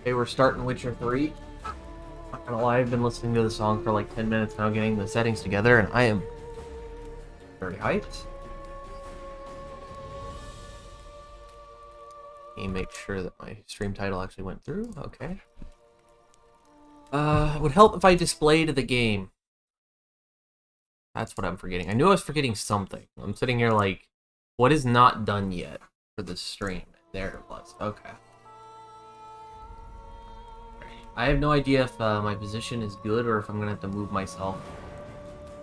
Okay, we're starting Witcher 3. Not gonna lie, I've been listening to the song for like 10 minutes now, getting the settings together, and I am very hyped. Let me make sure that my stream title actually went through. Okay. It would help if I displayed the game. That's what I'm forgetting. I knew I was forgetting something. I'm sitting here like, what is not done yet for this stream? There it was. Okay. I have no idea if my position is good or if I'm gonna have to move myself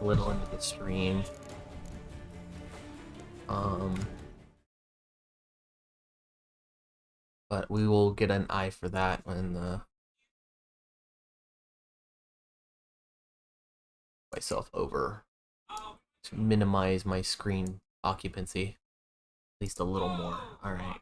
a little into the stream. But we will get an eye for that when myself over to minimize my screen occupancy at least a little more. All right.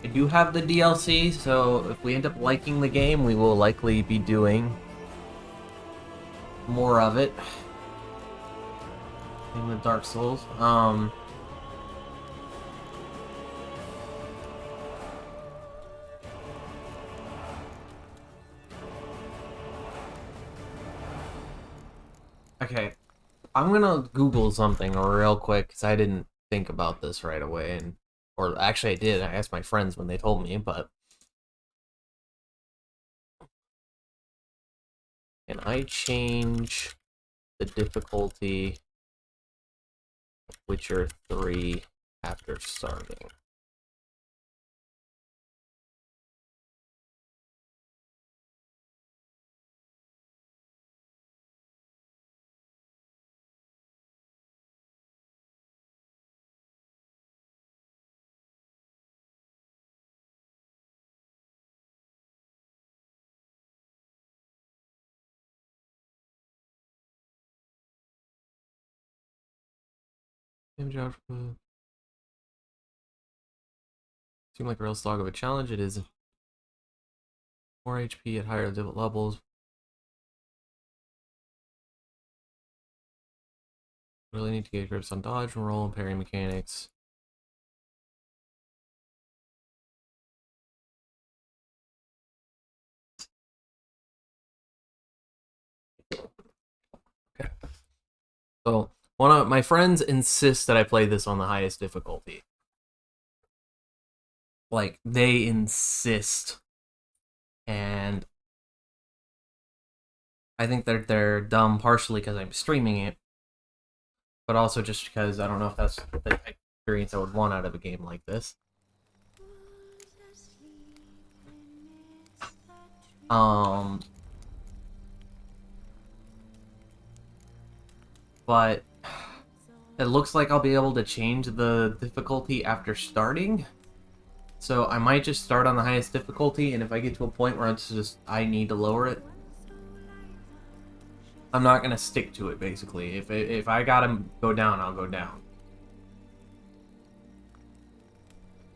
I do have the DLC, so if we end up liking the game, we will likely be doing more of it in the Dark Souls. Okay, I'm gonna Google something real quick because I didn't think about this right away, or actually I did. I asked my friends when they told me, but can I change the difficulty of Witcher 3 after starting? Seems like a real slog of a challenge. It is more HP at higher levels. Really need to get grips on dodge, roll, and parry mechanics. Okay. So one of my friends insists that I play this on the highest difficulty. Like, they insist. And I think that they're dumb partially because I'm streaming it, but also just because I don't know if that's the experience I would want out of a game like this. But it looks like I'll be able to change the difficulty after starting. So I might just start on the highest difficulty, and if I get to a point where it's just I need to lower it, I'm not gonna stick to it. Basically, if I gotta go down, I'll go down.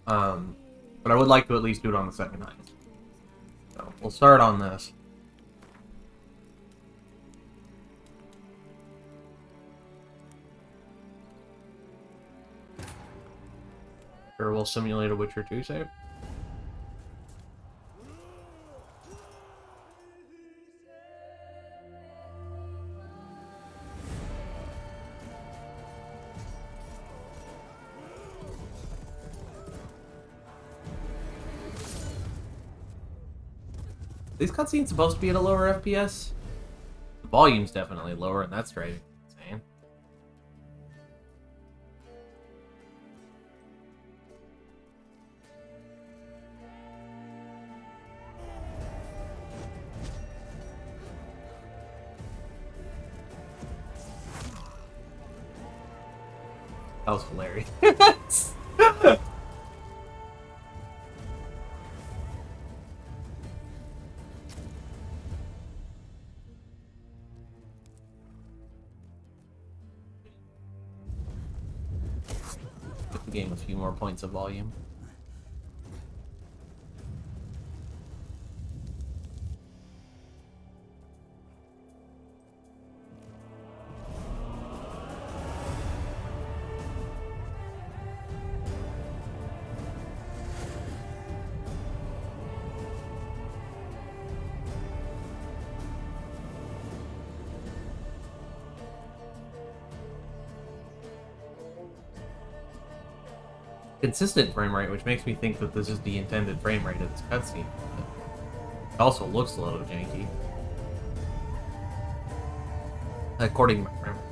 But I would like to at least do it on the second highest. So we'll start on this. Or we'll simulate a Witcher 2 save. These cutscenes supposed to be at a lower FPS? The volume's definitely lower, and that's driving insane. That was hilarious. Give the game a few more points of volume. consistent frame rate, which makes me think that this is the intended frame rate of this cutscene. It also looks a little janky, according to my frame rate.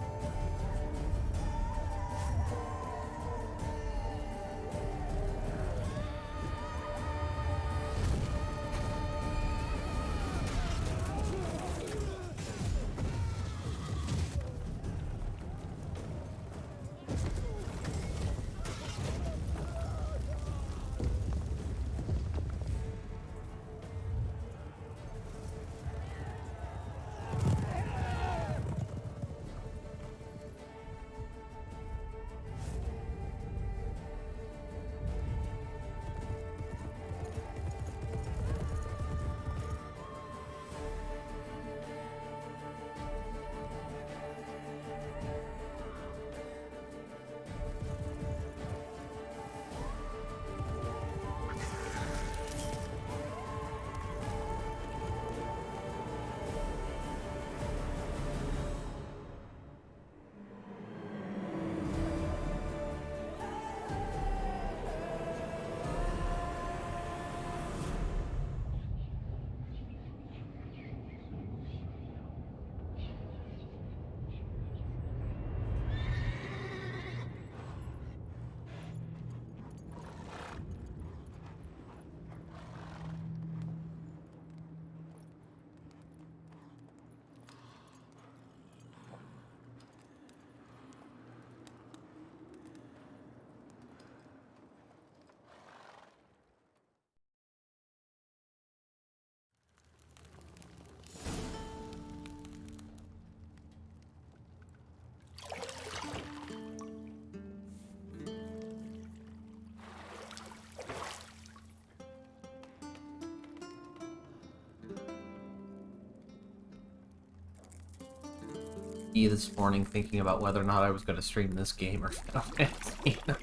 This morning thinking about whether or not I was going to stream this game or Final Fantasy 9.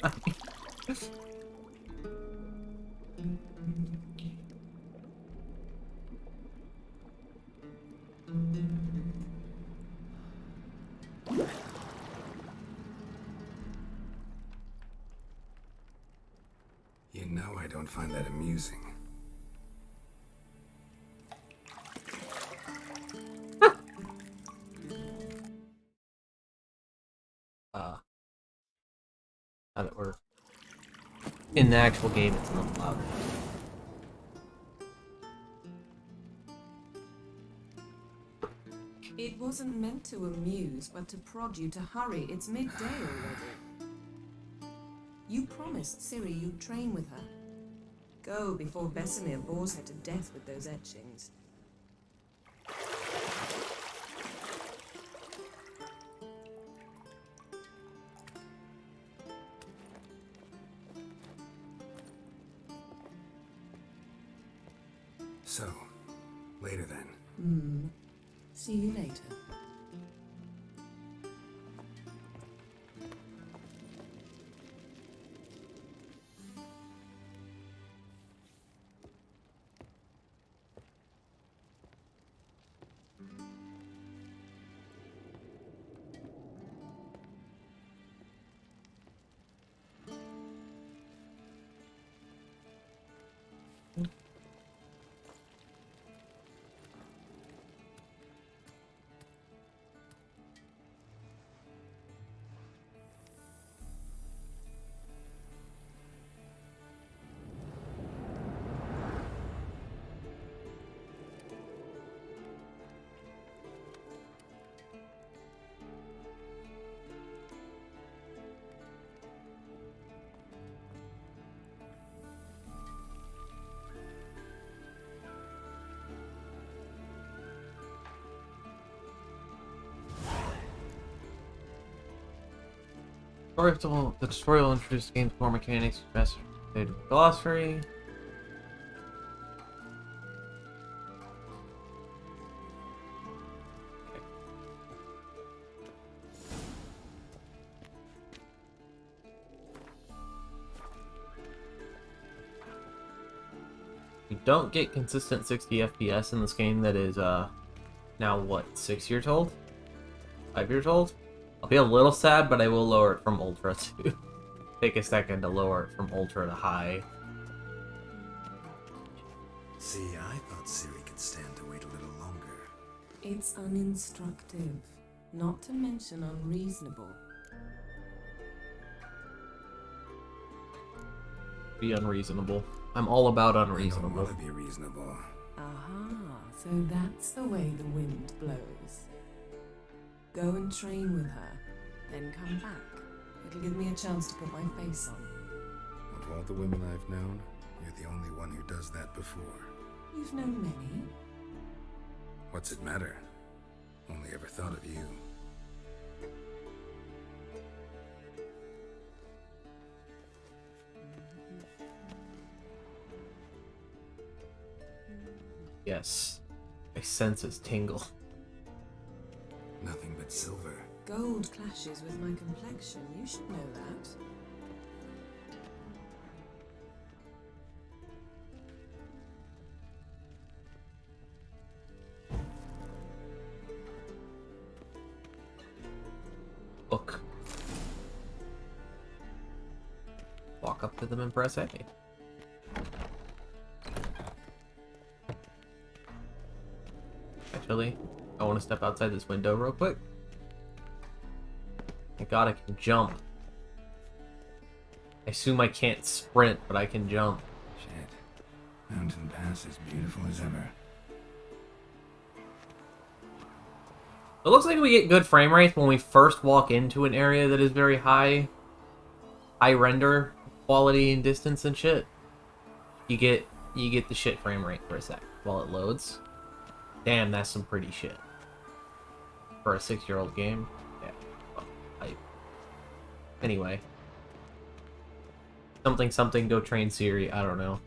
You know I don't find that amusing. Now that we're in the actual game, it's a little loud. It wasn't meant to amuse, but to prod you to hurry. It's midday already. You promised Ciri you'd train with her. Go before Vesemir bores her to death with those etchings. So, later then. See you later. The tutorial introduced game's core mechanics, master philosophy. You don't get consistent 60 FPS in this game that is, now what, 6 years old? 5 years old? I'll be a little sad, but I will lower it from Ultra too. take a second to lower it from ultra to high. See, I thought Siri could stand to wait a little longer. It's uninstructive, not to mention unreasonable. Be unreasonable. I'm all about I don't unreasonable. want to be reasonable. Aha, so that's the way the wind blows. Go and train with her, then come back. It'll give me a chance to put my face on. Of all the women I've known, you're the only one who does that before. You've known many. What's it matter? Only ever thought of you. Yes. My senses tingle. Nothing but silver. Gold clashes with my complexion. You should know that. Book. Walk up to them and press A. Actually, I want to step outside this window real quick. Thank God I can jump. I assume I can't sprint, but I can jump. Shit. Mountain Pass is beautiful as ever. It looks like we get good frame rates when we first walk into an area that is very high render quality and distance and shit. You get the shit frame rate for a sec while it loads. Damn, that's some pretty shit. For a 6-year-old game. Yeah. Well, anyway. Something, go train Siri, I don't know.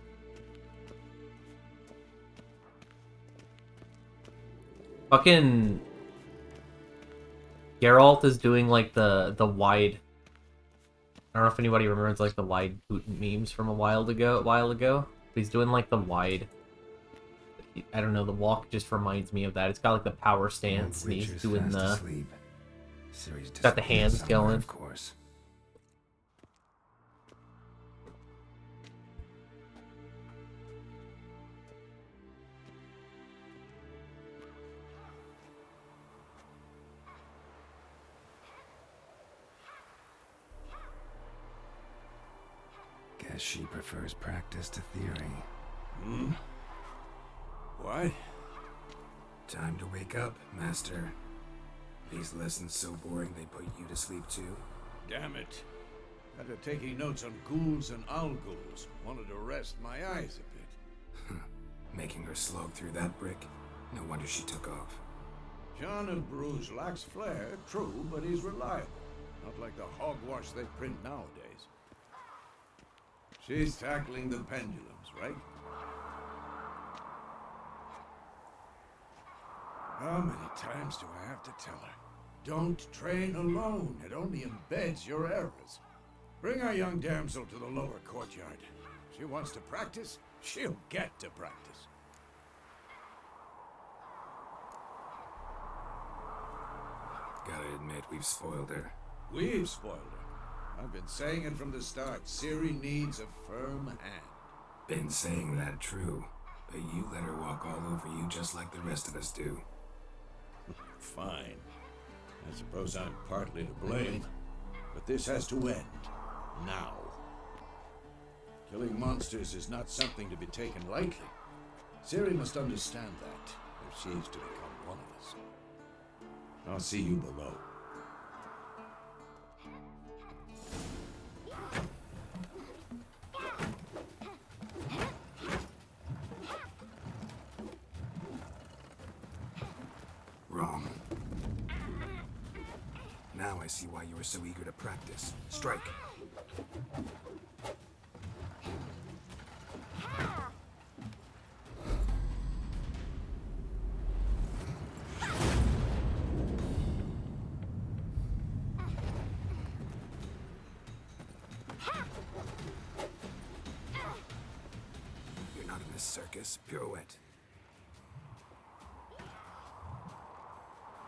Fucking Geralt is doing like the wide. I don't know if anybody remembers like the wide boot memes from a while ago. But he's doing like the wide. I don't know. The walk just reminds me of that. It's got like the power stance, and he's doing the. Got the hands going. Of course. Guess she prefers practice to theory. Hmm? What? Time to wake up, Master. These lessons so boring they put you to sleep too? Damn it. After taking notes on ghouls and owl-ghouls, wanted to rest my eyes a bit. Making her slog through that brick? No wonder she took off. John of Bruges lacks flair, true, but he's reliable. Not like the hogwash they print nowadays. She's tackling the pendulums, right? How many times do I have to tell her? Don't train alone. It only embeds your errors. Bring our young damsel to the lower courtyard. She wants to practice, she'll get to practice. Gotta admit, we've spoiled her. We've spoiled her. I've been saying it from the start. Siri needs a firm hand. Been saying that true, but you let her walk all over you just like the rest of us do. Fine. I suppose I'm partly to blame. But this has to end. Now. Killing monsters is not something to be taken lightly. Siri must understand that, if she's to become one of us. I'll see you below. Wrong. Now I see why you were so eager to practice. Strike. You're not in this circus. Pirouette.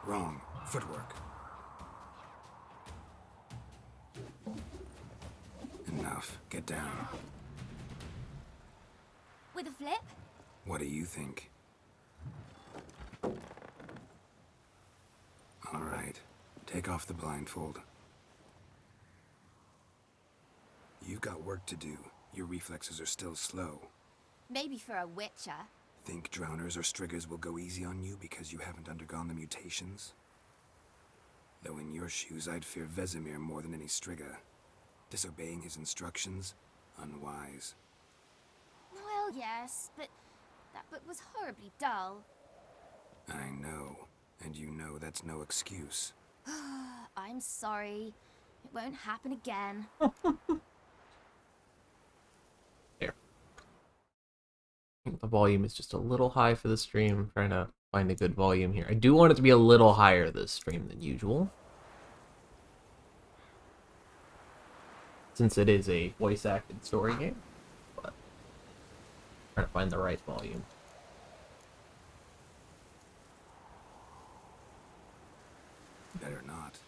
Wrong. Footwork. enough. Get down. With a flip? What do you think? All right. Take off the blindfold. You've got work to do. Your reflexes are still slow. Maybe for a witcher. Think drowners or striggers will go easy on you because you haven't undergone the mutations? Though in your shoes, I'd fear Vesemir more than any strigger. Disobeying his instructions? Unwise. Well, yes, but that book was horribly dull. I know. And you know that's no excuse. I'm sorry. It won't happen again. There. The volume is just a little high for the stream. I'm trying to find a good volume here. I do want it to be a little higher this stream than usual, since it is a voice-acted story game. But I'm trying to find the right volume. Better not.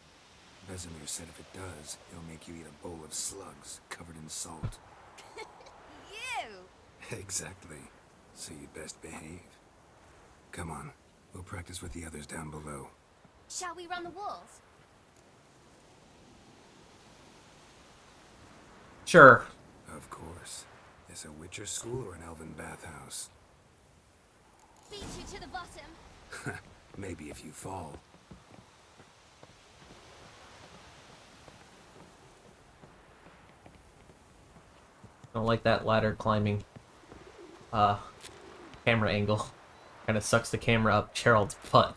Vesemir said if it does, he'll make you eat a bowl of slugs covered in salt. You! Exactly. So you'd best behave. Come on, we'll practice with the others down below. Shall we run the walls? Sure. Of course. Is a Witcher school or an elven bathhouse? Beat you to the bottom. Maybe if you fall. I don't like that ladder climbing camera angle. Kind of sucks the camera up Gerald's butt.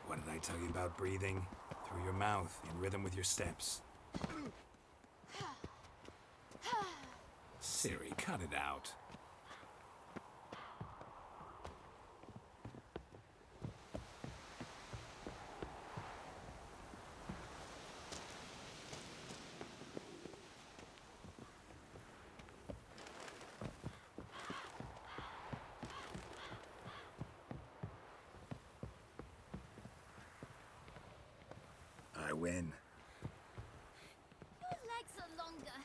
What did I tell you about breathing? Through your mouth, in rhythm with your steps. Siri, cut it out. I win. Your legs are longer.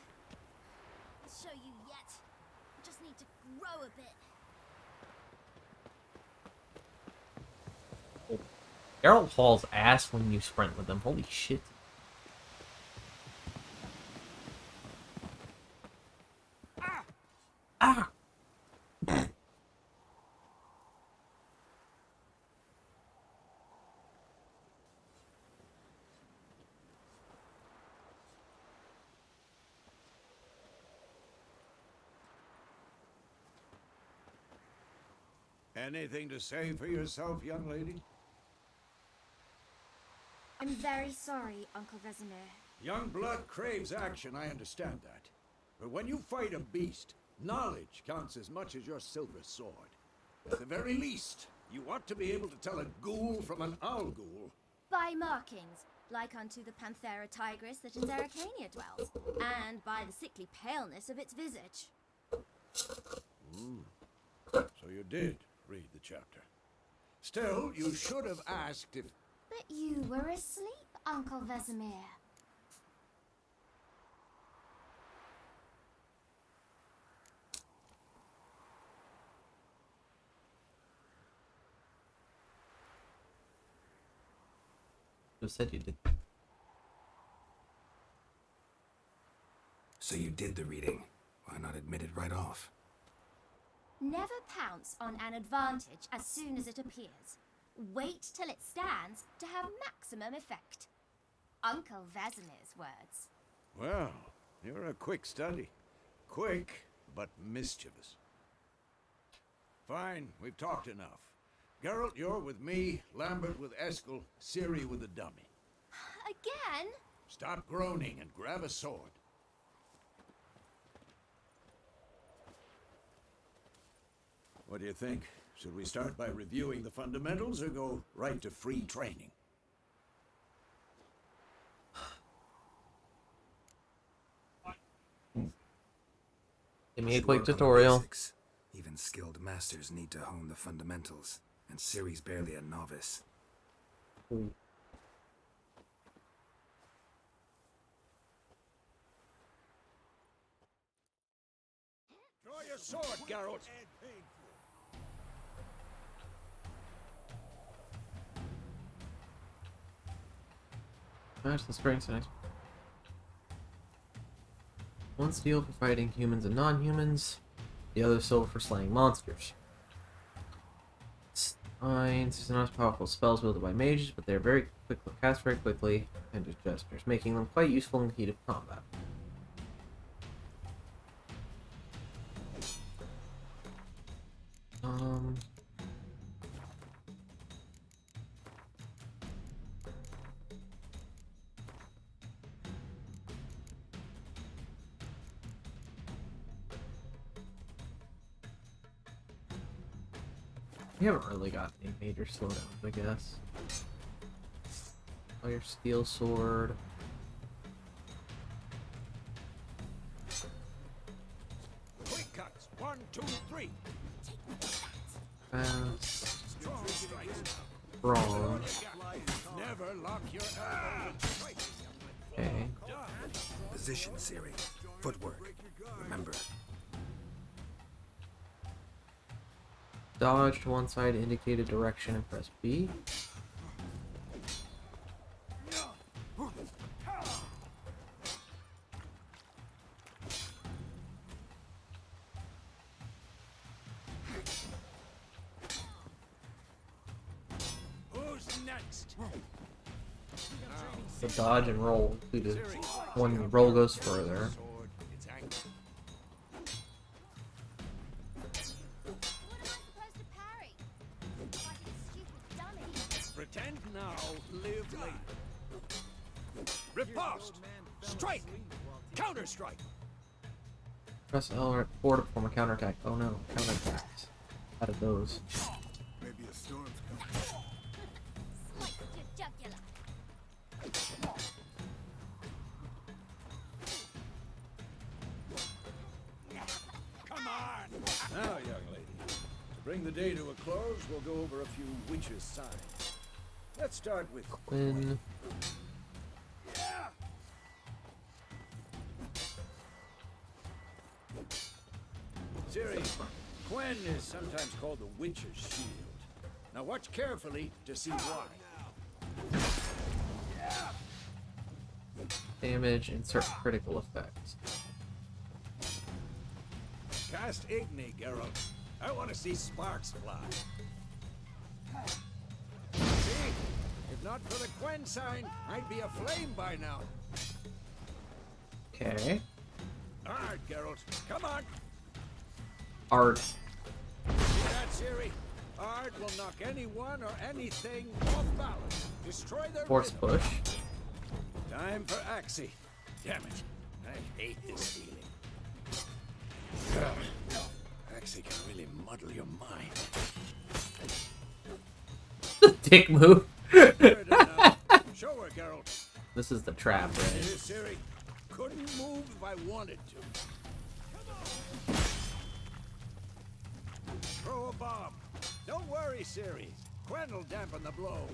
I'll show you yet. I just need to grow a bit. Gerald hauls ass when you sprint with him. Holy shit. Ah! Anything to say for yourself, young lady? I'm very sorry, Uncle Vesemir. Young blood craves action, I understand that. But when you fight a beast, knowledge counts as much as your silver sword. At the very least, you ought to be able to tell a ghoul from an owl ghoul. By markings, like unto the Panthera tigris that in Zerrikania dwells, and by the sickly paleness of its visage. So you did read the chapter. Still, you should have asked if... But you were asleep, Uncle Vesemir. You said you did. So you did the reading. Why not admit it right off? Never pounce on an advantage as soon as it appears. Wait till it stands to have maximum effect. Uncle Vesemir's words. Well, you're a quick study. Quick, but mischievous. Fine, we've talked enough. Geralt, you're with me, Lambert with Eskel, Ciri with the dummy. Again? Stop groaning and grab a sword. What do you think? Should we start by reviewing the fundamentals or go right to free training? Give me a Should quick work on the tutorial. basics. Even skilled masters need to hone the fundamentals, and Ciri's barely a novice. your sword, Gerald. Match the strengths and one steel for fighting humans and non-humans, the other silver for slaying monsters. These are not powerful spells wielded by mages, but they're very quick, cast very quickly and with gestures, making them quite useful in the heat of combat. We haven't really got any major slowdowns, I guess. Fire steel sword. Quick cuts. 1, 2, 3. Fast. Strong strikes. Strong. Never lock your elbow. Okay. Position, Siri. Footwork. Remember. Dodge to one side, indicate a direction, and press B. Who's next? So dodge and roll. Do the one roll goes further. Sword. It's angled. What am I supposed to parry? Like a stupid dummy. Pretend now, live later. Riposte! Strike! Counter-strike! Press L or 4 to perform a counterattack. Oh no, counterattacks. Out of those. Maybe a storm's coming. Slice your jugular. Come on! Now, young lady, to bring the day to a close, we'll go over a few witches' signs. Let's start with Quinn. Siri. Quen is sometimes called the witch's shield. Now watch carefully to see why. Damage and certain critical effects. Cast Igni, Gerald. I want to see sparks fly. See? If not for the Quen sign, I'd be aflame by now. Okay. All right, Gerald. Come on. Art. See that, Siri? Art will knock anyone or anything off balance. Destroy their Force rhythm. push. Time for Axie. Damn it. I hate this feeling. Axie can really muddle your mind. Dick move. There, now. Show her, Gerald. This is the trap, Here, right? Siri. Couldn't move if I wanted to. Throw a bomb. Don't worry, Siri. Quen will dampen the blow.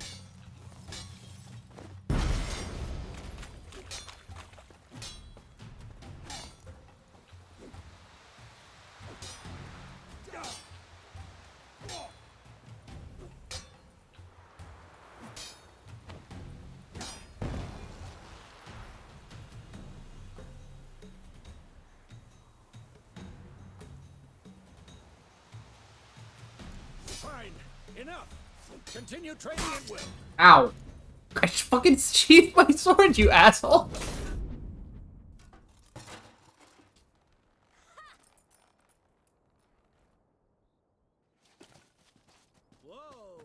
Fine. Enough. Continue training at will. Ow! I fucking sheathed my sword, you asshole! Whoa!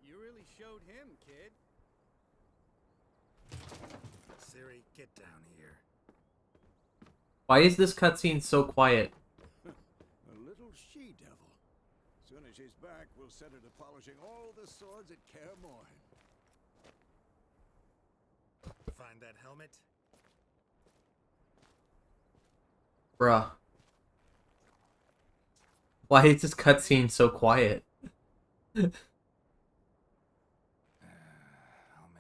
You really showed him, kid. Siri, get down here. Why is this cutscene so quiet? A little she-devil. Soon as she's back, we'll set her to polishing all the swords at Kaer Morhen. Find that helmet? Bruh. Why is this cutscene so quiet? I'll make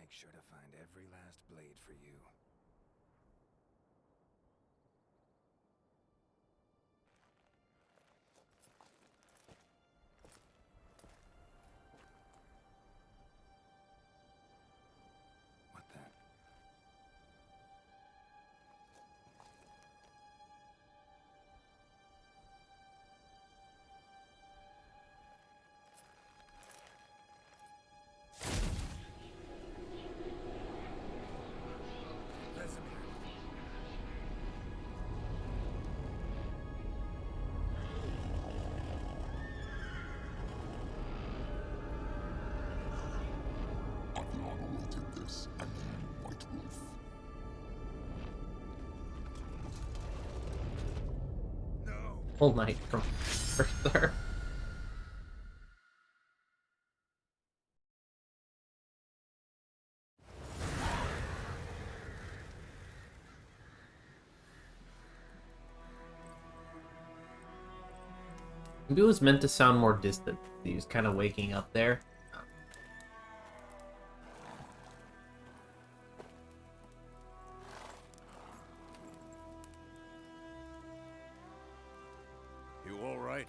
sure to find every last blade for you. Whole night from there. Maybe it was meant to sound more distant. He was kind of waking up there. You all right?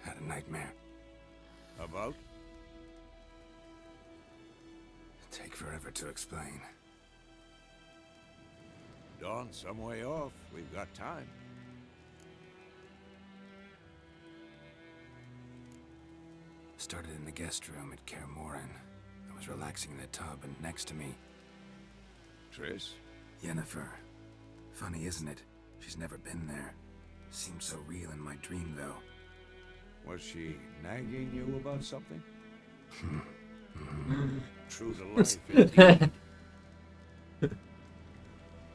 Had a nightmare. About? Take forever to explain. Dawn's some way off. We've got time. Started in the guest room at Kaer Morhen. I was relaxing in the tub, and next to me, Triss? Yennefer. Funny, isn't it? She's never been there. Seemed so real in my dream, though. Was she nagging you about something? True to life, indeed.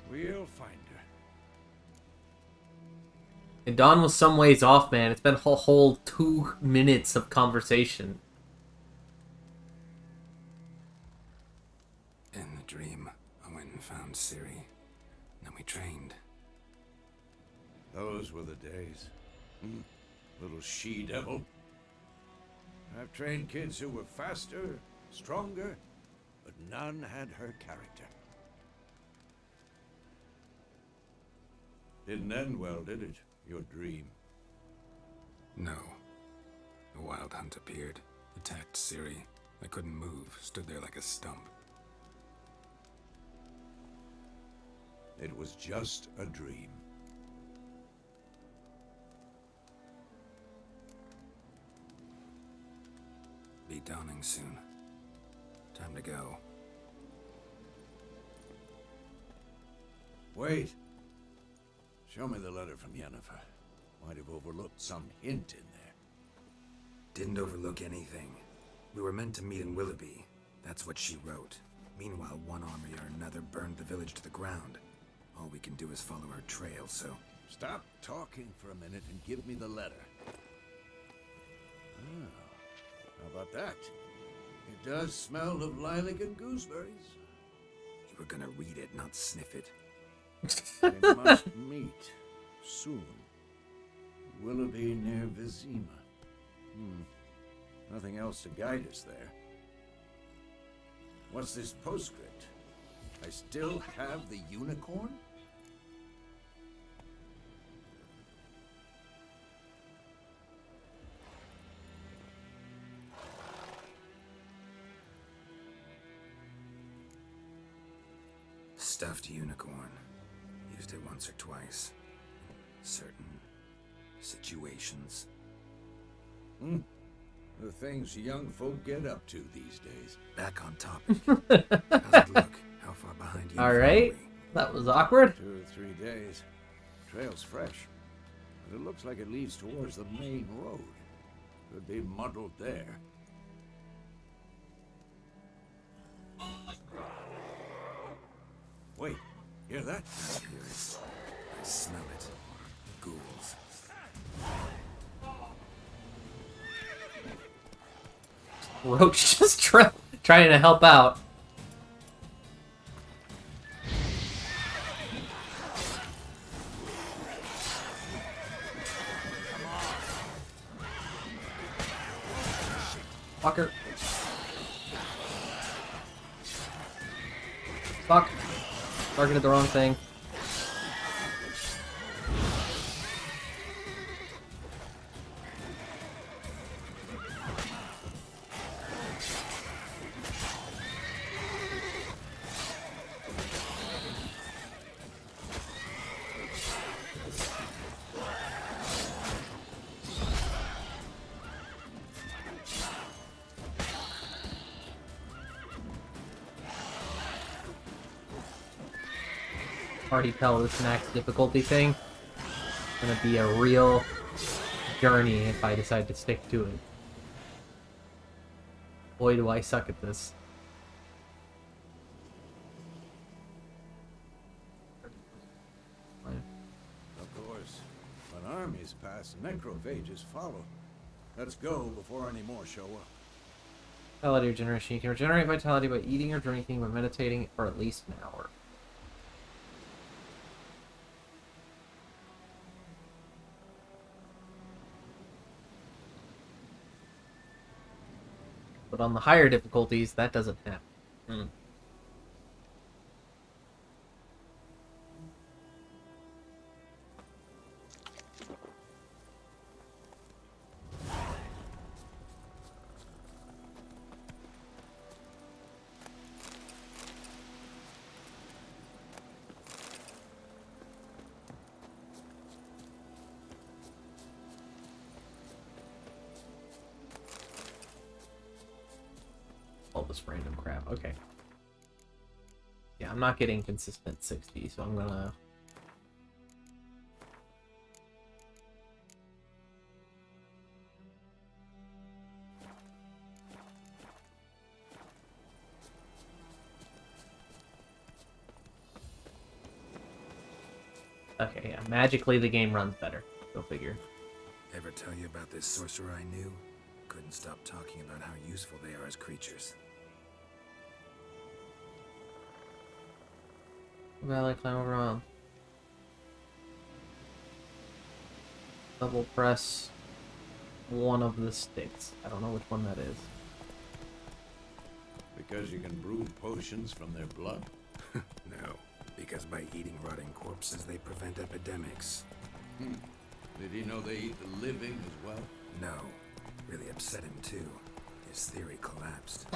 We'll find her. And Dawn was some ways off, man. It's been a whole 2 minutes of conversation. In the dream, I went and found Ciri. Then we trained. Those were the days. Little she-devil. I've trained kids who were faster, stronger, but none had her character. Didn't end well, did it? Your dream. No. A wild hunt appeared, attacked Ciri. I couldn't move, stood there like a stump. It was just a dream. Be dawning soon. Time to go. Wait. Show me the letter from Yennefer. Might have overlooked some hint in there. Didn't overlook anything. We were meant to meet in Willoughby. That's what she wrote. Meanwhile, one army or another burned the village to the ground. All we can do is follow her trail, so... Stop talking for a minute and give me the letter. Ah, how about that? It does smell of lilac and gooseberries. You were gonna read it, not sniff it. We must meet soon. Willoughby near Vizima. Nothing else to guide us there. What's this postscript? I still have the unicorn? Stuffed unicorn. Used it once or twice. Certain situations. The things young folk get up to these days. Back on topic. How's it look? How far behind you? Alright. That was awkward. 2 or 3 days. Trail's fresh. But it looks like it leads towards the main road. Could be muddled there. Wait, hear that? I hear it. I smell it. Ghouls. Roach just trying to help out. Fucker. Fuck. Targeted the wrong thing. Already tell this max difficulty thing is gonna be a real journey if I decide to stick to it. Boy, do I suck at this. armies pass, necrophages follow. Let's go before any more show up. Vitality regeneration. You can regenerate vitality by eating or drinking, by meditating for at least an hour. But on the higher difficulties, that doesn't happen. Hmm. All this random crap. Okay. Yeah, I'm not getting consistent 60, so I'm gonna... Okay, yeah. Magically, the game runs better. Go figure. Ever tell you about this sorcerer I knew? Couldn't stop talking about how useful they are as creatures. Valley, climb over on. Double press one of the sticks. I don't know which one that is. Because you can brew potions from their blood? No, because by eating rotting corpses, they prevent epidemics. Did he know they eat the living as well? No, really upset him too. His theory collapsed.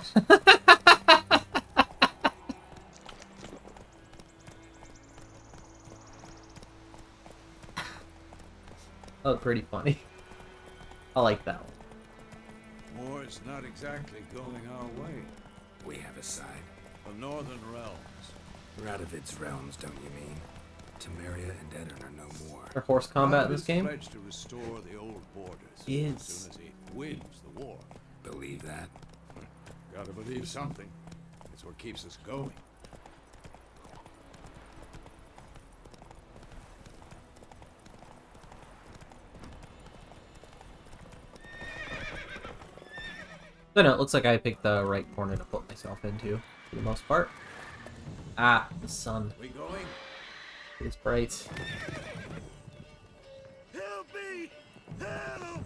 Oh, pretty funny. I like that one. War's not exactly going our way. We have a side. The Northern Realms. Radovid's realms, don't you mean? Temeria and Edirn are no more. For horse combat in this Radovid's game? pledged to restore the old borders Yes. as soon as he wins the war. Believe that? Gotta believe something. It's what keeps us going. So no, it looks like I picked the right corner to put myself into, for the most part. Ah, the sun We going? is bright. Help me! Help!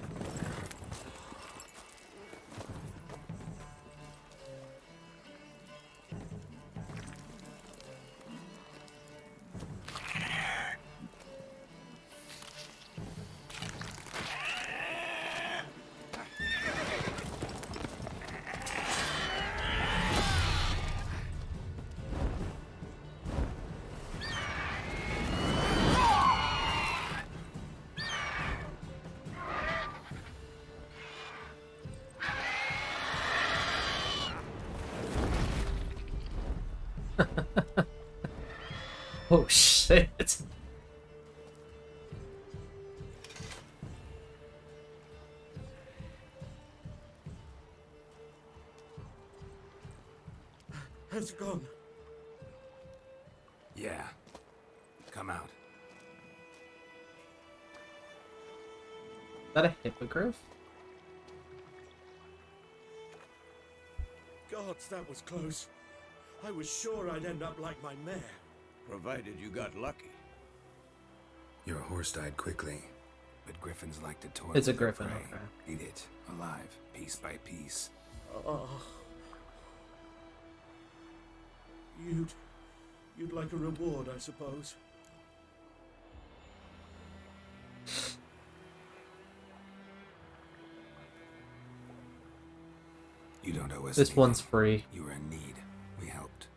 Oh shit. Has gone. Yeah. Come out. Is that a hippogriff? Gods, that was close. I was sure I'd end up like my mare. Provided you got lucky. Your horse died quickly, but griffins like to toil. It's a with their griffin, prey. okay. Eat it, alive, piece by piece. Oh. You'd like a reward, I suppose. You don't owe us This anything. one's free. You were in need. We helped.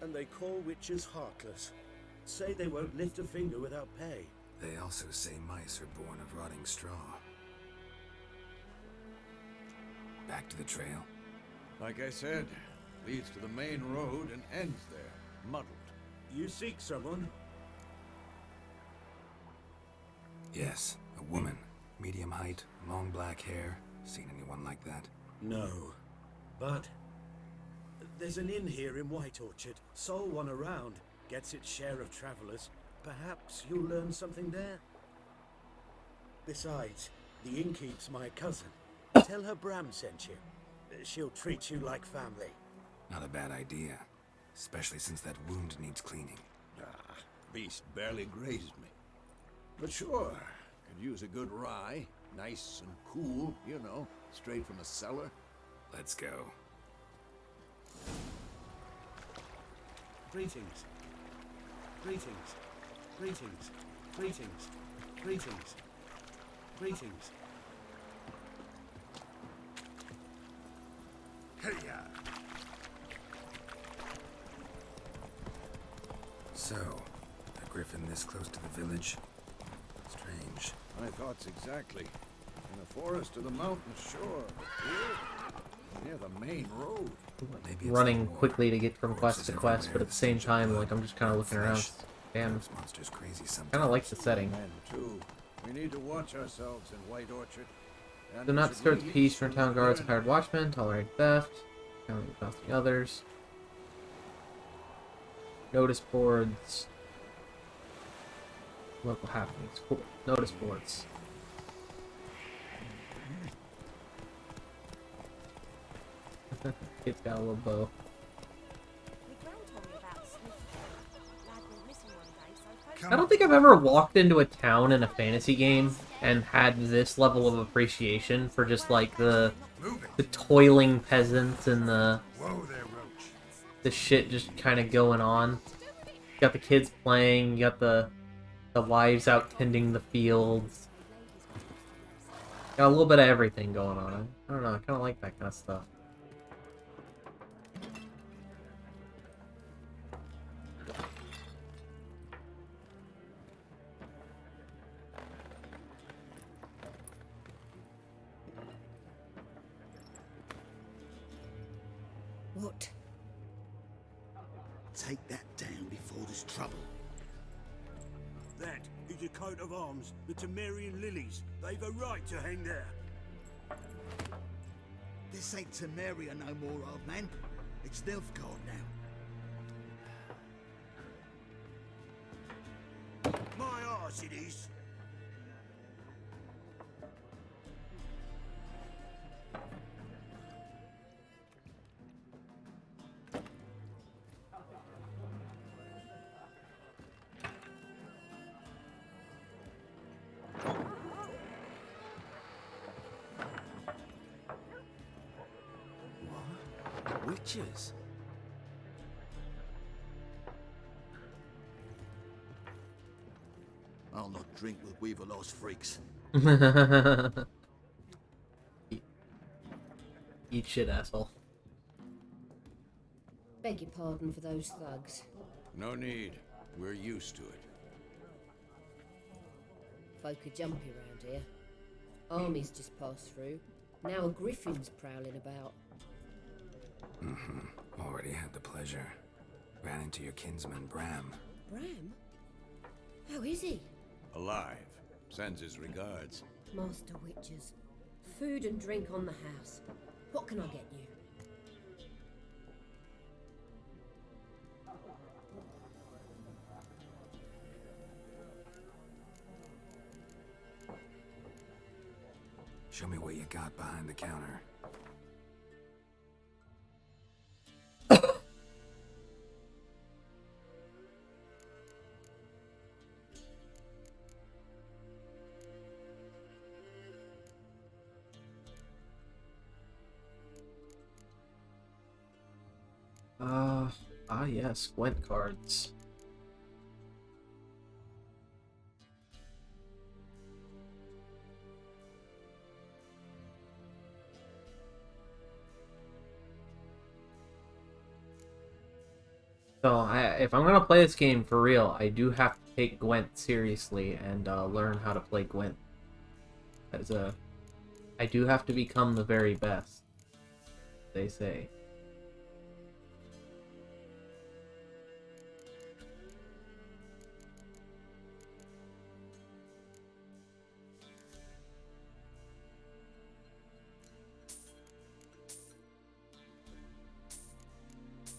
And they call witches heartless. Say they won't lift a finger without pay. They also say mice are born of rotting straw. Back to the trail. Like I said, leads to the main road and ends there, muddled. You seek someone? Yes, a woman. Medium height, long black hair. Seen anyone like that? No. But there's an inn here in White Orchard. Sole one around. Gets its share of travelers. Perhaps you'll learn something there? Besides, the innkeep's my cousin. Tell her Bram sent you. She'll treat you like family. Not a bad idea. Especially since that wound needs cleaning. Ah, beast barely grazed me. But sure, could use a good rye. Nice and cool, you know, straight from the cellar. Let's go. Greetings. Greetings. Greetings. Greetings. Greetings. Greetings. Hey-ya! So, a griffin this close to the village? Strange. My thoughts exactly. In the forest or the mountains, sure. But here, near the main road. Maybe it's Running the war. quickly to get from quest Corpses to quest, but everywhere, at the same stench of time, blood, like, I'm just kind of looking around. flesh. Damn, Those monsters crazy sometimes. kind of like the setting. Men, too. We need to watch ourselves in White Orchard. And Do we not should disturb the really peace from soon town guards and learn- hired watchmen, tolerate theft, counting costing others. Notice boards. Local happenings. Cool. Notice boards. Kid's got a little bow. I don't think I've ever walked into a town in a fantasy game and had this level of appreciation for just like the toiling peasants and the Whoa there, Roach. shit just kind of going on. You got the kids playing, you got the wives out tending the fields. Got a little bit of everything going on. I don't know, I kind of like that kind of stuff. What? Take that down before there's trouble. That is a coat of arms, the Temerian lilies. They've a right to hang there. This ain't Temeria no more, old man. It's Nilfgaard now. My arse it is. Witches? I'll not drink with Weaver-Lost freaks. Eat shit, asshole. Beg your pardon for those thugs. No need. We're used to it. Folk are jumpy round here. Armies just passed through. Now a griffin's prowling about. Already had the pleasure. Ran into your kinsman, Bram. Bram? How is he? Alive. Sends his regards. Master Witches. Food and drink on the house. What can I get you? Show me what you got behind the counter. Yes, Gwent cards. So, if I'm gonna play this game for real, I do have to take Gwent seriously and learn how to play Gwent. I do have to become the very best, they say.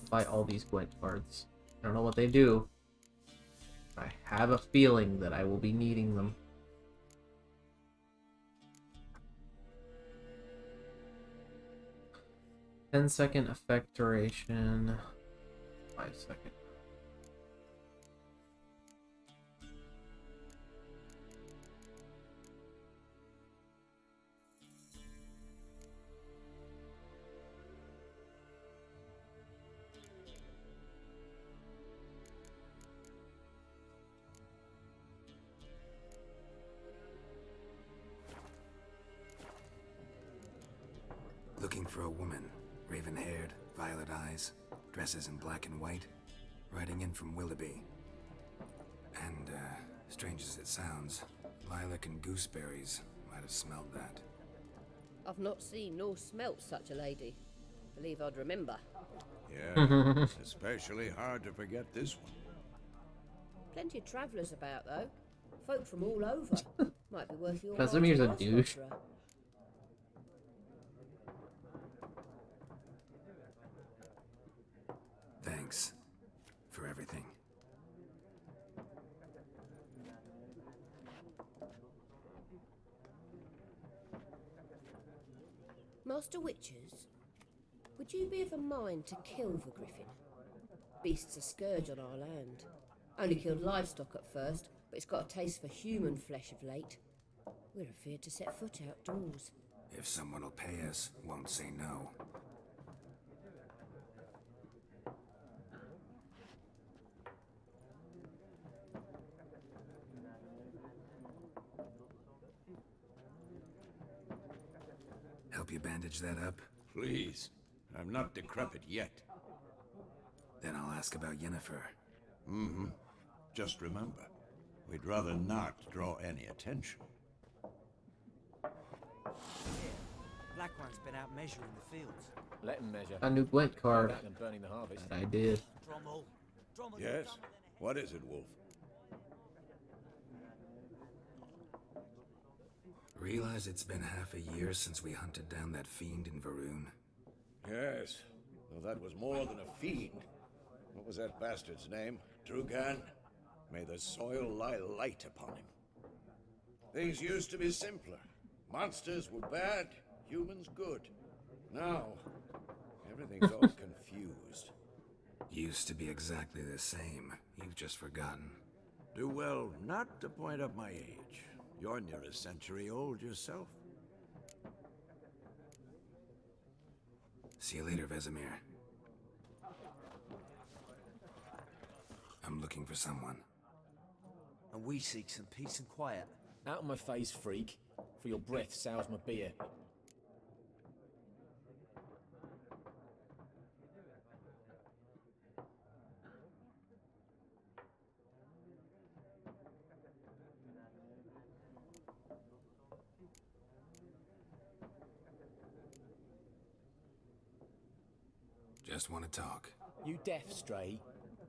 Buy all these Gwent cards. I don't know what they do. I have a feeling that I will be needing them. 10-second effect duration. 5-second. Looking for a woman, raven-haired, violet eyes, dresses in black and white, riding in from Willoughby. And, strange as it sounds, lilac and gooseberries might have smelled that. I've not seen nor smelt such a lady. Believe I'd remember. Yeah, especially hard to forget this one. Plenty of travellers about, though. Folk from all over. Might be worth your while Casimir's to a ask douche. after her. Thanks for everything. Master Witchers, would you be of a mind to kill the griffin? Beast's a scourge on our land. Only killed livestock at first, but it's got a taste for human flesh of late. We're afeard to set foot outdoors. If someone will pay us, won't say no. Help you bandage that up? Please, I'm not decrepit yet. Then I'll ask about Yennefer. Mm-hmm. Just remember, we'd rather not draw any attention. Black One's been out measuring the fields. Let him measure. A new Gwent card. Better than burning the harvest. That I did. Drommel. Drommel, Yes? What is it, Wolf? Realize it's been half a year since we hunted down that fiend in Varun. Yes, though that was more than a fiend. What was that bastard's name? Drugan? May the soil lie light upon him. Things used to be simpler. Monsters were bad, humans good. Now, everything's all confused. Used to be exactly the same. You've just forgotten. Do well not to point up my age. You're near a century old yourself. See you later, Vesemir. I'm looking for someone. And we seek some peace and quiet. Out of my face, freak. For your breath sours my beer. Just want to talk. You deaf, stray?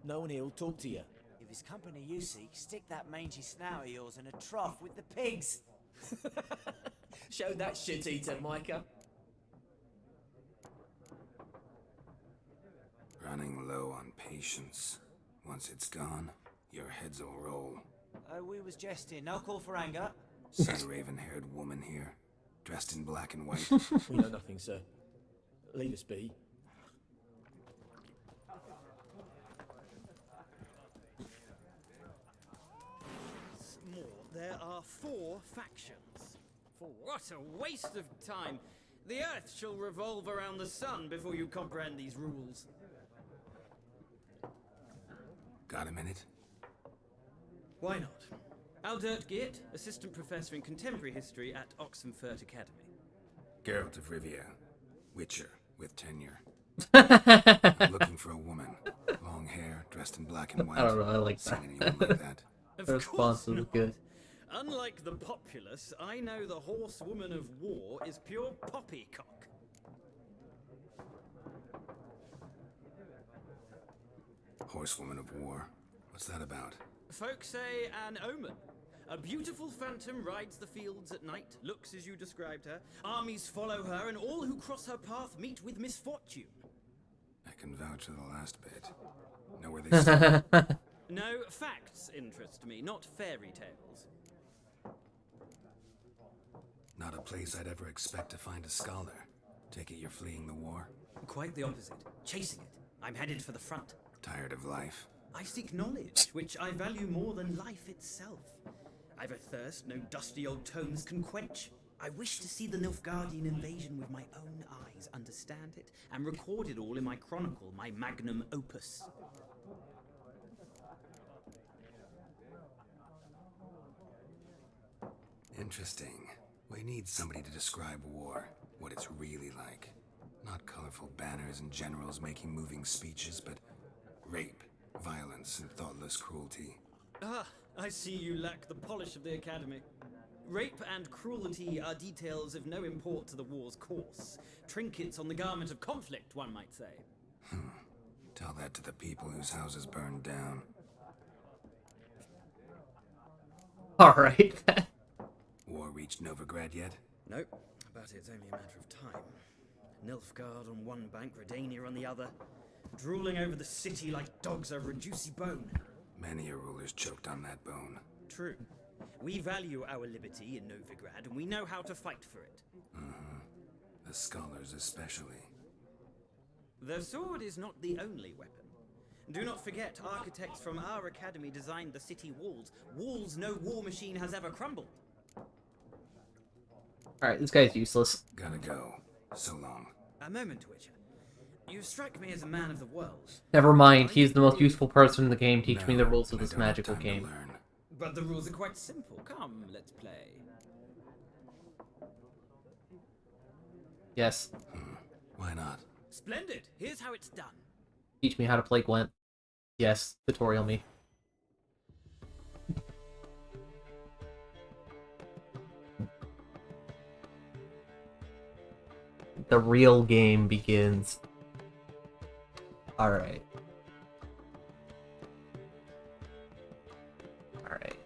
No one here'll talk to you. If it's company you seek, stick that mangy snout of yours in a trough with the pigs. Show that shit-eater, Micah. Running low on patience. Once it's gone, your heads will roll. Oh, we was jesting. No call for anger. Some raven-haired woman here, dressed in black and white. We know nothing, sir. Leave us be. There are 4 factions. What a waste of time! The Earth shall revolve around the sun before you comprehend these rules. Got a minute? Why not? Aldert Geert, Assistant Professor in Contemporary History at Oxenfurt Academy. Gerald of Rivia, Witcher with tenure. I'm looking for a woman. Long hair, dressed in black and white. I don't know, I like that. Seen anyone like that? Of The response course was not. good. Unlike the populace, I know the horsewoman of war is pure poppycock. Horsewoman of war. What's that about? Folk say an omen. A beautiful phantom rides the fields at night, looks as you described her. Armies follow her, and all who cross her path meet with misfortune. I can vouch for the last bit. Know where they start? No, facts interest me, not fairy tales. Not a place I'd ever expect to find a scholar. Take it you're fleeing the war? Quite the opposite. Chasing it. I'm headed for the front. Tired of life? I seek knowledge, which I value more than life itself. I've a thirst no dusty old tomes can quench. I wish to see the Nilfgaardian invasion with my own eyes, understand it, and record it all in my chronicle, my magnum opus. Interesting. We need somebody to describe war, what it's really like. Not colorful banners and generals making moving speeches, but rape, violence, and thoughtless cruelty. Ah, I see you lack the polish of the Academy. Rape and cruelty are details of no import to the war's course. Trinkets on the garment of conflict, one might say. Tell that to the people whose houses burned down. Alright. War reached Novigrad yet? Nope, but it's only a matter of time. Nilfgaard on one bank, Redania on the other, drooling over the city like dogs over a juicy bone. Many a ruler's choked on that bone. True. We value our liberty in Novigrad, and we know how to fight for it. The scholars especially. The sword is not the only weapon. Do not forget, architects from our academy designed the city walls. Walls no war machine has ever crumbled. Alright, this guy's useless. Gotta go. So long. A moment, Witcher. You strike me as a man of the world. Never mind, he's the most useful person in the game. Teach me the rules of I this don't have magical time to game. learn. But the rules are quite simple. Come, let's play. Yes. Why not? Splendid. Here's how it's done. Teach me how to play Gwent. Yes. Tutorial me. The real game begins. Alright. Alright.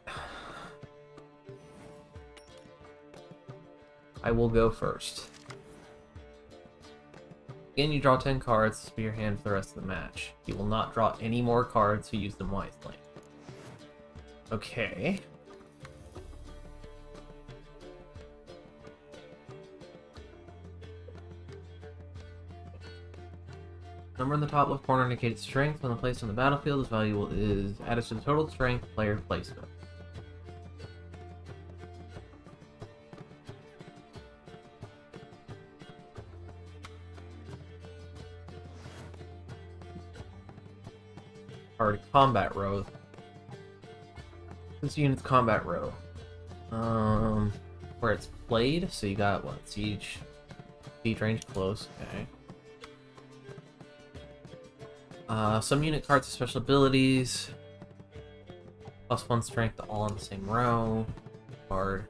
I will go first. Again, you draw 10 cards to be your hand for the rest of the match. You will not draw any more cards, so use them wisely. Okay. Number in the top left corner indicates strength. When placed on the battlefield, this value is added to the total strength player placement. Card combat row. This unit's combat row. Where it's played, so you got what? Siege range close, okay. Some unit cards with special abilities. +1 strength all on the same row. Card.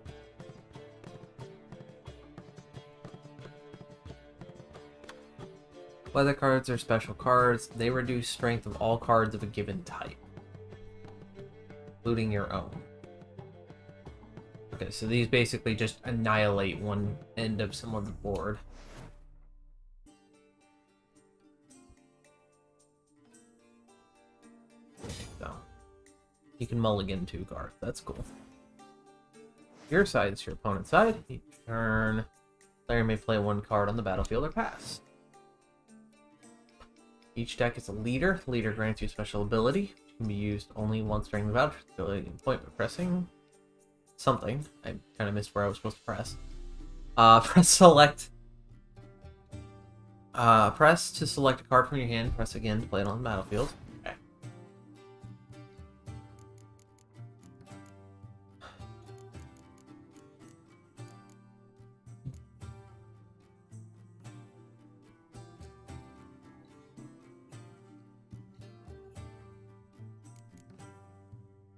Weather cards are special cards. They reduce strength of all cards of a given type, including your own. Okay, so these basically just annihilate one end of someone's board. So, you can mulligan 2 cards. That's cool. Your side is your opponent's side. Each turn, player may play 1 card on the battlefield or pass. Each deck is a leader. The leader grants you a special ability. It can be used only once during the battle. Ability to point by pressing something. I kind of missed where I was supposed to press. Press select. Press to select a card from your hand. Press again to play it on the battlefield. Okay.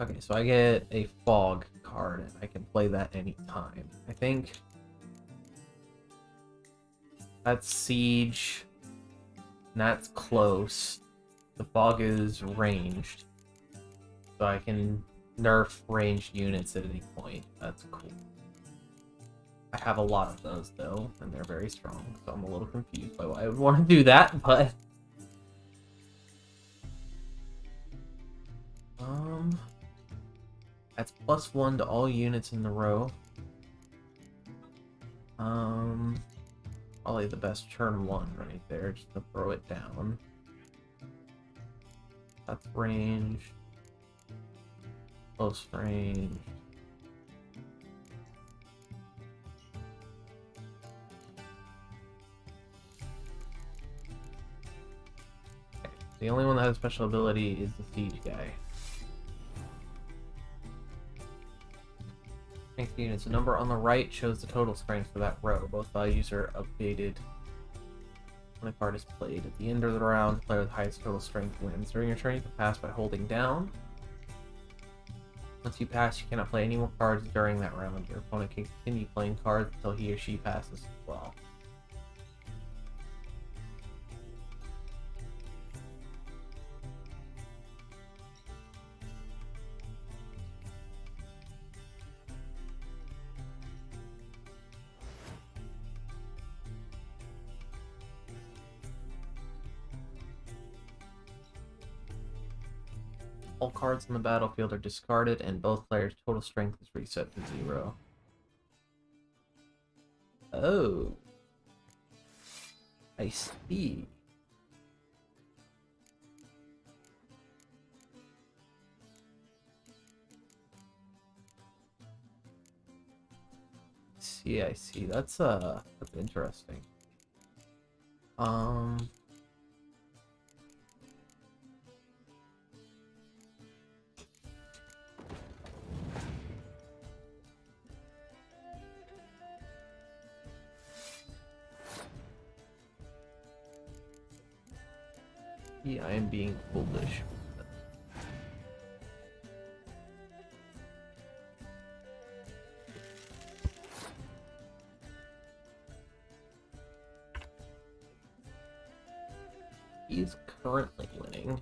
Okay, so I get a fog card, and I can play that anytime. I think that's siege, and that's close. The fog is ranged, so I can nerf ranged units at any point. That's cool. I have a lot of those, though, and they're very strong, so I'm a little confused by why I would want to do that, but... That's +1 to all units in the row. Probably the best turn 1 right there, just to throw it down. That's range. Close range. Okay. The only one that has special ability is the siege guy. Strength units. The number on the right shows the total strength for that row. Both values are updated when a card is played. At the end of the round, the player with the highest total strength wins. During your turn, you can pass by holding down. Once you pass, you cannot play any more cards during that round. Your opponent can continue playing cards until he or she passes as well. All cards on the battlefield are discarded, and both players' total strength is reset to 0. Oh. I see. I see. That's interesting. Yeah, I am being foolish. He's currently winning.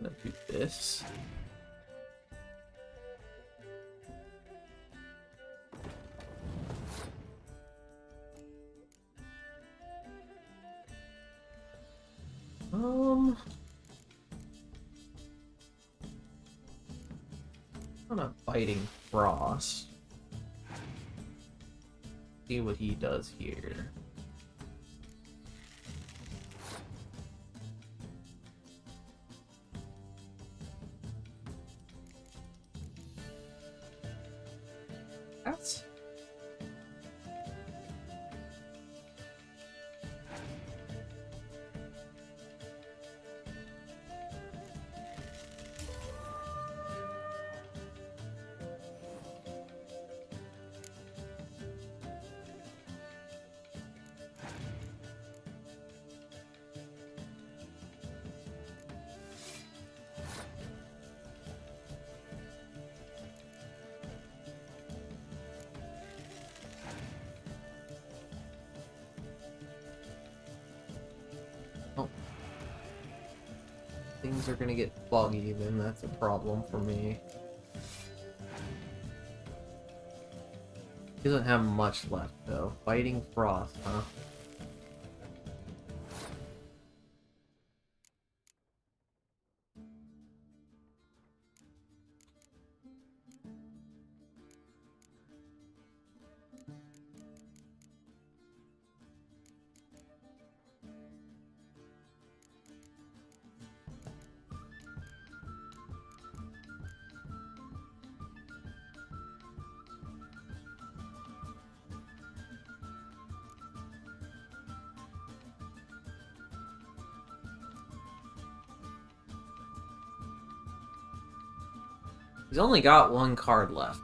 I'm gonna do this. On a Biting Frost. See what he does here. That's things are gonna get foggy, then that's a problem for me. He doesn't have much left though. Biting Frost, huh? He's only got one card left.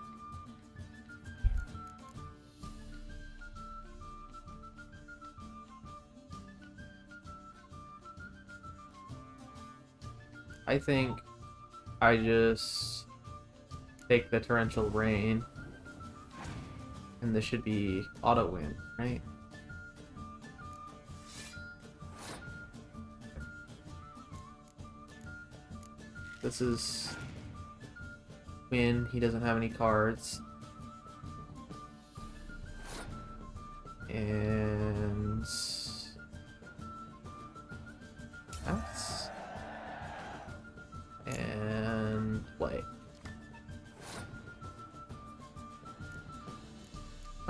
I think I just take the Torrential Rain, and this should be auto win, right? This is win. He doesn't have any cards. And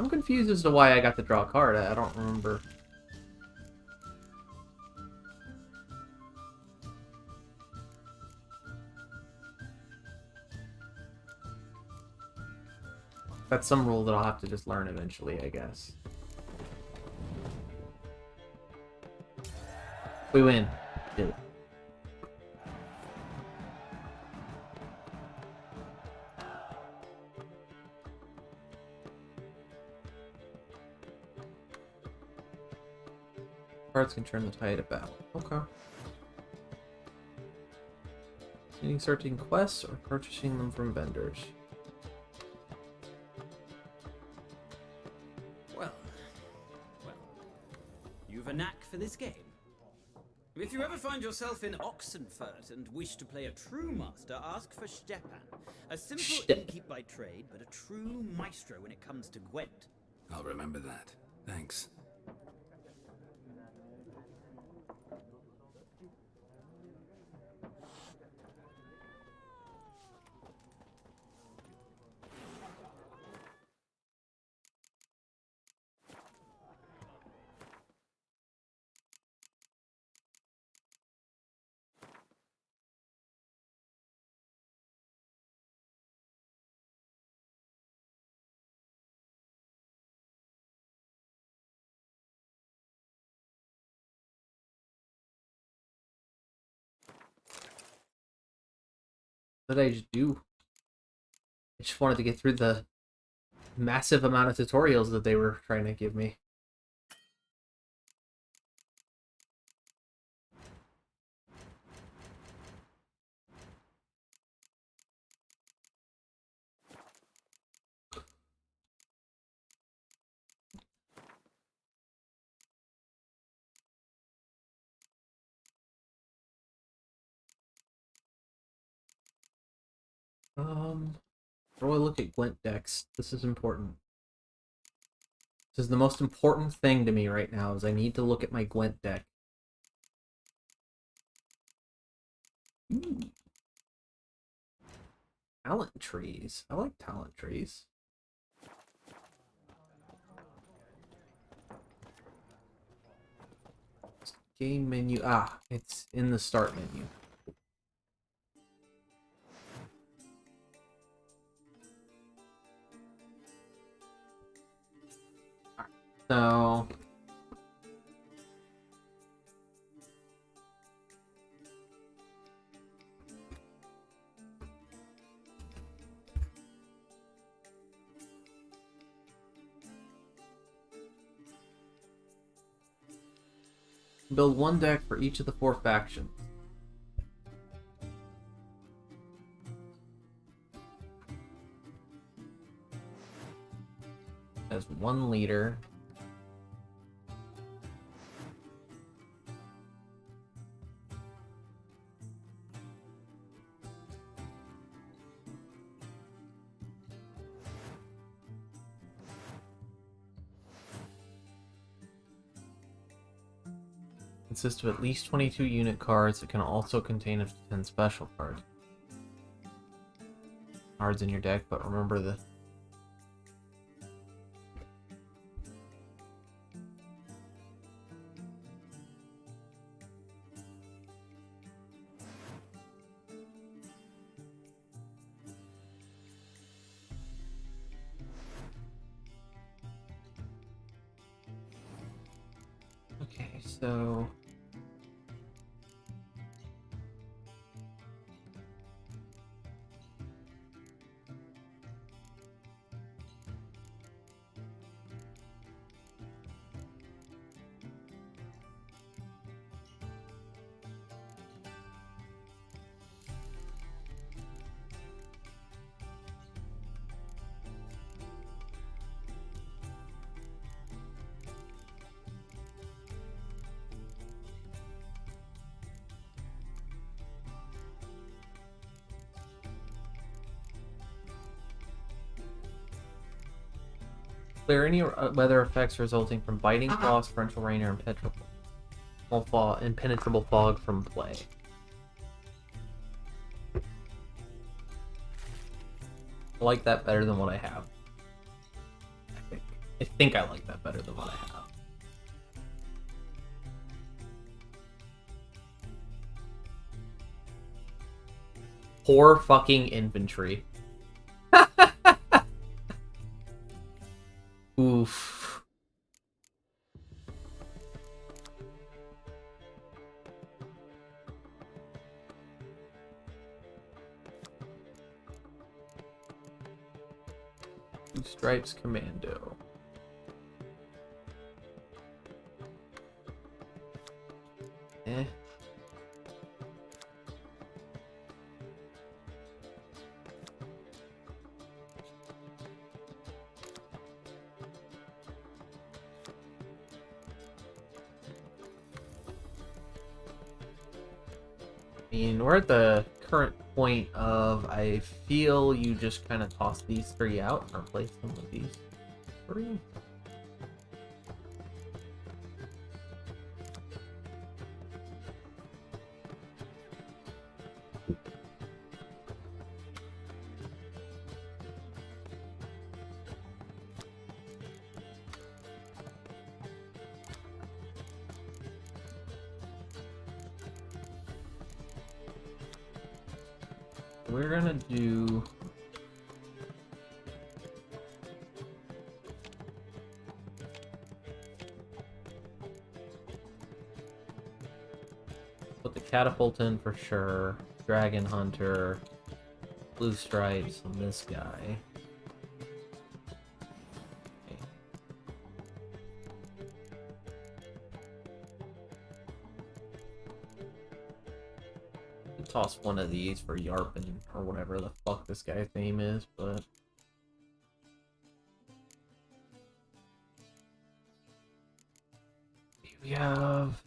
I'm confused as to why I got to draw a card. I don't remember. That's some rule that I'll have to just learn eventually, I guess. We win. Dude. Cards can turn the tide of battle. Okay. Completing certain quests or purchasing them from vendors. Well, you've a knack for this game. If you ever find yourself in Oxenfurt and wish to play a true master, ask for Stepan. A simple innkeep by trade, but a true maestro when it comes to Gwent. I'll remember that. Thanks. What did I just do? I just wanted to get through the massive amount of tutorials that they were trying to give me. How do I look at Gwent decks? This is important. This is the most important thing to me right now, is I need to look at my Gwent deck. Ooh. Talent trees. I like talent trees. Game menu. Ah, it's in the start menu. So build one deck for each of the 4 factions. As 1 leader. Consists of at least 22 unit cards. It can also contain up to 10 special cards. Cards in your deck, but remember the... Okay, so... Clear any weather effects resulting from biting frost, torrential rain, or impenetrable fog from play. I like that better than what I have. I think. I think I like that better than what I have. Poor fucking infantry. Oof. Two Stripes Commando. Eh. I mean, we're at the current point of I feel you just kind of toss these three out and replace them with these three. We're gonna do put the catapult in for sure. Dragon Hunter, Blue Stripes on this guy. Okay. Toss one of these for Yarpin or whatever the fuck this guy's name is, but we have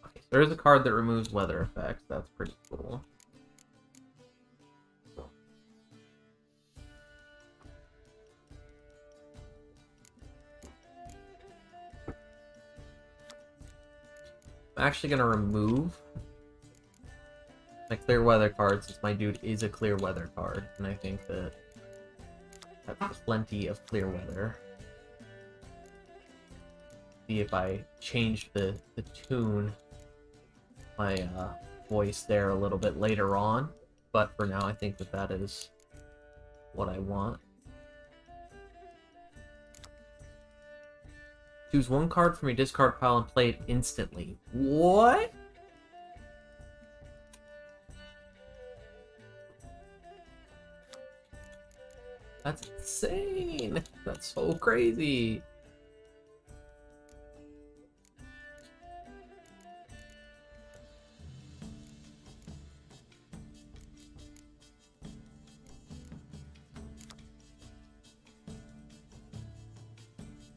okay, so there's a card that removes weather effects. That's pretty cool. I'm actually gonna remove my clear weather card since my dude is a clear weather card, and I think that that's plenty of clear weather. See if I change the tune, my voice there a little bit later on, but for now I think that that is what I want. Choose one card from your discard pile and play it instantly. What? That's insane. That's so crazy.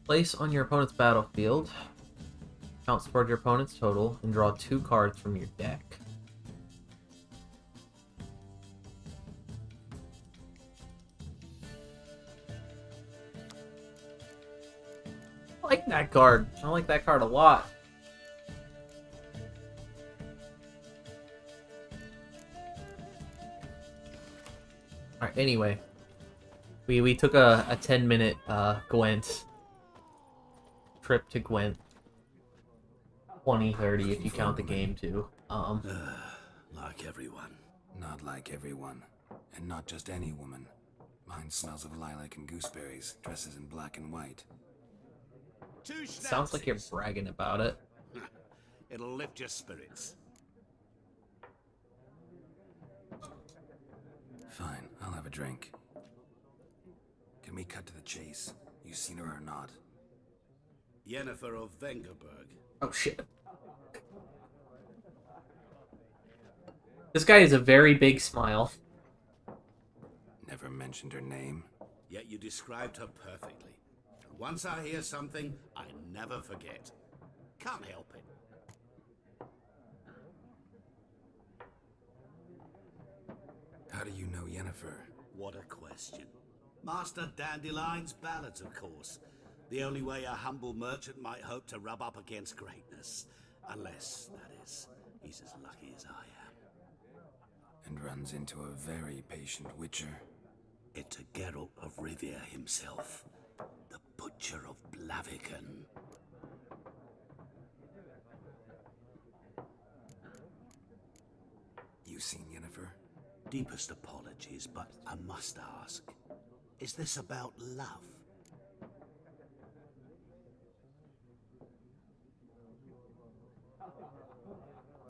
Place on your opponent's battlefield. Count toward your opponent's total and draw 2 cards from your deck. I like that card. I like that card a lot. Alright, anyway. We took a 10-minute Gwent trip to Gwent. 20, 30 if you count the game too. Like everyone. Not like everyone. And not just any woman. Mine smells of lilac and gooseberries, dresses in black and white. Sounds like you're bragging about it. It'll lift your spirits. Fine, I'll have a drink. Can we cut to the chase? You seen her or not? Yennefer of Vengerberg. Oh shit. This guy is a very big smile. Never mentioned her name. Yet you described her perfectly. And once I hear something, I never forget. Can't help it. How do you know Yennefer? What a question. Master Dandelion's ballads, of course. The only way a humble merchant might hope to rub up against greatness. Unless, that is, he's as lucky as I am. And runs into a very patient witcher. It's a Gerald of Rivia himself, the Butcher of Blaviken. You seen Yennefer? Deepest apologies, but I must ask, is this about love?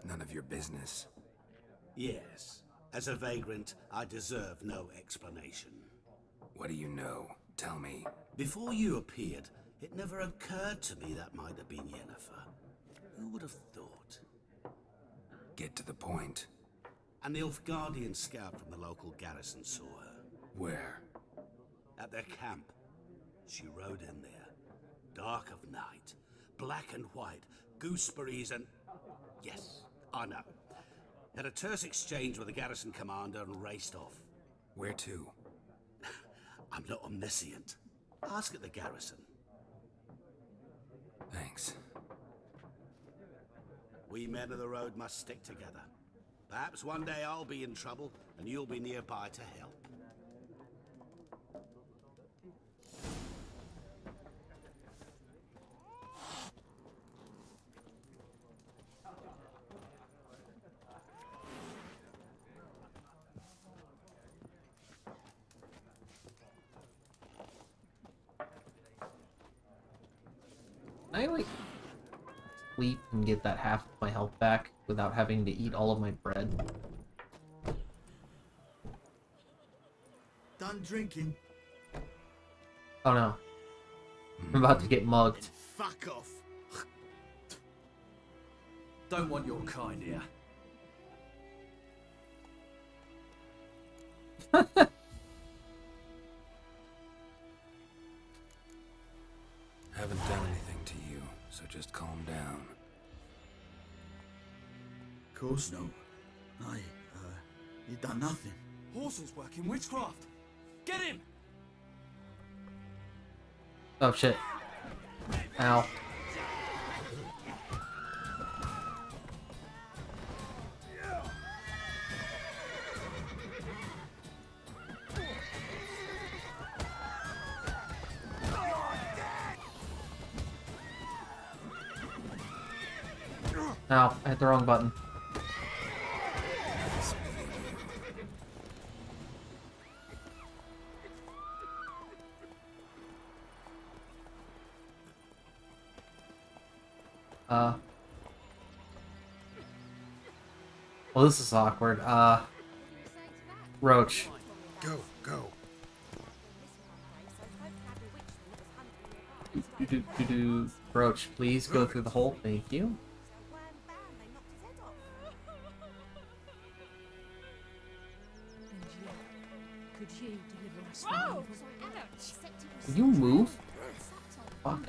None of your business. Yes. As a vagrant, I deserve no explanation. What do you know? Tell me. Before you appeared, it never occurred to me that might have been Yennefer. Who would have thought? Get to the point. An Nilfgaardian scout from the local garrison saw her. Where? At their camp. She rode in there. Dark of night. Black and white. Gooseberries and... Yes, I know. Had a terse exchange with the garrison commander and raced off. Where to? I'm not omniscient. Ask at the garrison. Thanks. We men of the road must stick together. Perhaps one day I'll be in trouble and you'll be nearby to help. Can I, like, sleep and get that half of my health back without having to eat all of my bread? Done drinking? Oh no. I'm about to get mugged. Fuck off. Don't want your kind here. Haven't done anything to you, so just calm down. Of course no. You done nothing. Horses work in witchcraft. Get him! Oh shit. Ow. Ow, I hit the wrong button. Well, this is awkward. Roach. Go. Roach, please go through the hole. Thank you. Could you deliver us Whoa! Can you move? Fuck.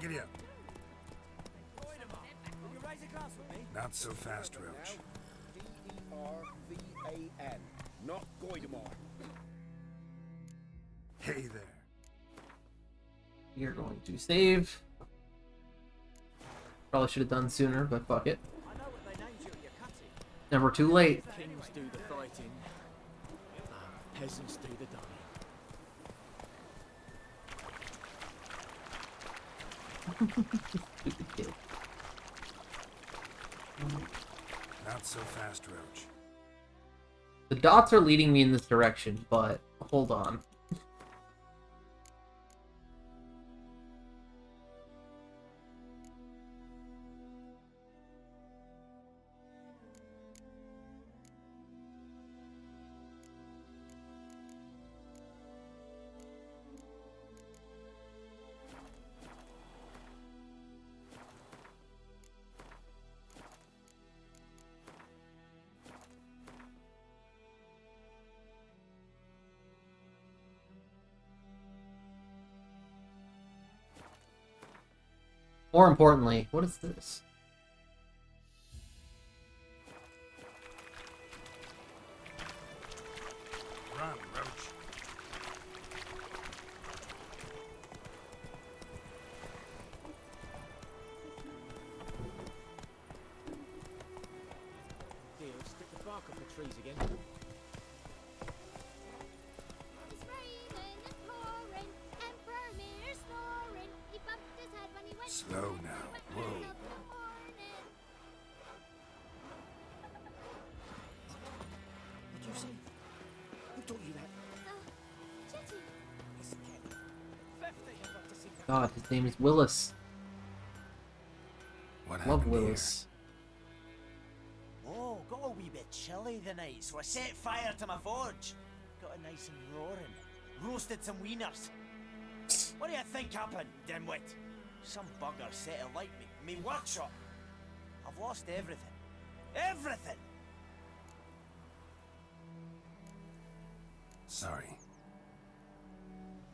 Giddy up. Will you raise a glass with me? Not so fast, Roach. D-E-R-V-A-N, not Goidemar. Hey there. You're going to save. Probably should have done sooner, but fuck it. I know what they named you at your cutting. Never too late. Kings do the fighting, peasants do the dying. Stupid kid. Not so fast, Roach. The dots are leading me in this direction, but hold on. More importantly, what is this? Run, Roach. trees again. It's raining and pouring, Emperor Mir snoring. He bumped his head when he went. Slow now. Whoa. Morning. What'd you say? Who taught you that? Chetty. Listen, Ken. 50. I've got to see that. God, his name is Willis. What Love happened Willis. Oh, got a wee bit chilly the night, so I set fire to my forge. Got it nice and roaring. Roasted some wieners. What do you think happened, dimwit? Some bugger set alight me workshop. I've lost everything. Everything! Sorry.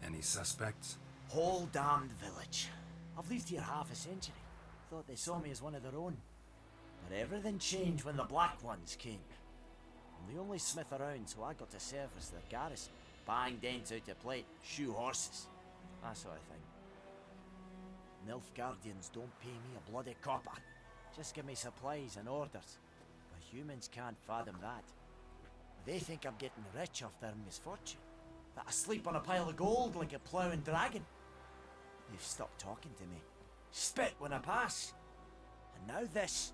Any suspects? Whole damned village. I've lived here half a century. Thought they saw me as one of their own. But everything changed when the Black Ones came. I'm the only smith around, so I got to service their garrison. Bang dents out of plate, shoe horses. That sort of thing. Nilfgaardians don't pay me a bloody copper. Just give me supplies and orders. But humans can't fathom that. They think I'm getting rich off their misfortune. That I sleep on a pile of gold like a ploughing dragon. They've stopped talking to me. Spit when I pass. And now this.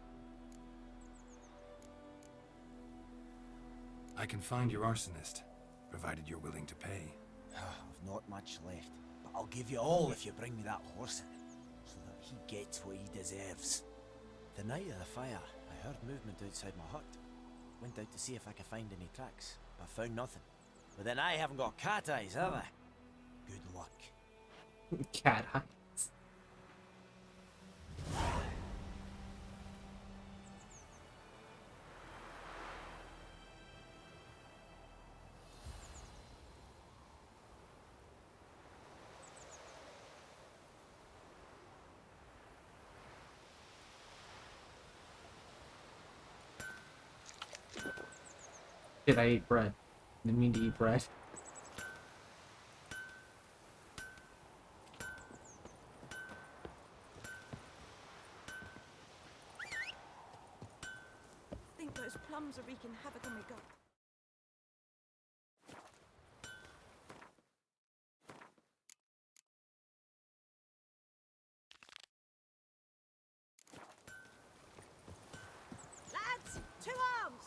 I can find your arsonist, provided you're willing to pay. I've not much left, but I'll give you all if you bring me that horse in, so that he gets what he deserves. The night of the fire, I heard movement outside my hut. Went out to see if I could find any tracks, but found nothing. But then I haven't got cat eyes, have I? Good luck. Cat eyes. Shit, I ate bread. Didn't mean to eat bread. I think those plums are wreaking havoc on my gut. Lads, 2 arms!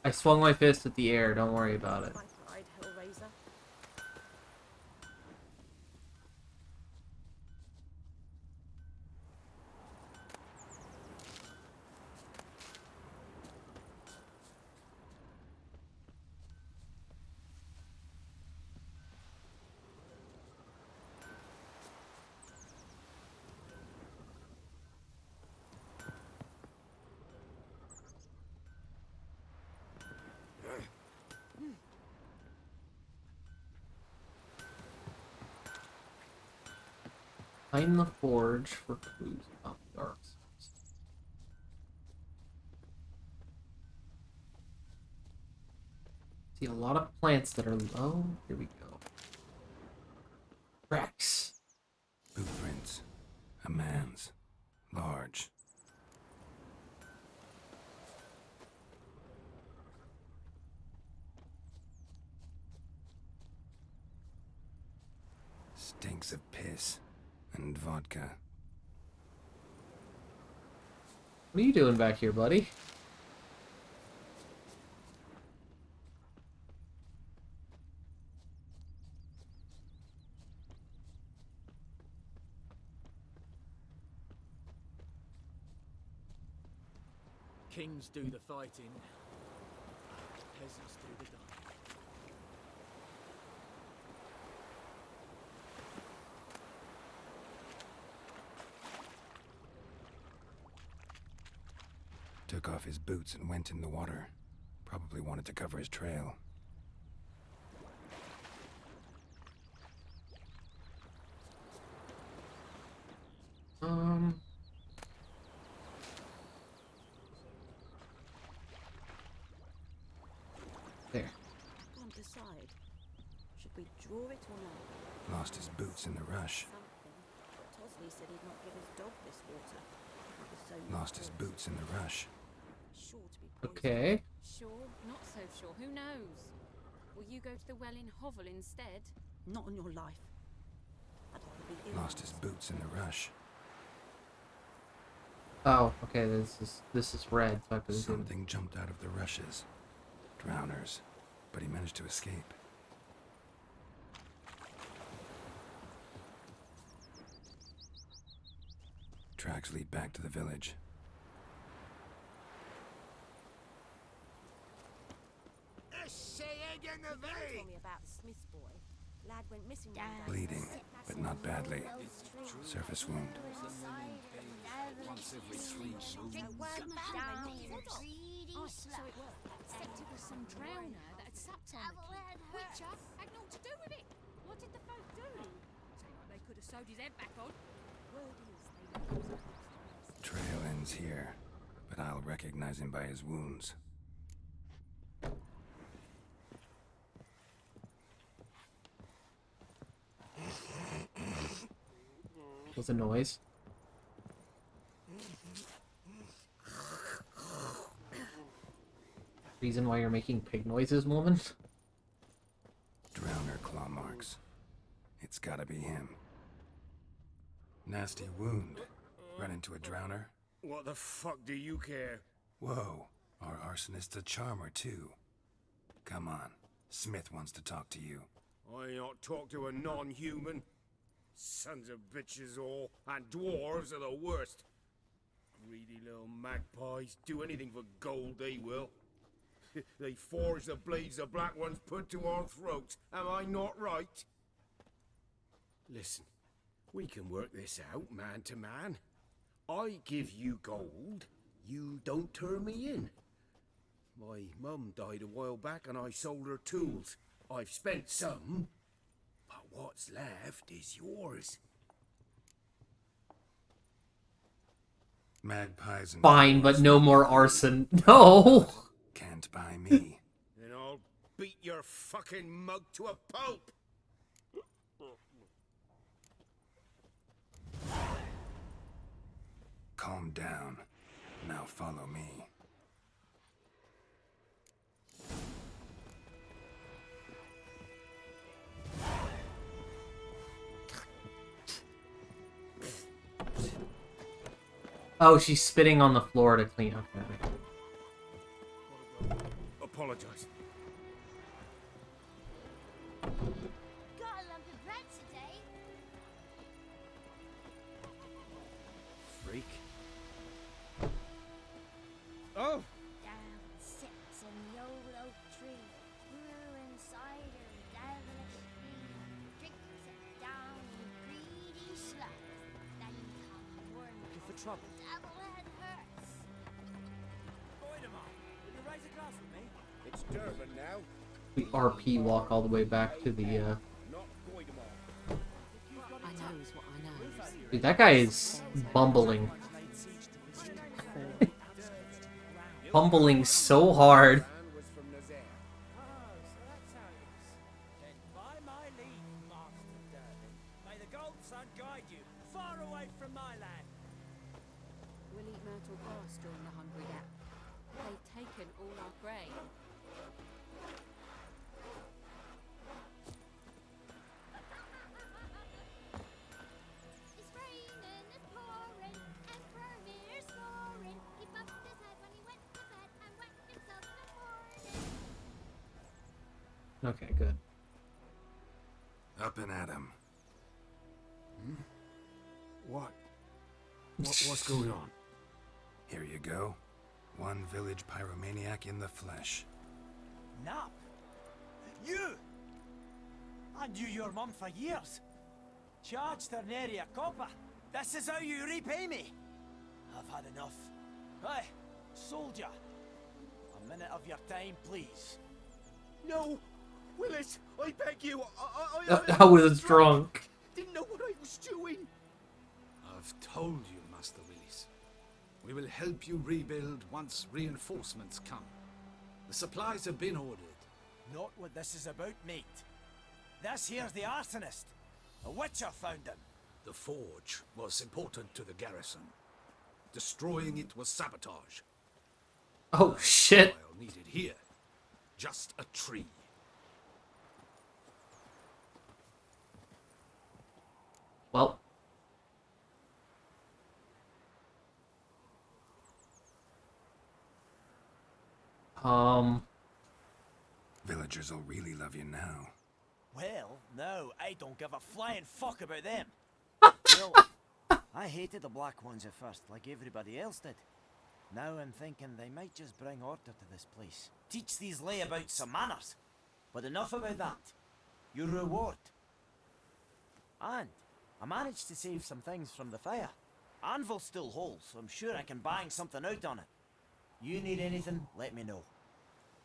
I swung my fist at the air, don't worry about it. My pride, Hellraiser. Find the forge for clues about the arcs. See a lot of plants that are low. Here we go. Rex. Blueprints. A man's. Large. Stinks of piss. And vodka. What are you doing back here, buddy? Kings do the fighting. Peasants do the dying. Took off his boots and went in the water. Probably wanted to cover his trail. There. Can't decide. Should we draw it or not? Lost his boots in the rush. Something. Tosley said he'd not give his dog this water. It was so Lost his boots in the rush. Sure to be poisoned. Okay. Sure, not so sure. Who knows? Will you go to the well in Hovel instead? Not on your life. I'd rather be ill. Lost his boots in the rush. Oh, okay. This is red. So I can Something jumped out of the rushes. Drowners. But he managed to escape. Tracks lead back to the village. Gerald told me about the Smith's boy. Lad went missing one day. Bleeding, but not badly. Surface wound. So it worked. Except it was some drowner that had supped on the kid. Witcher had naught to do with it. What did the folk do? Say like they could have sewed his head back on. Word is they left those Trail ends here, but I'll recognize him by his wounds. What's the noise? Reason why you're making pig noises, woman? Drowner claw marks. It's gotta be him. Nasty wound. Run into a drowner? What the fuck do you care? Whoa, our arsonist's a charmer too. Come on, Smith wants to talk to you. I ain't not talk to a non-human. Sons of bitches all, and dwarves are the worst. Greedy little magpies, do anything for gold they will. They forge the blades the black ones put to our throats, am I not right? Listen, we can work this out man to man. I give you gold, you don't turn me in. My mum died a while back and I sold her tools. I've spent some, but what's left is yours. Magpies and Fine, but no more arson. No! can't buy me. Then I'll beat your fucking mug to a pulp. Calm down. Now follow me. Oh, she's spitting on the floor to clean up. Apologize. Got a lump of bread today. Freak. Oh! Down sits in the old oak tree, grew inside her devilish tree. Drinks it down in greedy slugs. Then come warm. Looking for trouble? Devil head hurts. Voidemar, will you raise a glass with me? It's Durban now. We RP walk all the way back to the, Not Voidemar. I knows what I knows. Dude, that guy is bumbling. Bumbling so hard. Was from Nazaire. Oh, so that's how it is. Then by my leave, Master Durban, may the Gold Sun guide you far away from my land. We'll eat myrtle grass during the Hungry Gap. They've taken all our grain. It's raining, it's pouring, and Vermeer's snoring. He bumped his head when he went to bed and wet himself in the morning. Okay, good. Up and at him. What's going on? Here you go. One village pyromaniac in the flesh. Nap? You? I knew your mum for years. Charged her nary a copper. This is how you repay me. I've had enough. Hey, soldier. A minute of your time, please. No! Willis, I beg you, I was drunk. Didn't know what I was doing. I've told you, Master Willis. We will help you rebuild once reinforcements come. The supplies have been ordered. Not what this is about, mate. This here's the arsonist. A witcher found him. The forge was important to the garrison. Destroying it was sabotage. Oh shit! Soil needed here. Just a tree. Well. Villagers will really love you now. Well, no, I don't give a flying fuck about them. Well, I hated the Black Ones at first, like everybody else did. Now I'm thinking they might just bring order to this place. Teach these layabouts some manners. But enough about that. Your reward. And I managed to save some things from the fire. Anvil's still whole, so I'm sure I can bang something out on it. You need anything, let me know.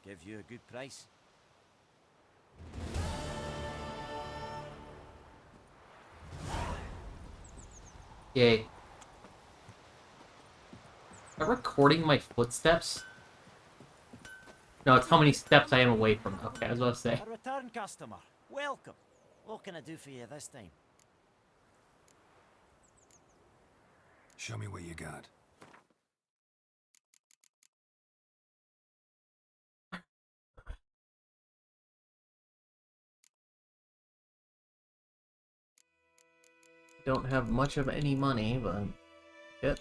Give you a good price. Yay. Am I recording my footsteps? No, it's how many steps I am away from. Okay, I was about to say. A return customer. Welcome. What can I do for you this time? Show me what you got. Don't have much of any money, but yep.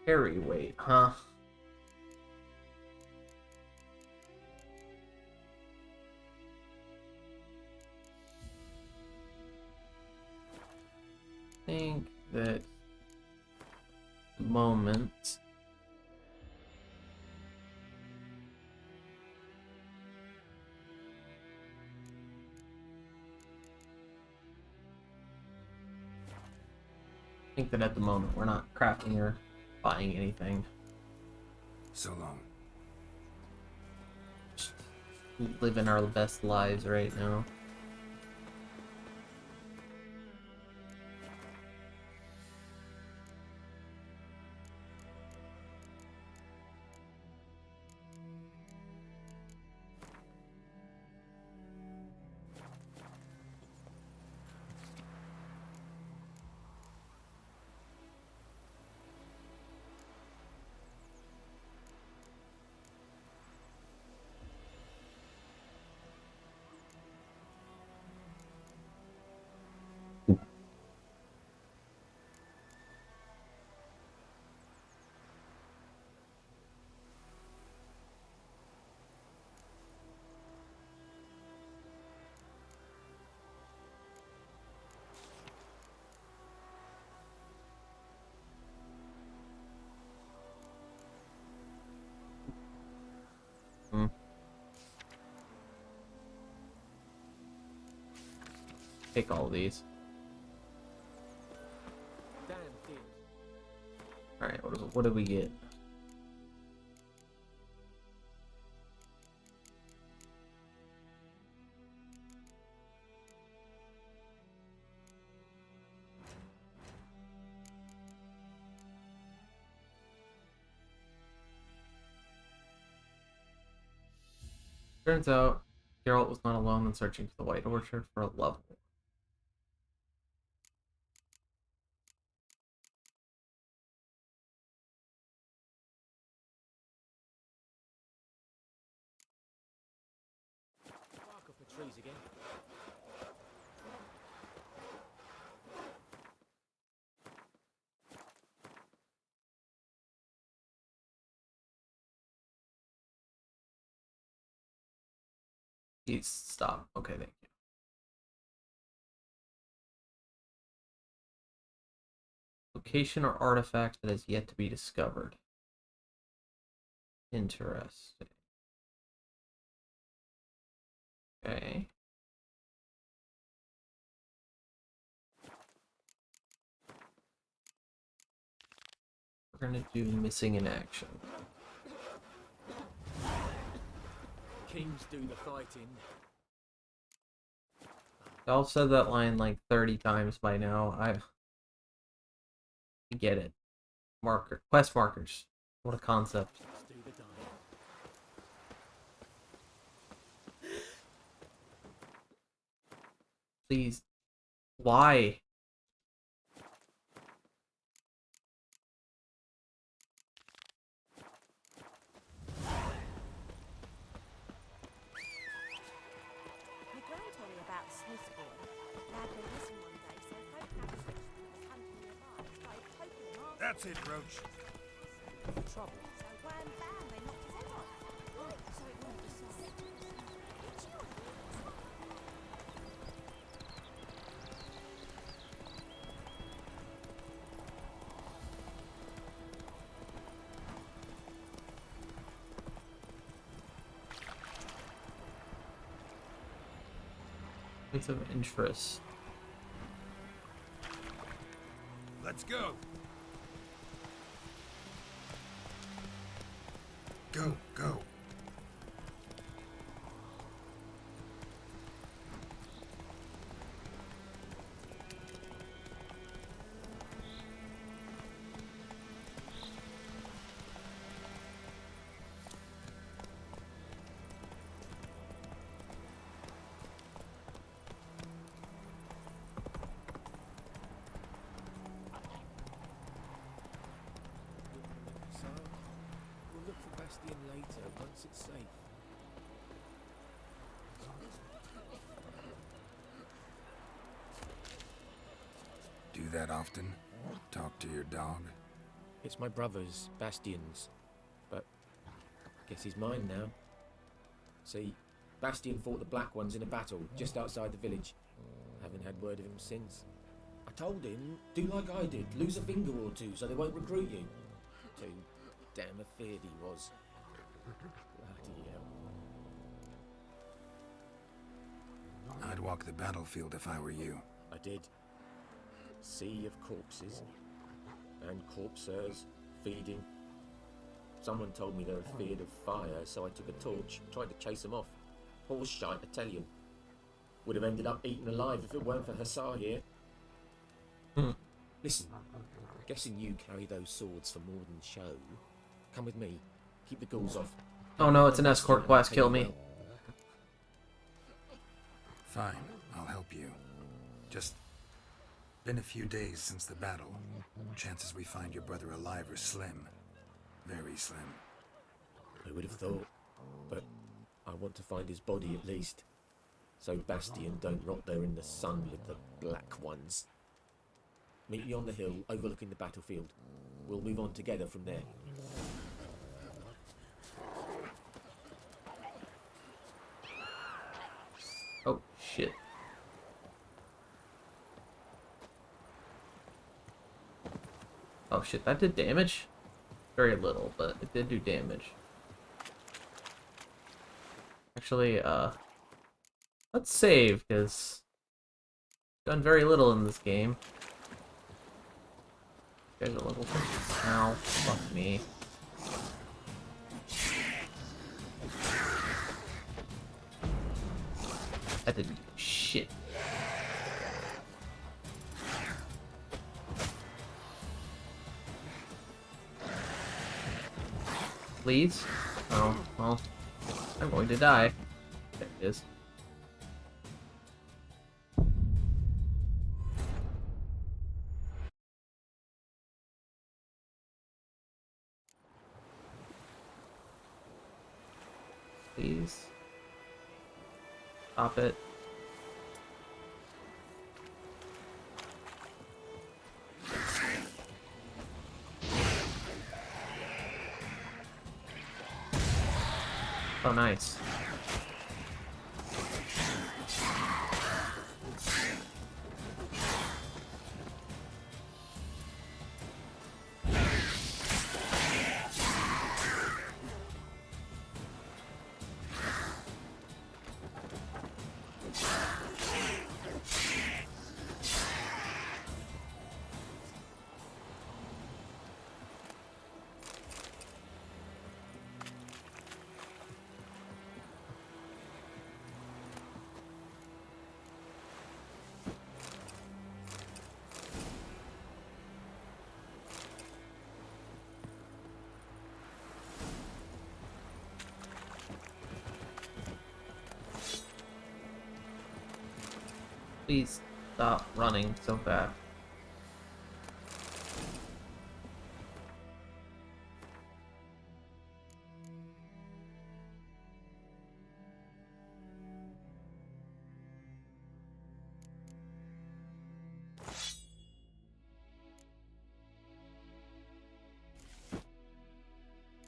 Carry weight, huh? I think that moment. I think that at the moment we're not crafting or buying anything. So long. Just living our best lives right now. Take all of these. Damn kid. Alright, what do we get? Turns out, Gerald was not alone in searching for the White Orchard for a level. Bark up the trees again. Please stop. Okay, thank you. Location or artifact that is yet to be discovered. Interesting. Okay. We're gonna do missing in action. Kings do the fighting. Y'all said that line like 30 times by now. I get it. Marker. Quest markers. What a concept. Let's do the dying. Please. Why? My gran told me about the Smith's boy. They had been missing one day, so folk had a fish that was hunting nearby and started poking him after. That's it, Roach. Trouble. So wham bam, they knocked his head off. Oh, so it won't be sorry. Points of interest. Let's go. Go, go. So, we'll look for Bastion later, once it's safe. Do that often? Talk to your dog? It's my brother's, Bastion's. But I guess he's mine now. See, Bastion fought the Black Ones in a battle just outside the village. Haven't had word of him since. I told him, do like I did, lose a finger or two so they won't recruit you. Too damn afeard he was. Bloody hell. I'd walk the battlefield if I were you. I did. Sea of corpses. And corpsers, feeding. Someone told me they were feared of fire, so I took a torch, tried to chase them off. Horse shite, I tell you. Would have ended up eaten alive if it weren't for Hussar here. Listen, guessing you carry those swords for more than show. Come with me. Keep the ghouls off. Oh no, it's an escort quest. Kill me. Fine, I'll help you. Just been a few days since the battle. Chances we find your brother alive are slim. Very slim. I would have thought, but I want to find his body at least. So Bastion don't rot there in the sun with the Black Ones. Meet me on the hill overlooking the battlefield. We'll move on together from there. Oh, shit. Oh shit, that did damage? Very little, but it did do damage. Actually, let's save, because I've done very little in this game. There's a level 6. Ow, fuck me. That didn't do shit. Please? Oh, well, I'm going to die. There it is. Please. Stop it. Oh, nice. Please stop running so fast.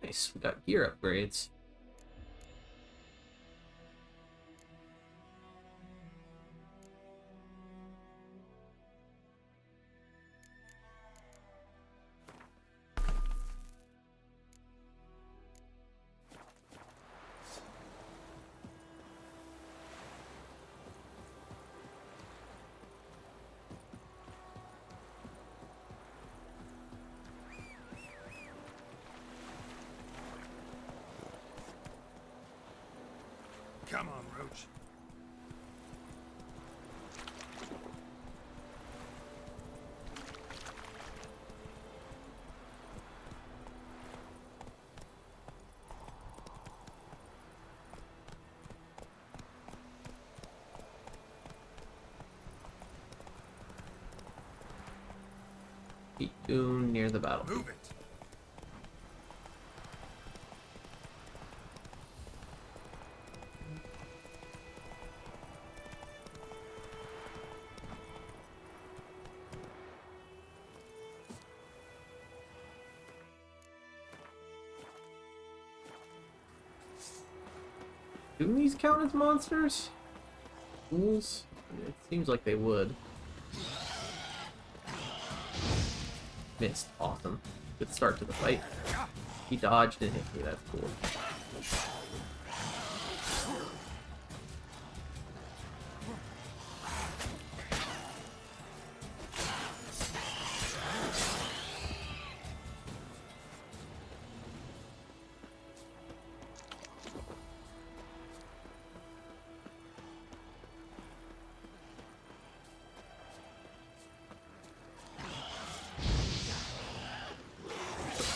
Nice, we got gear upgrades. Come on, Roach. Too near the battle. Move it. Do these count as monsters? Ghouls? It seems like they would. Missed. Awesome. Good start to the fight. He dodged and hit me. That's cool.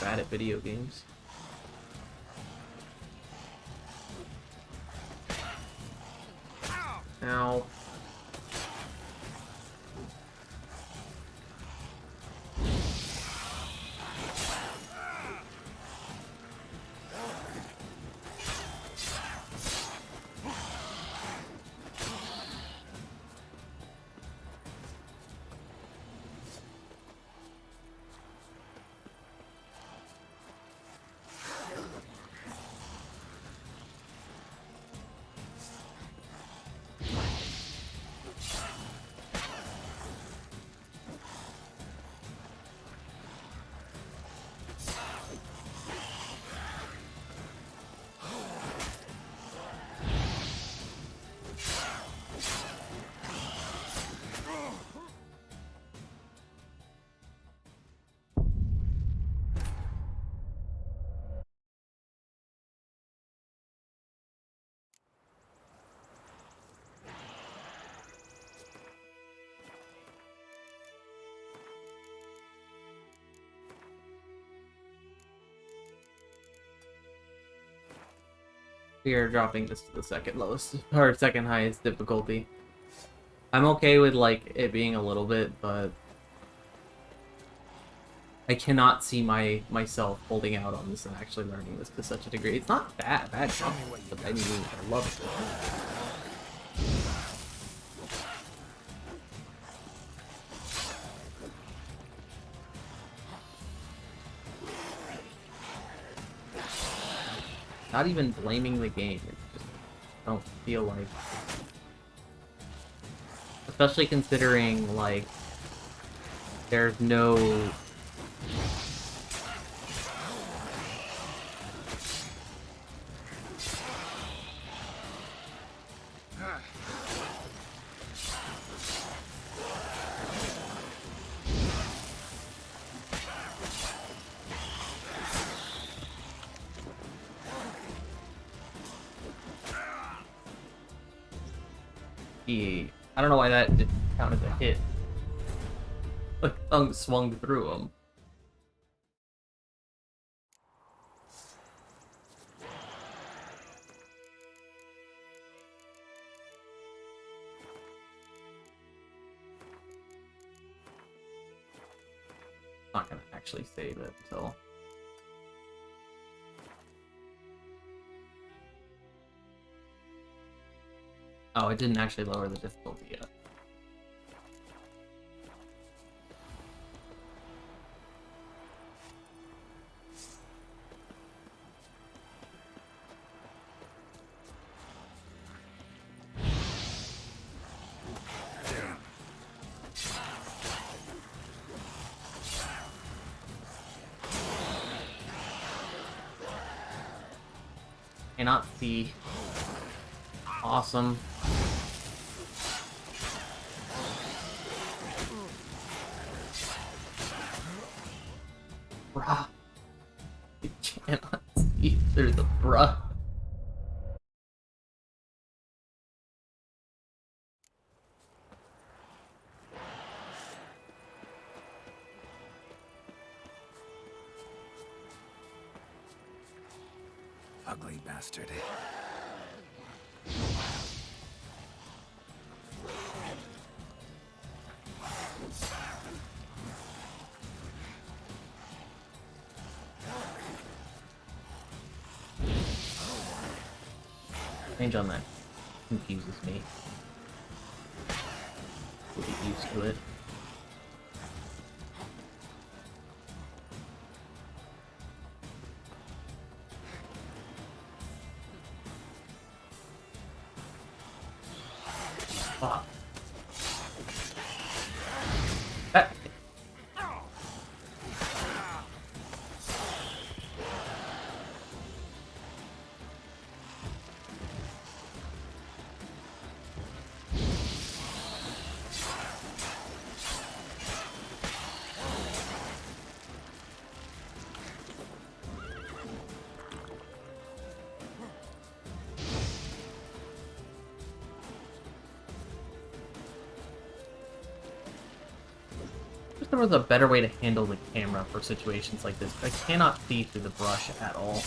Bad at video games. Ow. We are dropping this to the second lowest, or second highest difficulty. I'm okay with, like, it being a little bit, but I cannot see myself holding out on this and actually learning this to such a degree. It's not bad stuff, but I mean, I love it. Not even blaming the game. It's just, I don't feel like, especially considering, like, there's no I don't know why that didn't count as a hit. Like, tongue swung through him. not gonna actually save it until. Oh, it didn't actually lower the difficulty yet. Cannot see. Awesome. Bruh. You cannot see through the bruh. Ugly bastard. Range on that confuses me. We'll get used to it. Fuck. That. If there was a better way to handle the camera for situations like this, but I cannot see through the brush at all.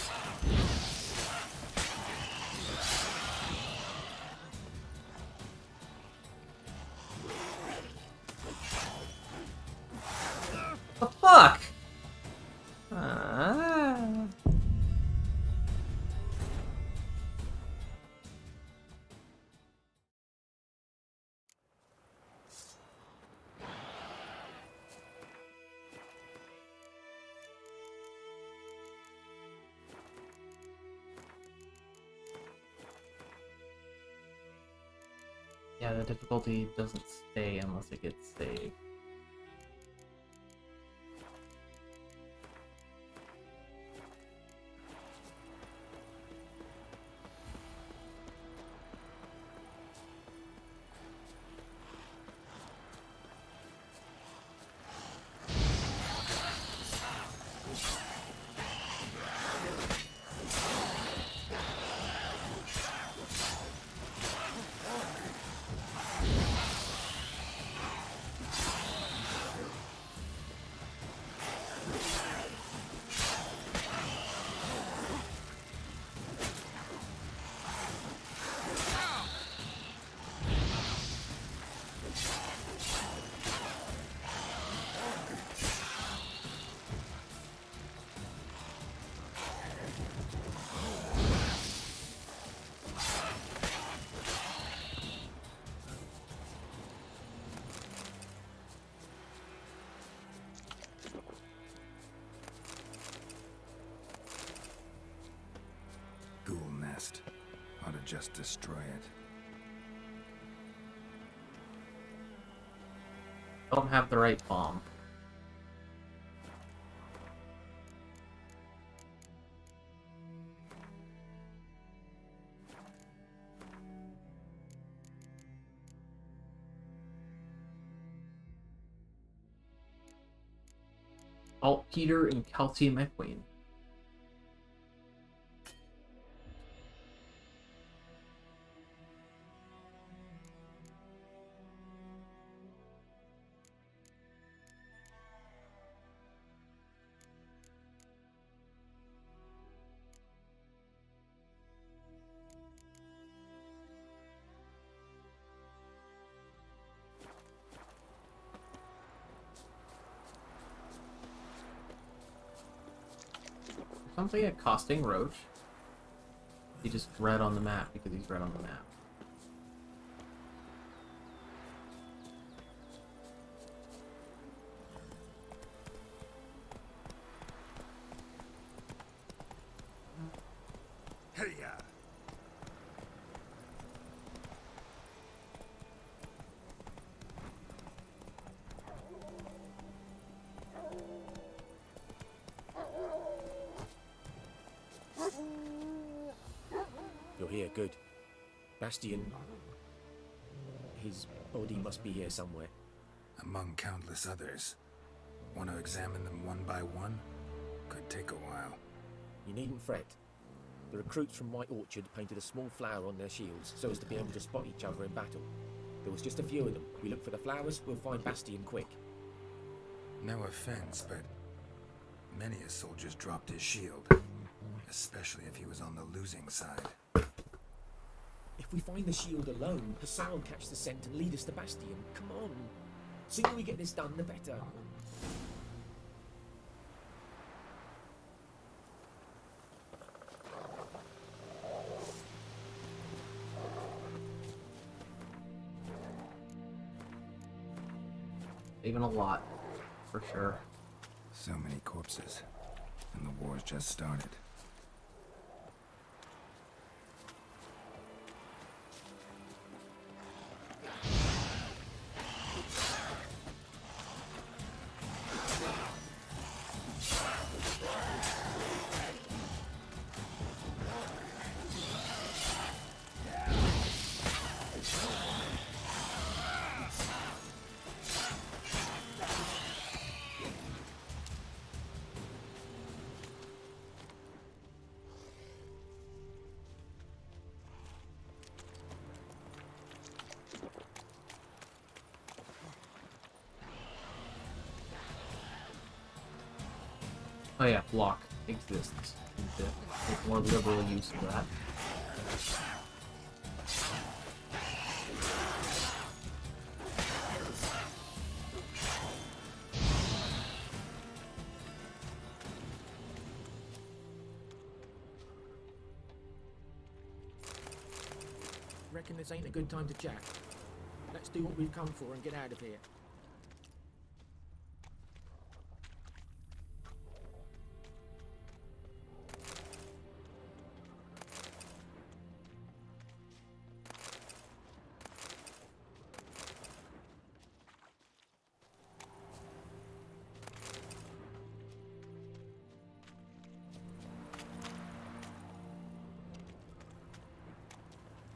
The fuck? Yeah, the difficulty doesn't stay unless it gets saved. Ghoul nest. Ought to just destroy it. Don't have the right bomb. Saltpeter and calcium equine. Sounds like a costing roach. He just red on the map because he's red on the map. Hey-ya! You're here, good. Bastion. His body must be here somewhere. Among countless others. Want to examine them one by one? Could take a while. You needn't fret. The recruits from White Orchard painted a small flower on their shields so as to be able to spot each other in battle. There was just a few of them. We look for the flowers, we'll find Bastion quick. No offense, but many a soldier's dropped his shield. Especially if he was on the losing side. If we find the shield alone, Hassan will catch the scent and lead us to Bastion. Come on. Sooner we get this done, the better. Even a lot, for sure. So many corpses. And the war's just started. Oh yeah, block exists. Need to make more liberal use of that. Reckon this ain't a good time to chat. Let's do what we've come for and get out of here.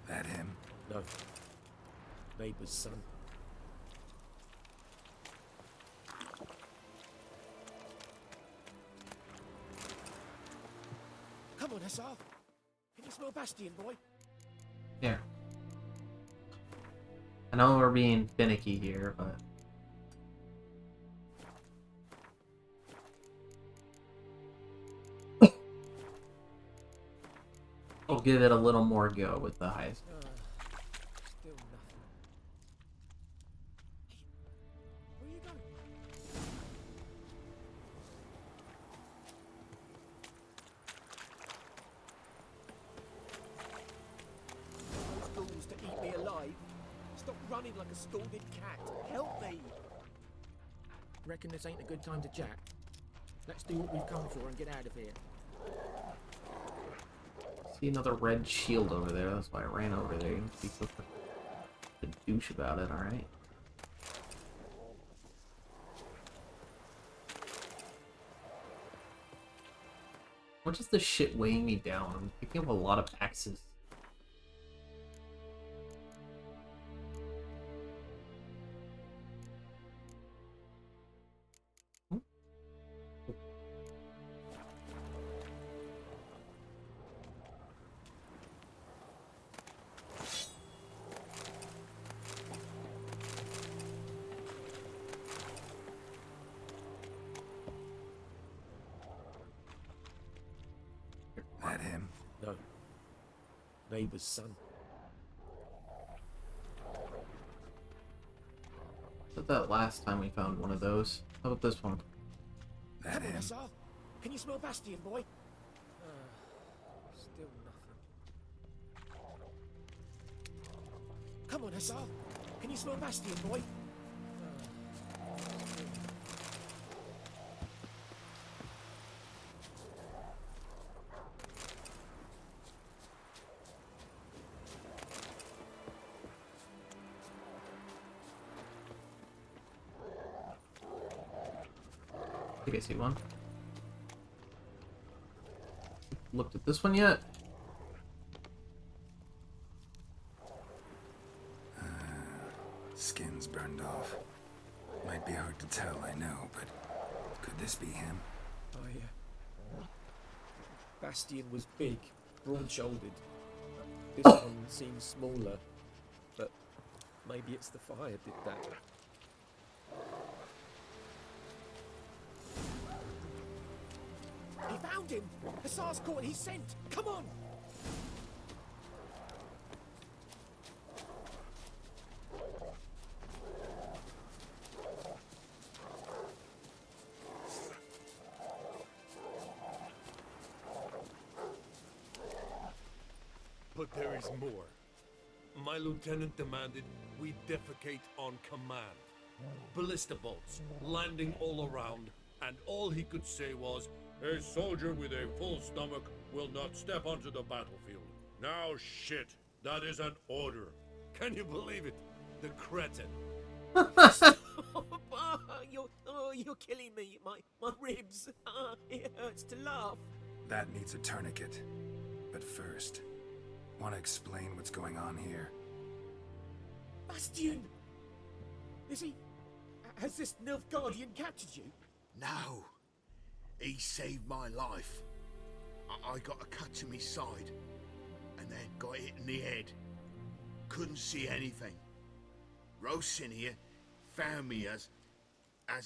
That him? No. Neighbour's son. Come on, Essar. Can you smell Bastion, boy? Yeah. I know we're being finicky here, but... I'll give it a little more go with the highest. Still nothing. Hey, where are you going? Those ghouls to eat me alive. Stop running like a scalded cat. Help me. Reckon this ain't a good time to chat. Let's do what we've come for and get out of here. See another red shield over there, that's why I ran over there. You be such a douche about it, alright? What is this shit weighing me down? I'm picking up a lot of axes. That him? No. Neighbour's son. I thought that last time we found one of those. How about this one? That him? Essar, can you smell Bastion, boy? Come on, Hussar. Can you smell Bastion, boy? I think I see one. Looked at this one yet? Skin's burned off. Might be hard to tell, I know, but could this be him? Bastion was big, broad-shouldered. This one seems smaller, but maybe it's the fire did that. He found him! Hussar's caught his scent! Come on! But there is more. My lieutenant demanded we defecate on command. Ballista bolts, landing all around, and all he could say was, "A soldier with a full stomach will not step onto the battlefield." Now shit, that is an order. Can you believe it? The cretin. You're killing me. My ribs. It hurts to laugh. That needs a tourniquet. But first, want to explain what's going on here? Bastion! Has this Nilfgaardian captured you? No. He saved my life. I got a cut to my side, and then got hit in the head. Couldn't see anything. Rosin here found me as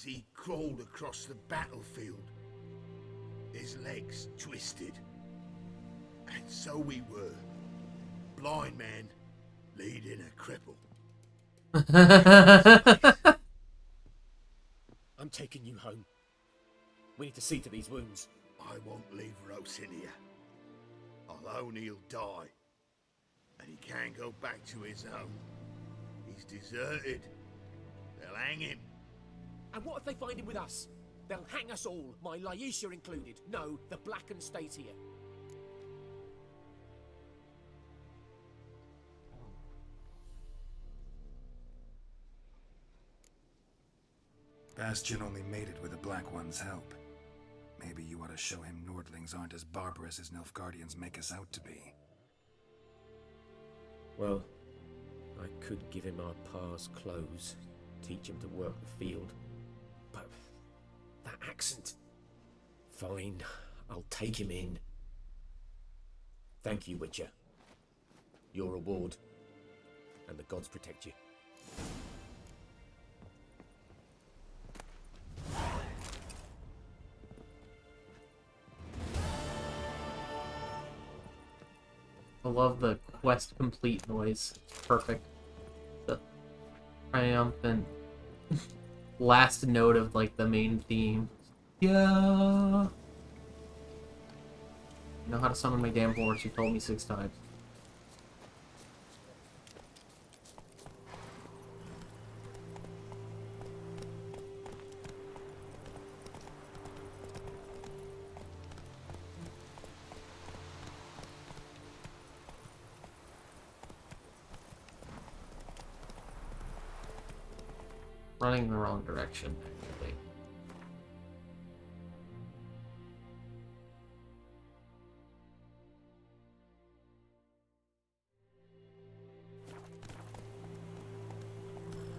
he crawled across the battlefield. His legs twisted. And so we were. Blind man leading a cripple. I'm taking you home. We need to see to these wounds. I won't leave Rosin here. Alone he'll die. And he can't go back to his home. He's deserted. They'll hang him. And what if they find him with us? They'll hang us all, my Laisha included. No, the Blacken stays here. Bastion only made it with the Black One's help. Maybe you ought to show him Nordlings aren't as barbarous as Nilfgaardians make us out to be. Well, I could give him our pa's clothes, teach him to work the field. But that accent... Fine, I'll take him in. Thank you, Witcher. Your reward. And the gods protect you. I love the quest complete noise. Perfect. The triumphant last note of like the main theme. Yeah. You know how to summon my damn horse, you told me 6 times. Running in the wrong direction, actually.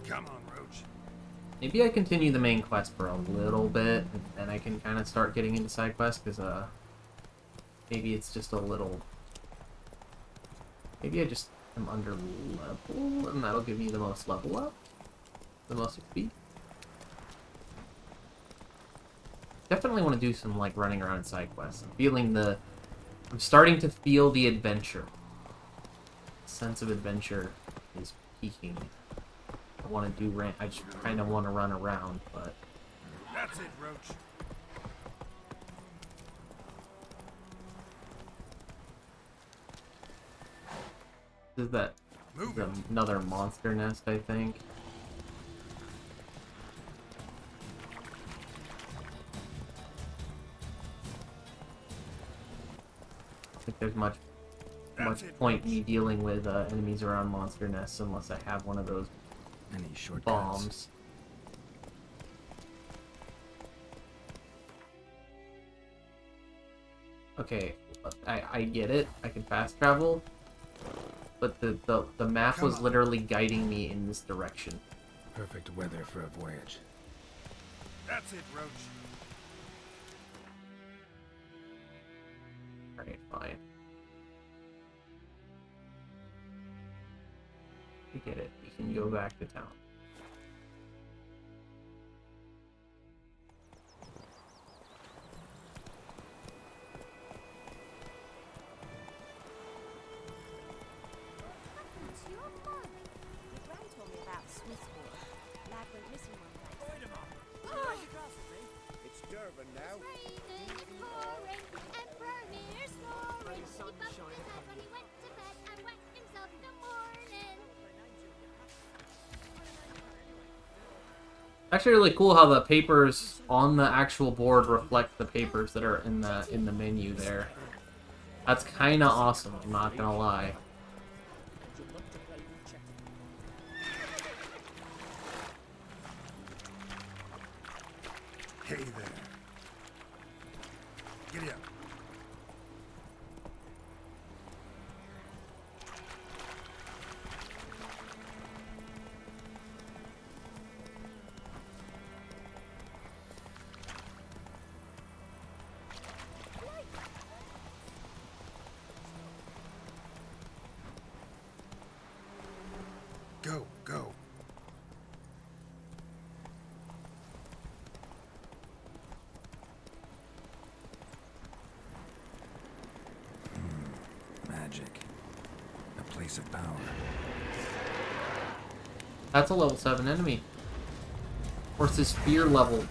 Come on, Roach. Maybe I continue the main quest for a little bit, and then I can kind of start getting into side quests, because, maybe it's just a little... Maybe I just am under level, and that'll give me the most level up? The most XP? Definitely want to do some, like, running around side quests. I'm starting to feel the adventure. Sense of adventure is peaking. I want to do I just kind of want to run around, but... That's it, Roach. Is that Move There's it. another monster nest, I think. I don't think there's much point me dealing with enemies around monster nests unless I have one of those Any shortcuts? bombs. Okay, I get it. I can fast travel, but the map Come was on. literally guiding me in this direction. Perfect weather for a voyage. That's it, Roach. Alright, fine. You get it. You can go back to town. What's your mug? My gran told me about the Swiss boy. Lad went missing one day. Wait a moment. Oh! It's Durban now. Raining, pouring, Emperor near snoring. He bumped his head when he went to bed and wet himself in the morning. Actually, really cool how the papers on the actual board reflect the papers that are in the menu there. That's kind of awesome. I'm not gonna lie. Hey there. Giddy up. Go, go. Magic. A place of power. That's a level 7 enemy. Or it's his fear level.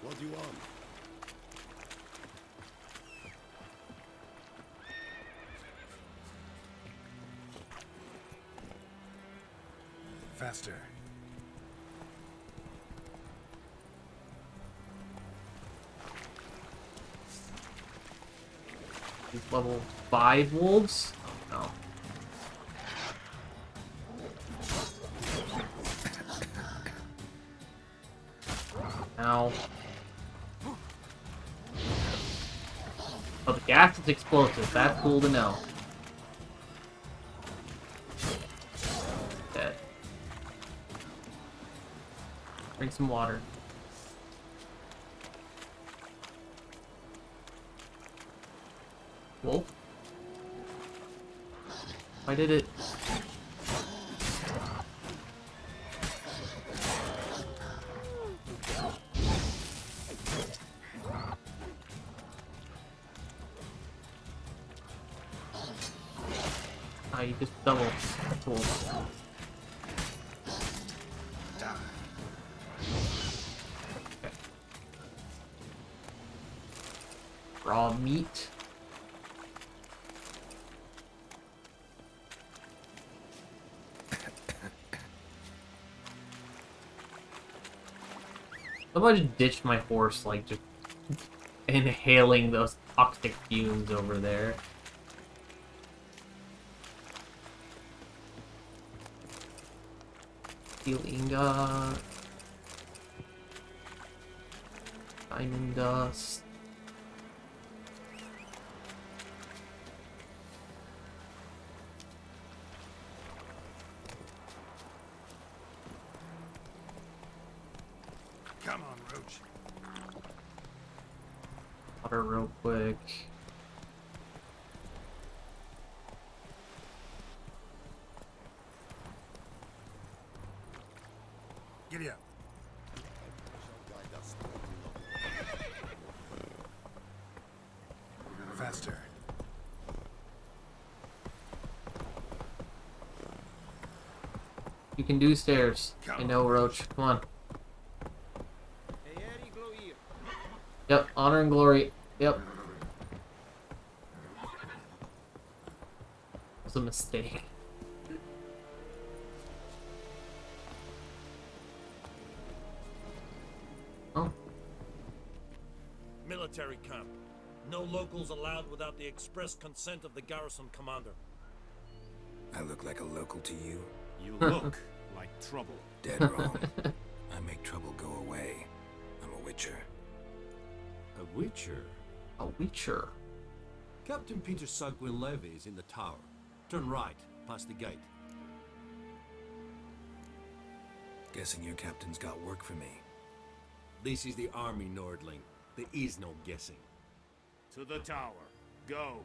What do you want? Faster. These level 5 wolves? Oh, no. Ow. Oh, the gas is explosive. That's cool to know. Dead. Drink some water. Wolf? Why did it... Ah, you just double. Cool. Okay. Raw meat. Somebody just ditched my horse, like, just inhaling those toxic fumes over there. Steel ingot. Diamond dust. Come on, Roach. Water real quick. Giddy up. You can do stairs. I know, Roach. Come on. Yep, honor and glory. Yep. It was a mistake. Oh. Military camp. No locals allowed without the express consent of the garrison commander. I look like a local to you? You look like trouble. Dead wrong. I make trouble go away. I'm a witcher. A witcher? A witcher. Captain Peter Sagwin Levy is in the tower. Turn right, past the gate. Guessing your captain's got work for me. This is the army, Nordling. There is no guessing. To the tower. Go.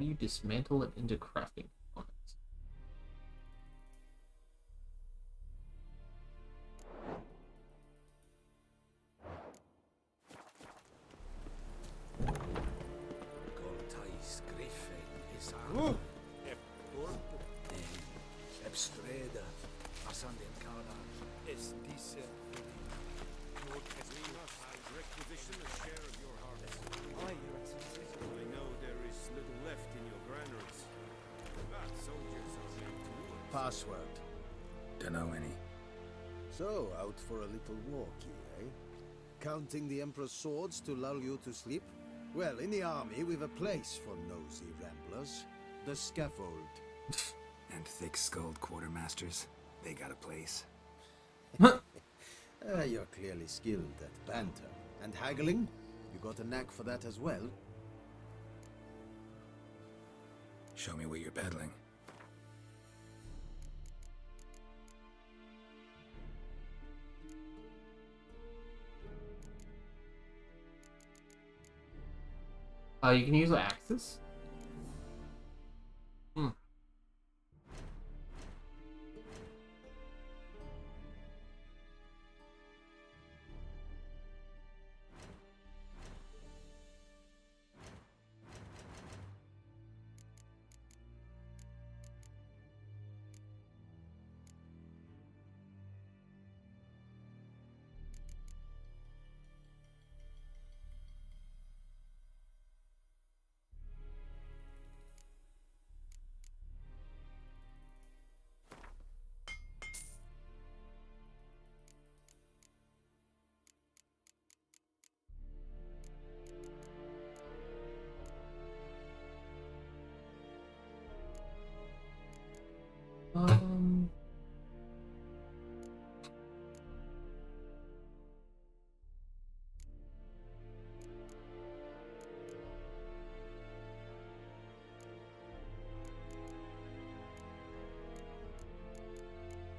You dismantle it into crafting components. Goltais Griffin is Ebstreda, Ascending Kara. Es dice requisition a share of your harvest. Aye, Your Excellency. I know there is little left in your granaries. But soldiers are made to work. Password. Dunno any. So, out for a little walk, eh? Counting the Emperor's swords to lull you to sleep? Well, in the army, we've a place for nosy ramblers. The scaffold. And thick-skulled quartermasters. They got a place. You're clearly skilled at banter. And haggling? You got a knack for that as well? Show me what you're peddling. You can use axes. Hmm.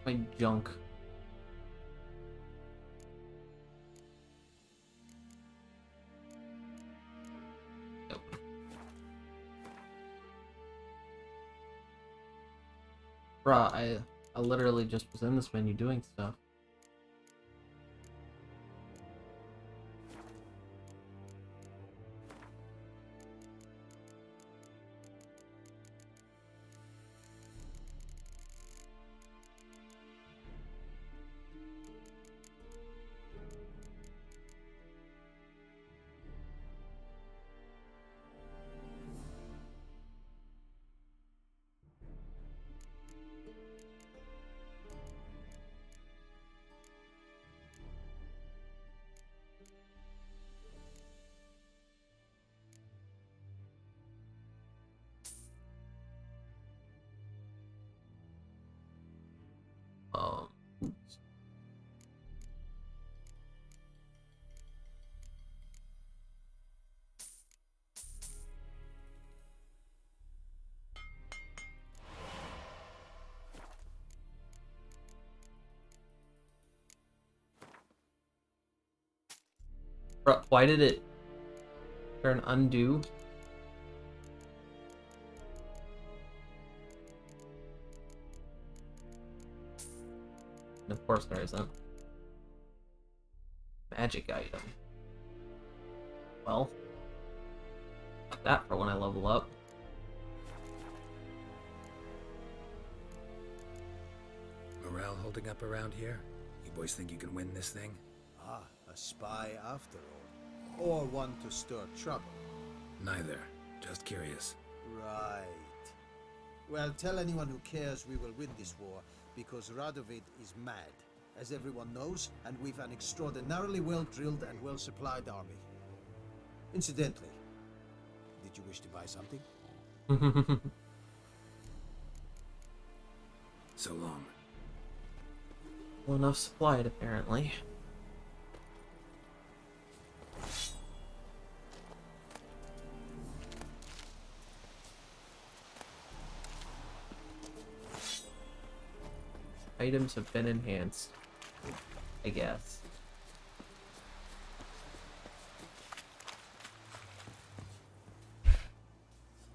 My junk. Nope. Bruh, I literally just was in this menu doing stuff. Why did it turn undo? And of course there isn't. Magic item. Well, got that for when I level up. Morale holding up around here? You boys think you can win this thing? Ah, a spy after all. Or one to stir trouble. Neither. Just curious. Right. Well, tell anyone who cares we will win this war, because Radovid is mad, as everyone knows, and we've an extraordinarily well-drilled and well-supplied army. Incidentally, did you wish to buy something? So long. Well, enough supplied, apparently. Items have been enhanced, I guess.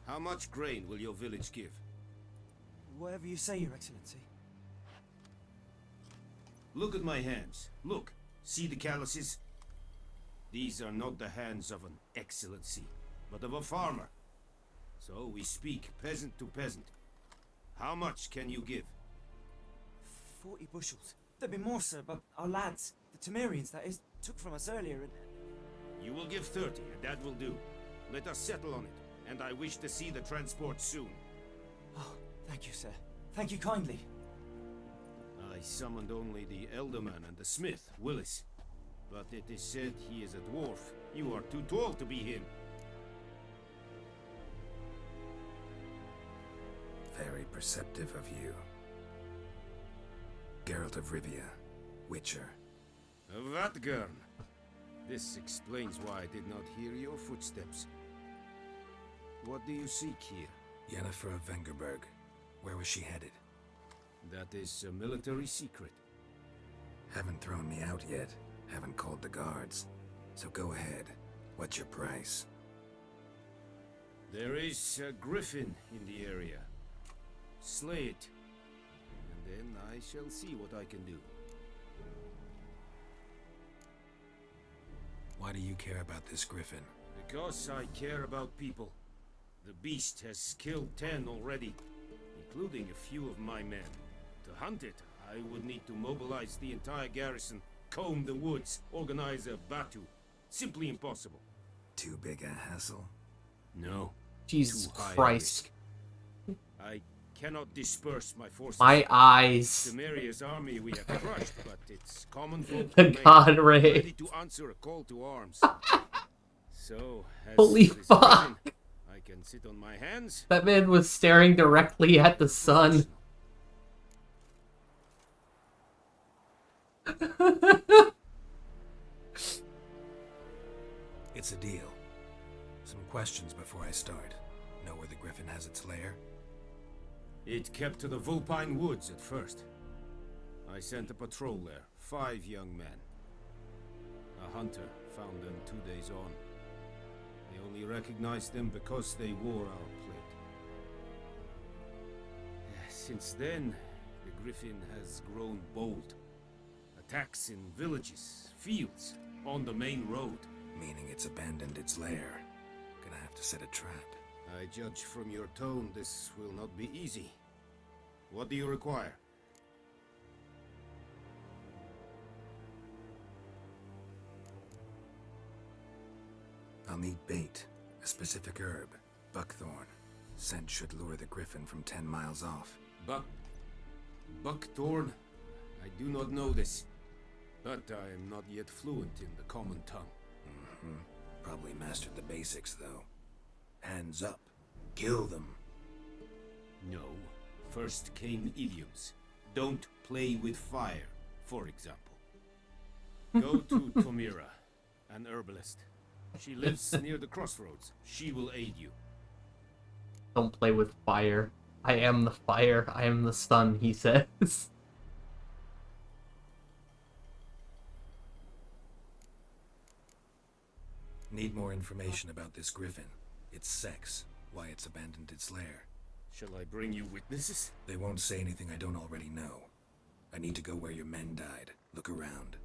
How much grain will your village give? Whatever you say, Your Excellency. Look at my hands. Look. See the calluses? These are not the hands of an excellency, but of a farmer. So we speak peasant to peasant. How much can you give? 40 bushels. There'd be more, sir, but our lads, the Temerians, that is, took from us earlier and... You will give 30, and that will do. Let us settle on it, and I wish to see the transport soon. Oh, thank you, sir. Thank you kindly. I summoned only the Elderman and the smith, Willis. But it is said he is a dwarf. You are too tall to be him. Very perceptive of you. Gerald of Rivia, Witcher. Vatgern. This explains why I did not hear your footsteps. What do you seek here? Yennefer of Vengerberg. Where was she headed? That is a military secret. Haven't thrown me out yet. Haven't called the guards. So go ahead. What's your price? There is a griffin in the area. Slay it. And then I shall see what I can do. Why do you care about this griffin? Because I care about people. The beast has killed 10 already, including a few of my men. To hunt it, I would need to mobilize the entire garrison, comb the woods, organize a batu. Simply impossible. Too big a hassle? No. Jesus Too high a Christ. risk. I cannot disperse my forces. My eyes. Temeria's army we have crushed, but it's common folk The remain god ray. ready to answer a call to arms. So, as Holy for this fuck. mission, I can sit on my hands. That man was staring directly at the sun. It's a deal. Some questions before I start. Know where the griffin has its lair? It kept to the Vulpine Woods at first. I sent a patrol there, 5 young men. A hunter found them 2 days on. They only recognized them because they wore our plate. Since then, the griffin has grown bold. Attacks in villages, fields, on the main road. Meaning it's abandoned its lair. Gonna have to set a trap. I judge from your tone this will not be easy. What do you require? I'll need bait. A specific herb. Buckthorn. Scent should lure the griffin from 10 miles off. Buckthorn? I do not know this. But I am not yet fluent in the common tongue. Probably mastered the basics, though. Hands up. Kill them. No. First came idioms. Don't play with fire, for example. Go to Tomira, an herbalist. She lives near the crossroads. She will aid you. Don't play with fire. I am the fire. I am the sun, he says. Need more information about this griffin. Its sex, why it's abandoned its lair. Shall I bring you witnesses? They won't say anything I don't already know. I need to go where your men died. Look around.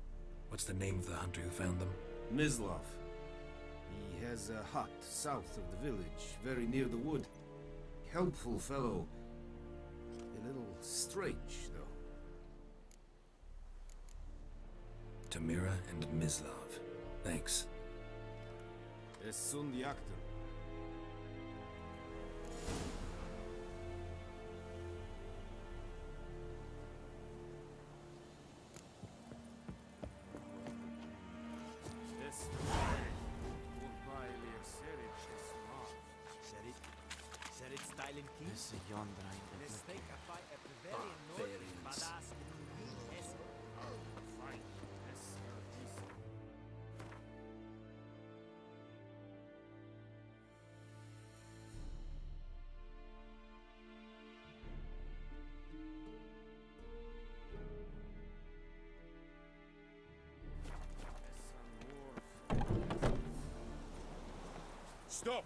What's the name of the hunter who found them? Mislav. He has a hut south of the village, very near the wood. Helpful fellow. A little strange, though. Tamira and Mislav. Thanks. Es sunt Yakter. This is yonder Stop!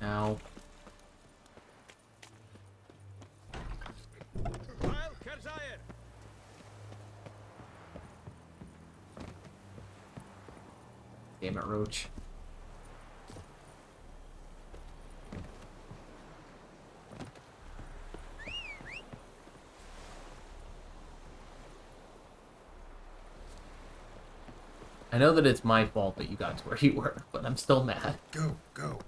Ow. Damn it, Roach. I know that it's my fault that you got to where you were, but I'm still mad. Go, go.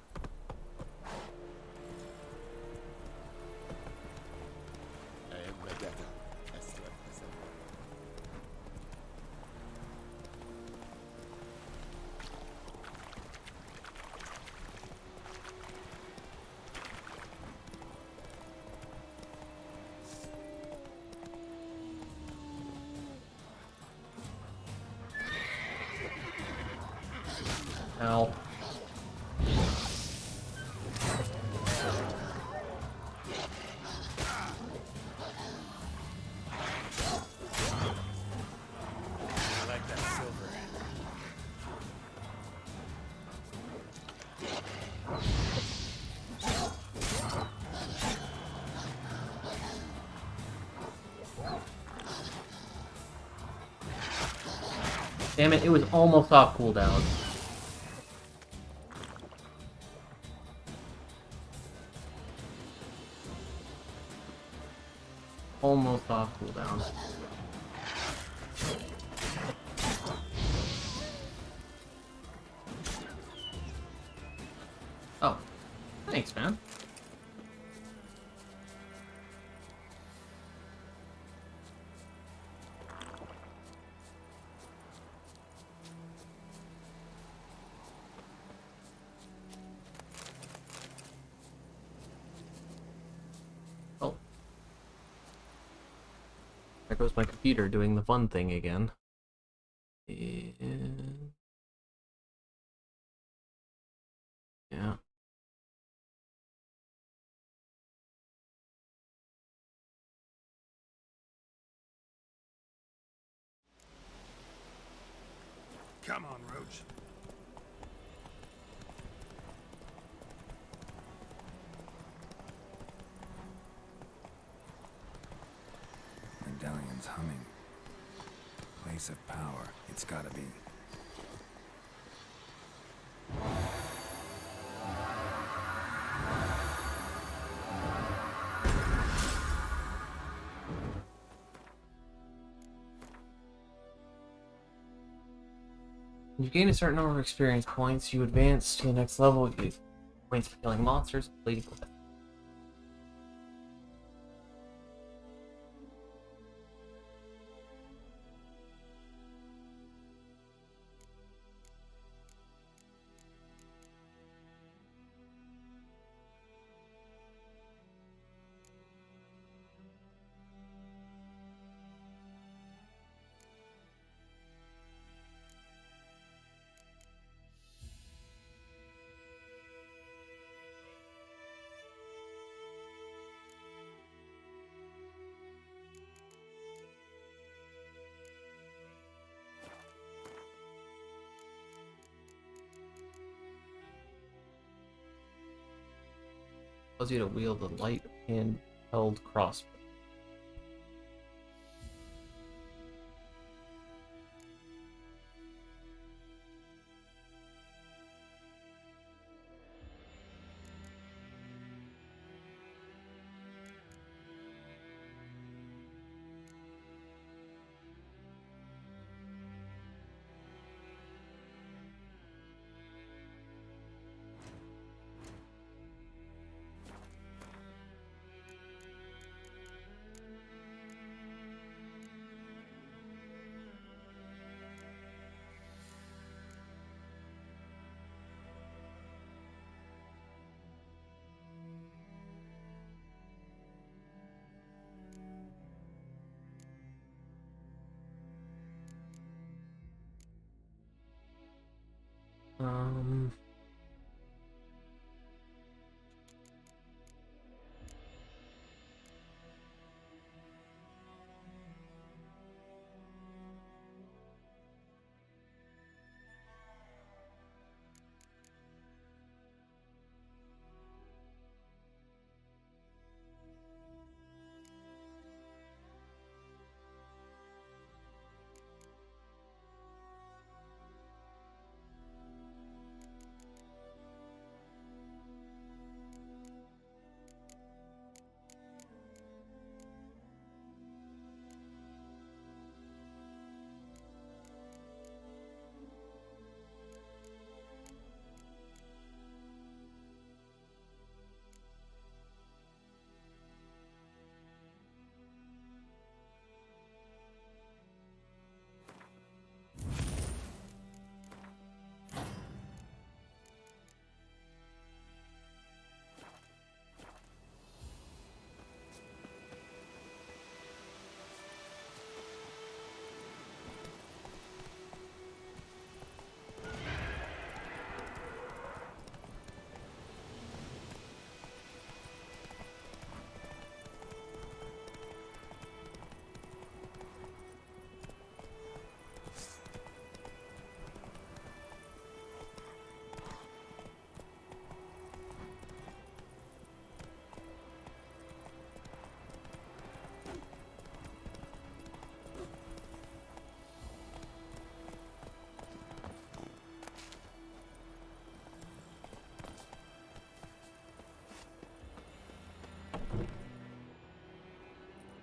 Ow. I like that silver. Damn it, it was almost off cooldown. Almost off cooldown. Oh, thanks, man. Oh. There goes my computer doing the fun thing again. And... yeah. Come on, Roach. Medallion's humming. Place of power. It's gotta be. When you gain a certain number of experience points, you advance to the next level. You get points for killing monsters, completing quests. Allows you to wield a light handheld crossbow. Um,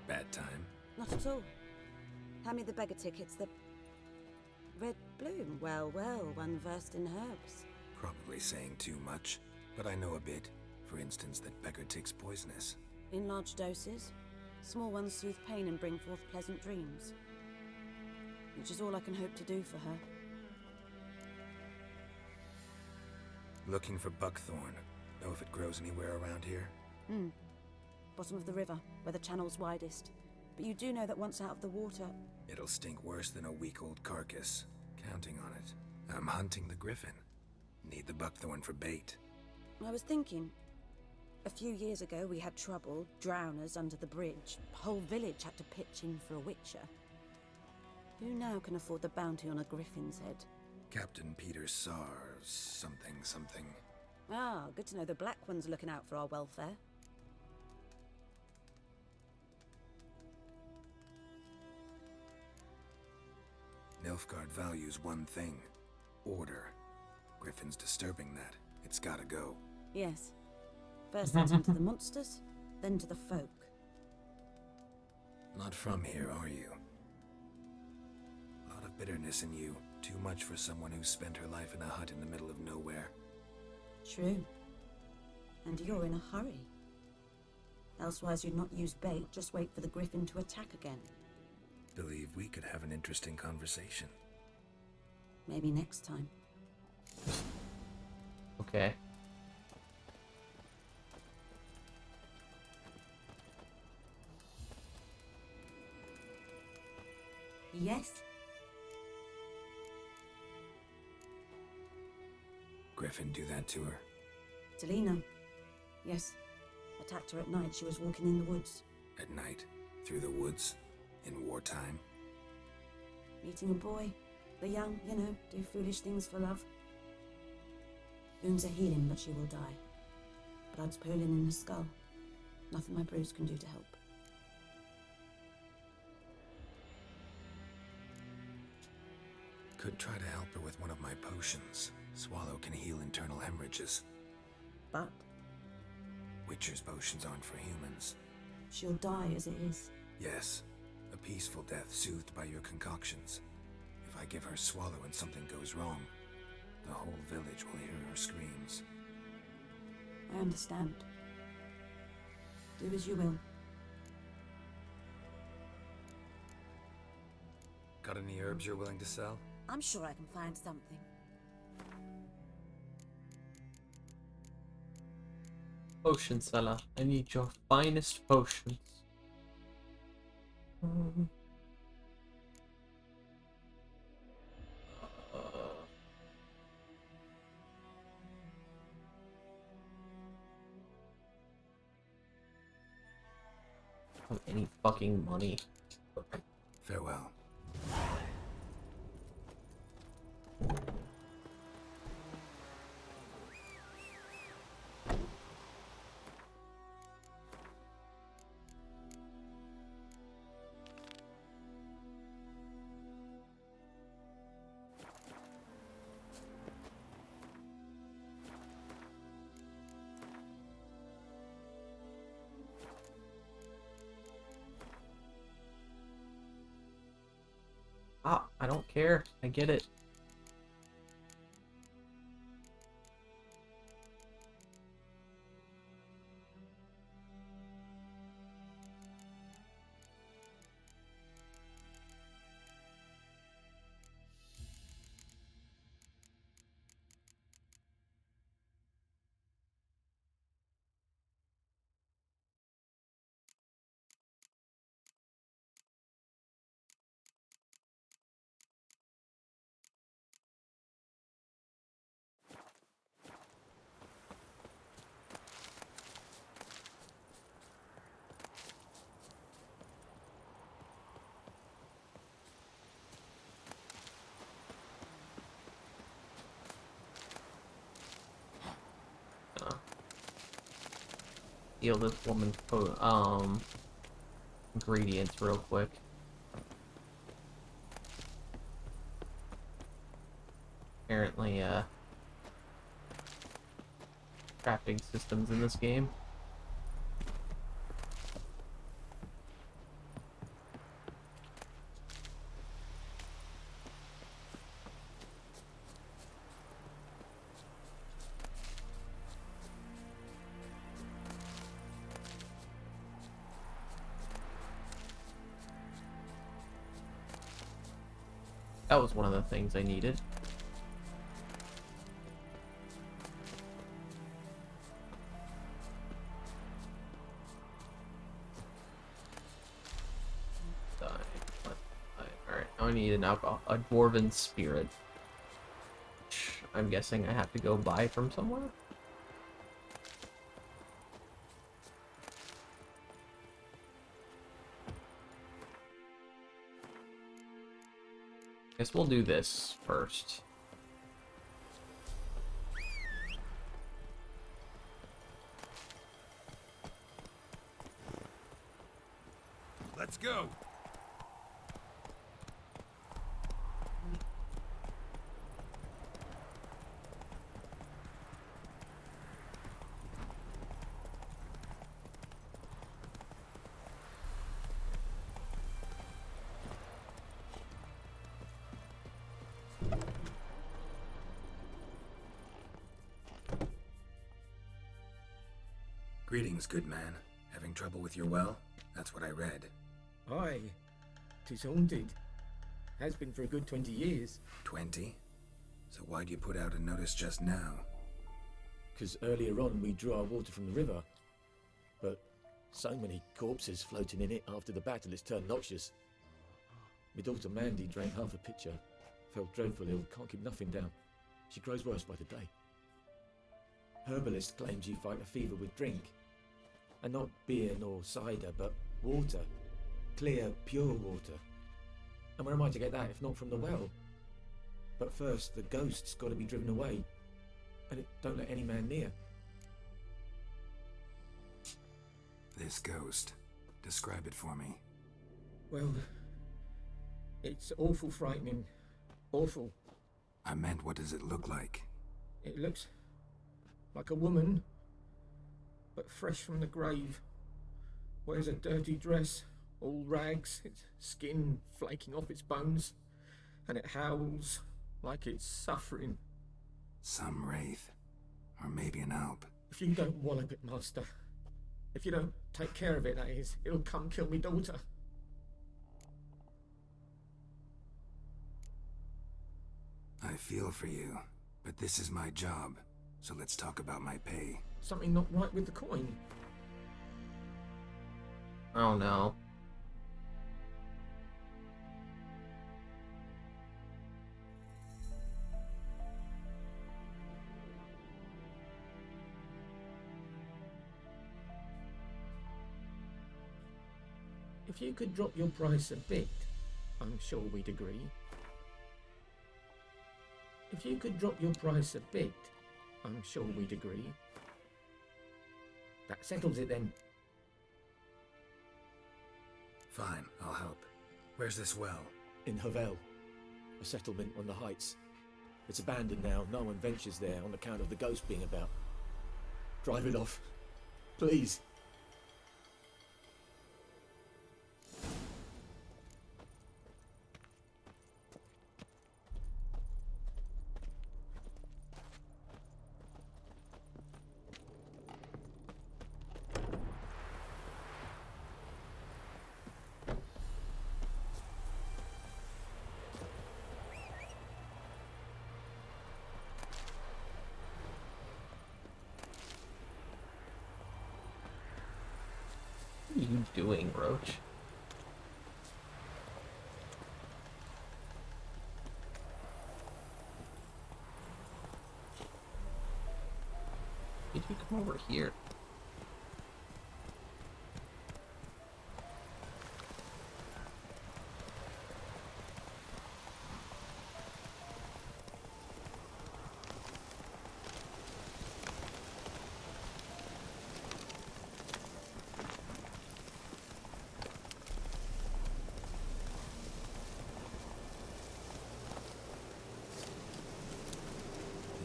Bad time. Not at all. Hand me the beggar tickets, the red bloom. Well, well, one versed in herbs. Probably saying too much, but I know a bit. For instance, that beggar tick's poisonous. In large doses. Small ones soothe pain and bring forth pleasant dreams. Which is all I can hope to do for her. Looking for buckthorn. Know if it grows anywhere around here? Bottom of the river, where the channel's widest. But you do know that once out of the water... It'll stink worse than a week-old carcass. Counting on it. I'm hunting the griffin. Need the buckthorn for bait. I was thinking... A few years ago we had trouble, drowners under the bridge. The whole village had to pitch in for a witcher. Who now can afford the bounty on a griffin's head? Captain Peter Sars, something. Ah, good to know the Black One's looking out for our welfare. Nilfgaard values one thing. Order. Griffin's disturbing that. It's gotta go. Yes. First hunting to the monsters, then to the folk. Not from here, are you? A lot of bitterness in you. Too much for someone who spent her life in a hut in the middle of nowhere. True. And you're in a hurry. Elsewise you'd not use bait, just wait for the griffin to attack again. Believe we could have an interesting conversation. Maybe next time. Okay. Yes? Griffin do that to her? Delina. Yes. Attacked her at night. She was walking in the woods. At night? Through the woods? In wartime? Meeting a boy. The young, you know, do foolish things for love. Wounds are healing, but she will die. Blood's pooling in the skull. Nothing my brews can do to help. Could try to help her with one of my potions. Swallow can heal internal hemorrhages. But Witcher's potions aren't for humans. she'll die as it is. Yes, a peaceful death soothed by your concoctions. If I give her Swallow and something goes wrong, the whole village will hear her screams. I understand. Do as you will. Got any herbs you're willing to sell? I'm sure I can find something. Potion seller. I need your finest potions. Have any fucking money. Farewell. Ah, I don't care. I get it. Steal this woman's ingredients real quick. Apparently, crafting systems in this game. That was one of the things I needed. Alright, now I need an alcohol, a dwarven spirit. Which I'm guessing I have to go buy from somewhere. Guess we'll do this first. Let's go. Greetings, good man. Having trouble with your well? That's what I read. Aye, 'tis haunted. Has been for a good 20 years. 20? So why'd you put out a notice just now? 'Cause earlier on we drew our water from the river. But so many corpses floating in it after the battle it's turned noxious. My daughter Mandy drank half a pitcher. Felt dreadful ill, can't keep nothing down. She grows worse by the day. Herbalist claims you fight a fever with drink. And not beer nor cider, but water. Clear, pure water. And where am I to get that if not from the well? But first, the ghost's got to be driven away. And it don't let any man near. This ghost. Describe it for me. Well, it's awful frightening. Awful. I meant, what does it look like? It looks like a woman, but fresh from the grave. Wears a dirty dress, all rags, its skin flaking off its bones, and it howls like it's suffering. Some wraith. Or maybe an alp. If you don't wallop it, Master, if you don't take care of it, that is, it'll come kill me daughter. I feel for you, but this is my job, so let's talk about my pay. Something not right with the coin. Oh no. If you could drop your price a bit, I'm sure we'd agree. If you could drop your price a bit, I'm sure we'd agree. That settles it then. Fine, I'll help. Where's this well? In Havel, a settlement on the heights. It's abandoned now. No one ventures there on account of the ghost being about. Drive it off, please. What are you doing, Roach? Did you come over here?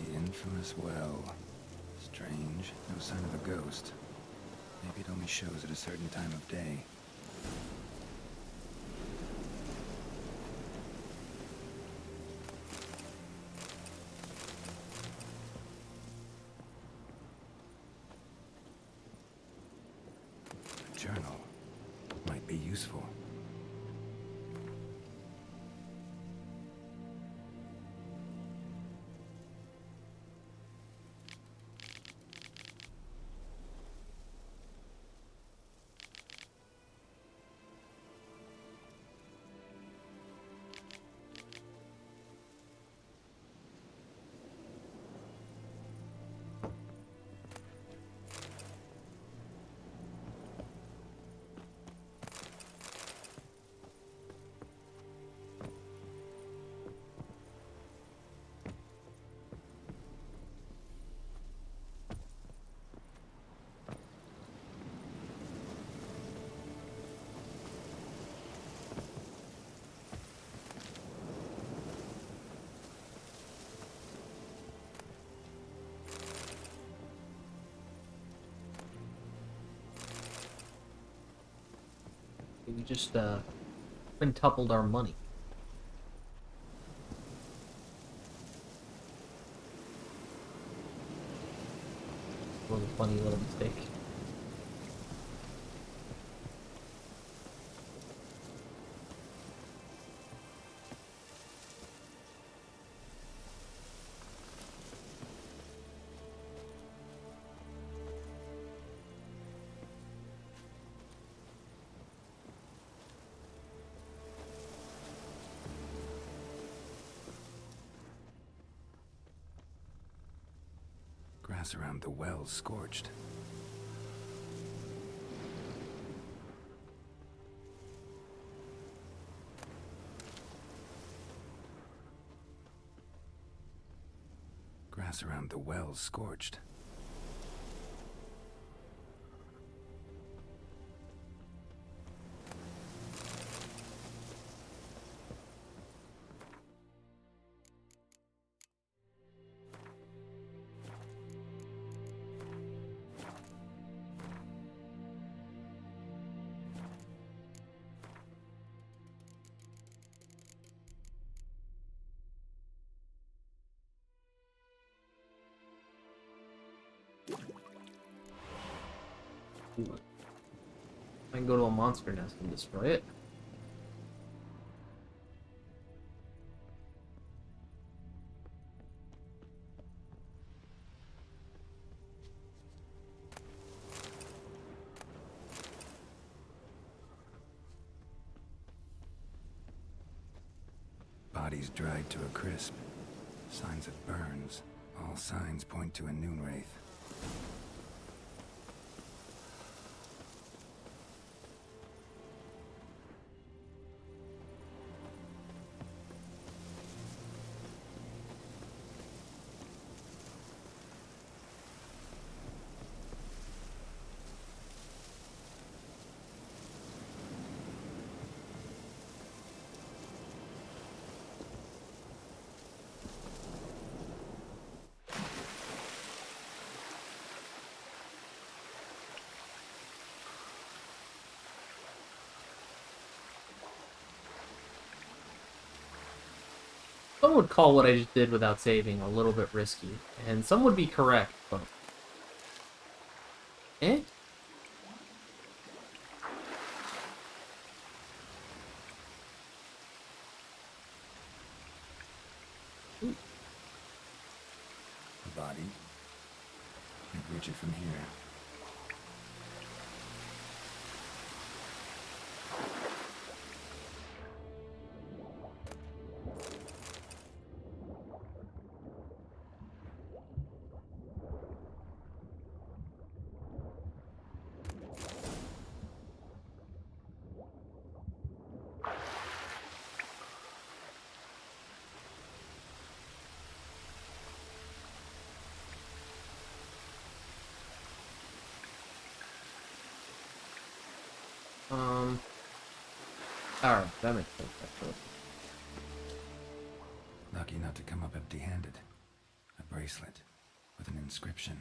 The infamous well. Strange. No sign of a ghost. Maybe it only shows at a certain time of day. A journal. Might be useful. We just quintupled our money. Was a funny little mistake. Grass around the well scorched. Grass around the well scorched. Ooh. I can go to a monster nest and destroy it. Bodies dried to a crisp. Signs of burns. All signs point to a noon wraith. Some would call what I just did without saving a little bit risky, and some would be correct, but... Eh? A body? Can't reach it from here. Alright, that makes sense, actually. Lucky not to come up empty-handed. A bracelet with an inscription.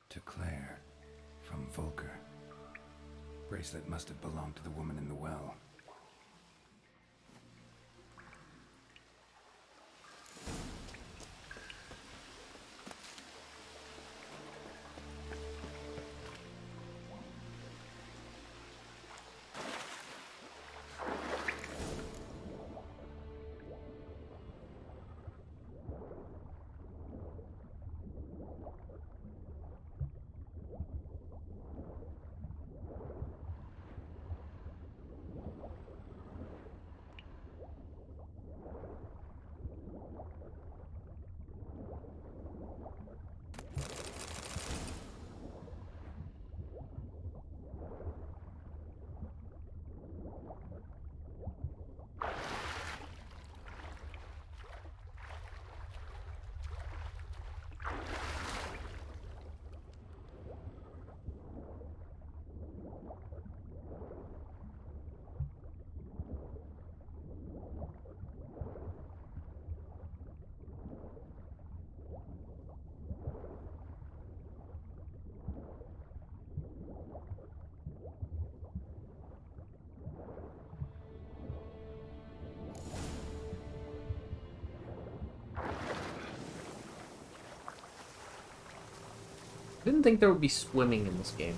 To Claire, from Volker. Bracelet must have belonged to the woman in the well. Didn't think there would be swimming in this game.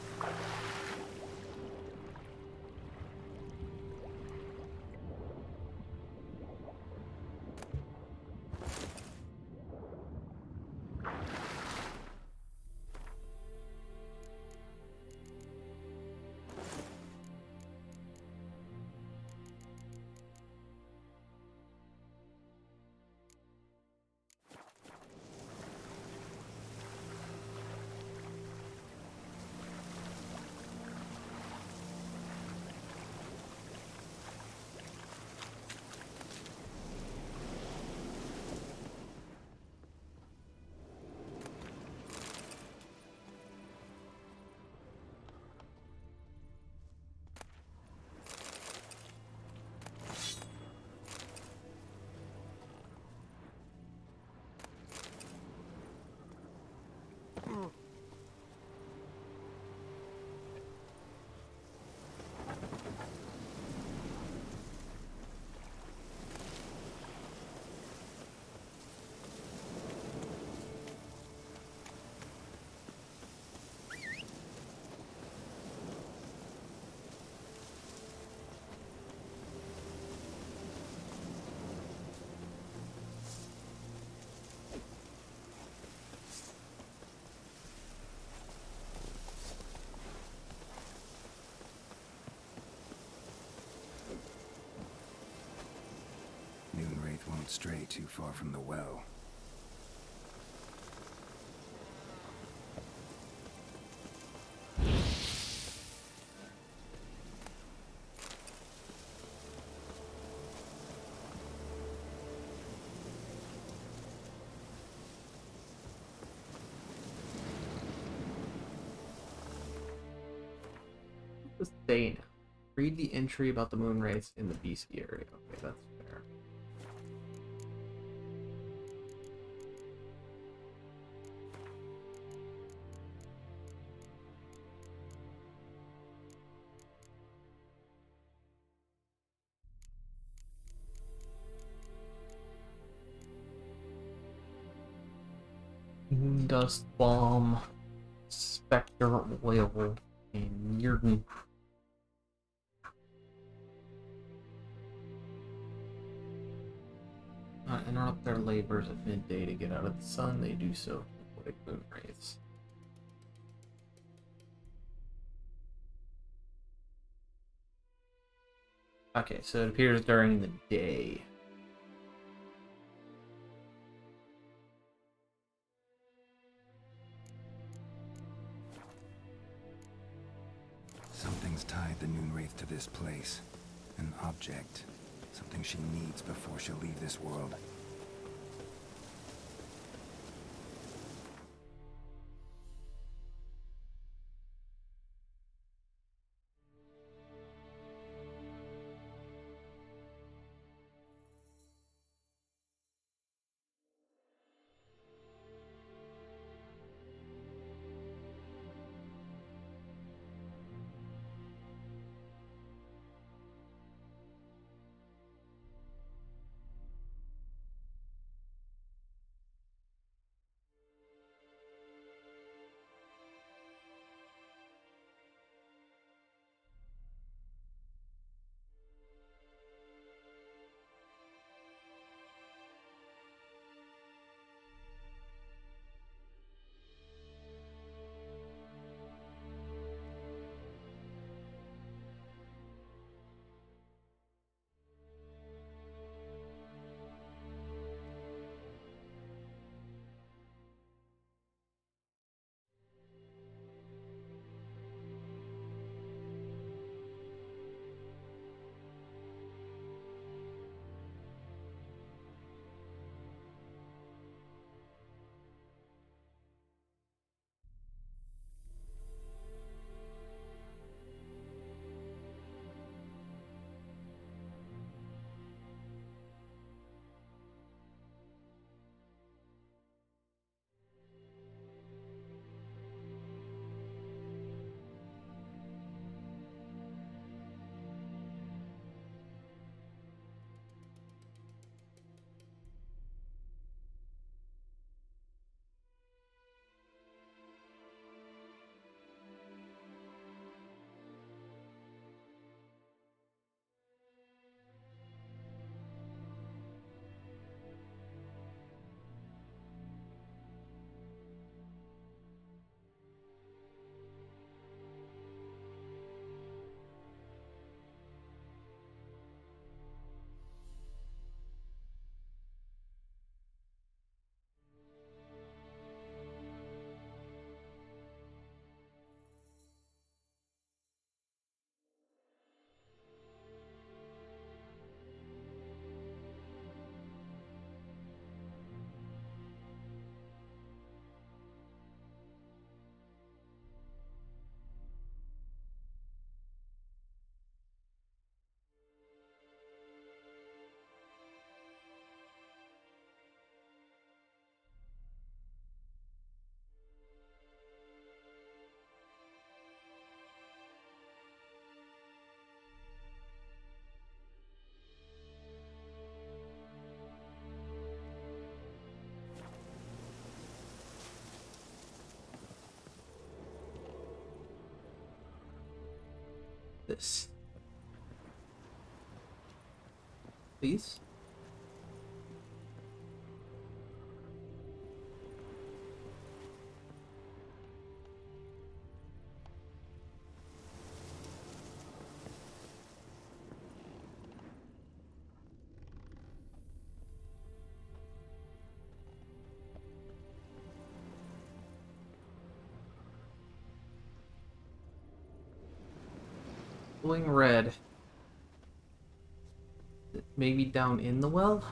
Moonwraith won't stray too far from the well. Sustain. Read the entry about the Moonwraiths in the Beastie area. Okay, that's fair. Dust Bomb, Spectre Oil, and Mirden. Interrupt their labors at midday to get out of the sun. They do so to avoid Moonwraiths. Okay, so it appears during the day. Something's tied the Moonwraith to this place. An object. Something she needs before she'll leave this world. This. Please? glowing red. Maybe down in the well?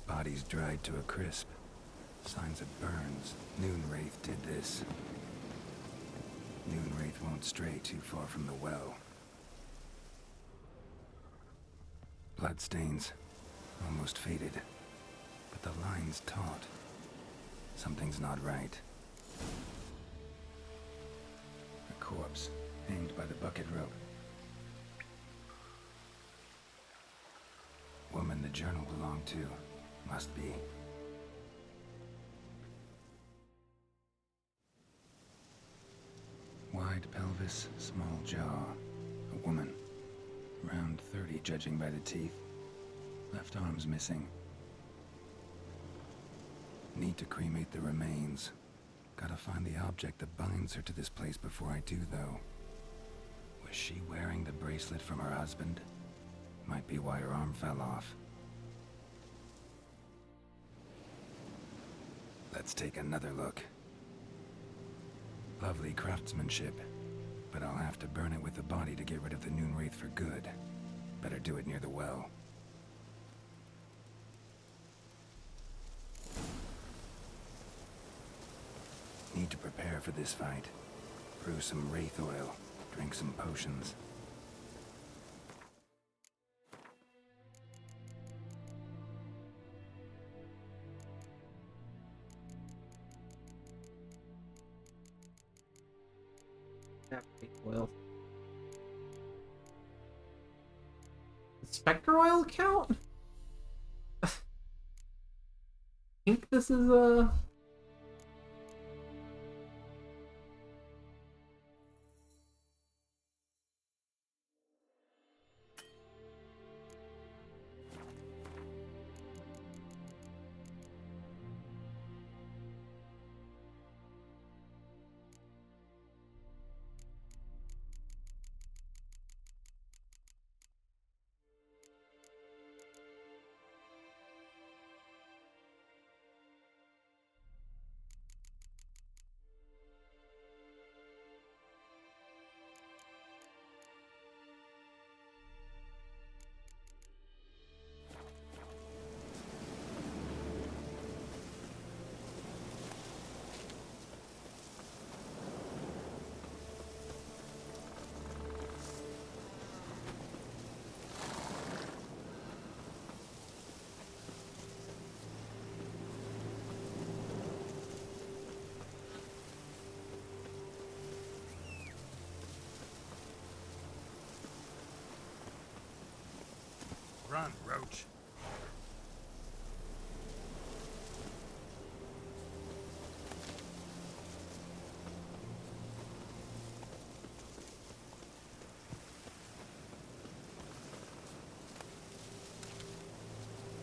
Bodies dried to a crisp. Signs of burns. Noonwraith did this. Noonwraith won't stray too far from the well. Bloodstains. Almost faded. But the line's taut. Something's not right. A corpse, hanged by the bucket rope. Woman the journal belonged to. Must be. Wide pelvis, small jaw. A woman. Around 30, judging by the teeth. Left arm's missing. Need to cremate the remains. Gotta find the object that binds her to this place before I do, though. Was she wearing the bracelet from her husband? Might be why her arm fell off. Let's take another look. Lovely craftsmanship, but I'll have to burn it with the body to get rid of the Noonwraith for good. Better do it near the well. Need to prepare for this fight. Brew some wraith oil, drink some potions. Oil. Does Spectre oil count? I think this is a... Run, Roach.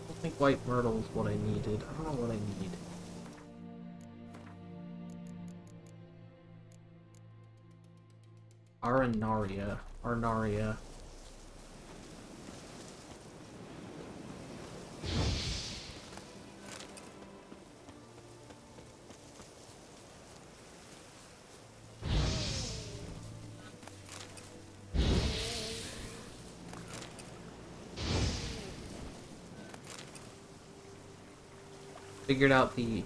I don't think white myrtle is what I needed. I don't know what I need. Arnaria. Arnaria. Figured out the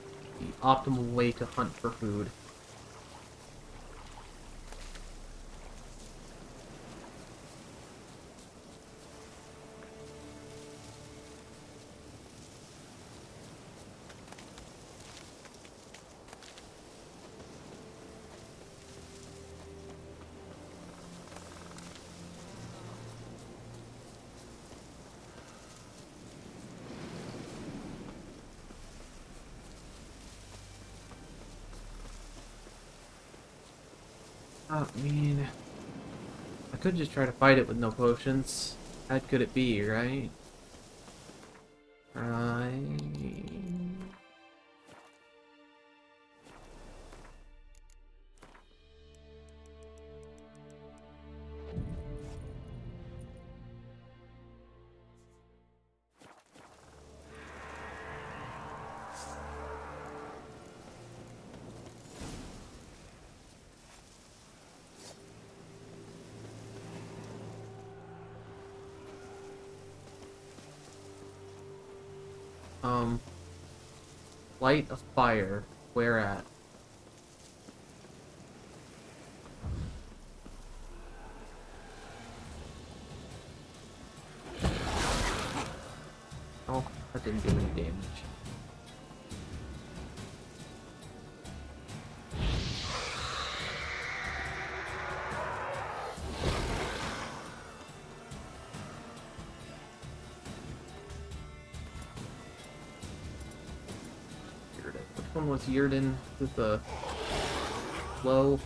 optimal way to hunt for food. I mean, I could just try to fight it with no potions. How bad could it be, right? Right. Light a fire. Where at? Oh, that didn't do any damage. Which one was Yurden? Is it the low?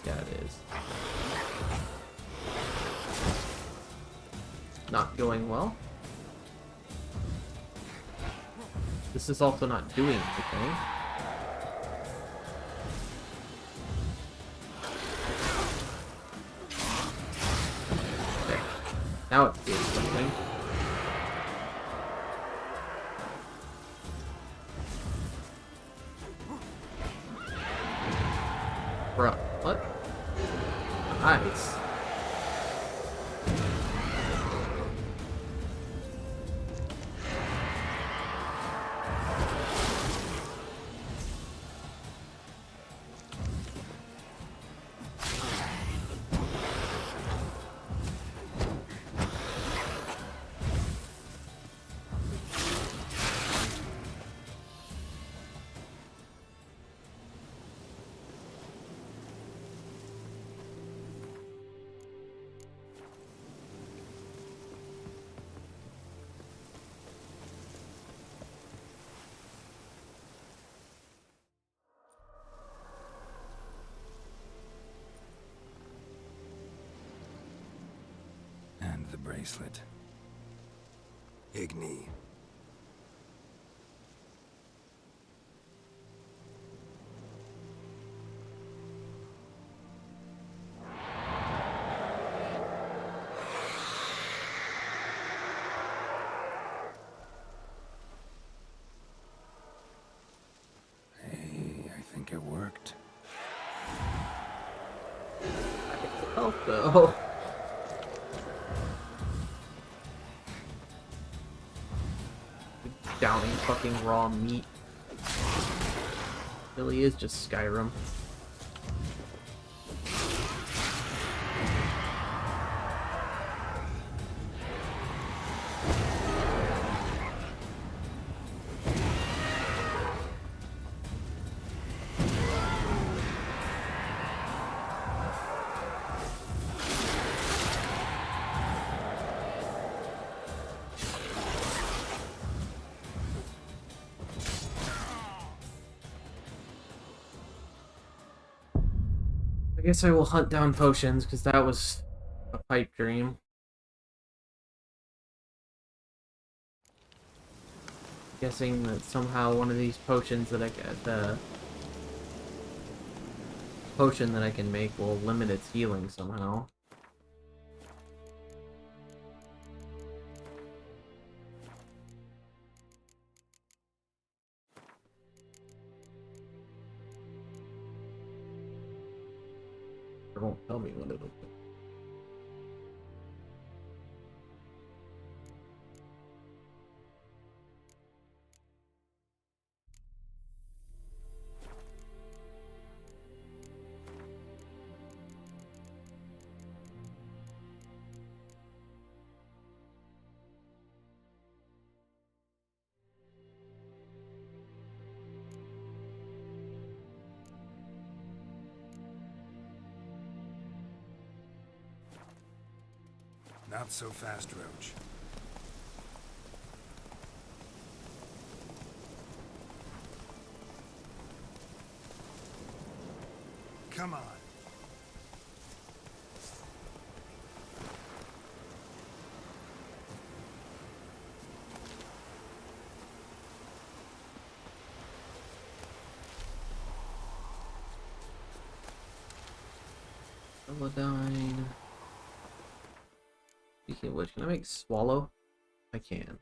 Yeah, it is. Not going well. This is also not doing anything. Okay. Now it's doing something. Bruh, what? Nice. And the bracelet. Igni. Hey, I think it worked. Oh, though. Downing fucking raw meat. Really is just Skyrim. I guess I will hunt down potions, because that was a pipe dream. Guessing that somehow one of these potions that I get, the potion that I can make will limit its healing somehow. It won't tell me what it'll do. Not so fast, Roach. Come on. Celadine. Speaking of which, can I make Swallow? I can.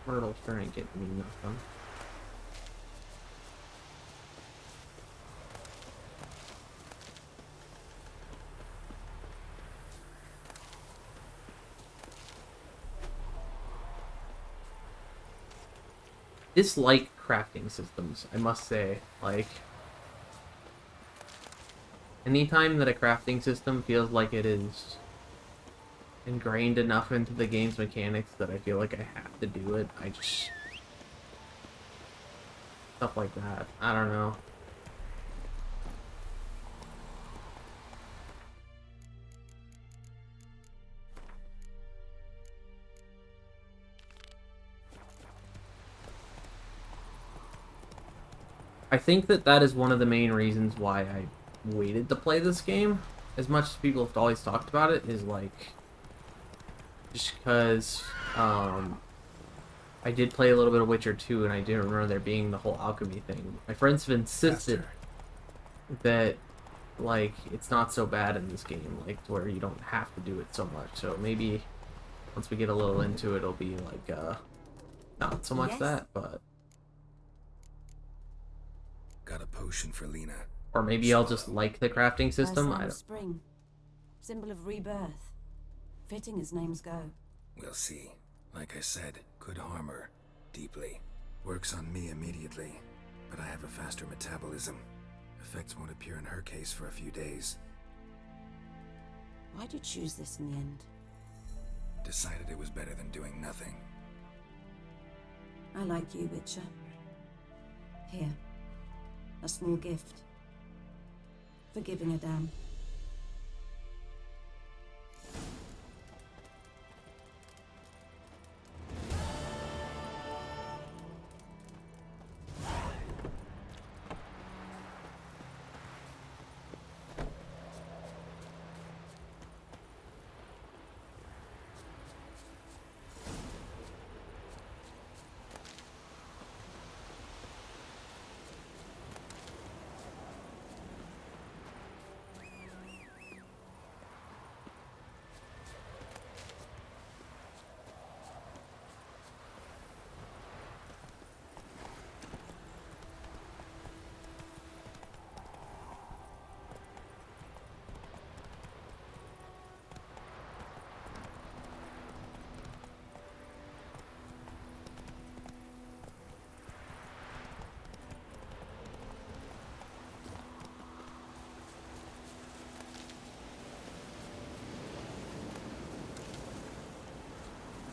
Myrtle's trying to get me nothing. Dislike crafting systems, I must say. Like, anytime that a crafting system feels like it is ingrained enough into the game's mechanics that I feel like I have to do it, I just... stuff like that. I don't know. I think that that is one of the main reasons why I waited to play this game. As much as people have always talked about it, is like... just because, I did play a little bit of Witcher 2, and I didn't remember there being the whole alchemy thing. My friends have insisted that, like, it's not so bad in this game, like, to where you don't have to do it so much. So maybe once we get a little into it, it'll be, like, not so much that, but... Got a potion for Lena. Or maybe I'll just like the crafting system. I don't... Spring. Symbol of rebirth. Fitting as names go. We'll see. Like I said, could harm her. Deeply. Works on me immediately. But I have a faster metabolism. Effects won't appear in her case for a few days. Why'd you choose this in the end? Decided it was better than doing nothing. I like you, Witcher. Here. A small gift. For giving a damn.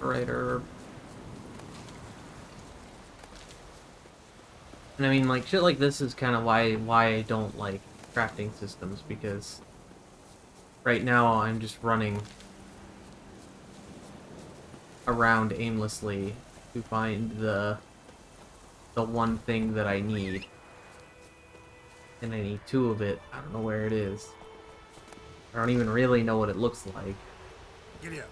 Right herb. And I mean, like, shit like this is kind of why I don't like crafting systems, because right now I'm just running around aimlessly to find the one thing that I need. And I need 2 of it. I don't know where it is. I don't even really know what it looks like. Giddy up.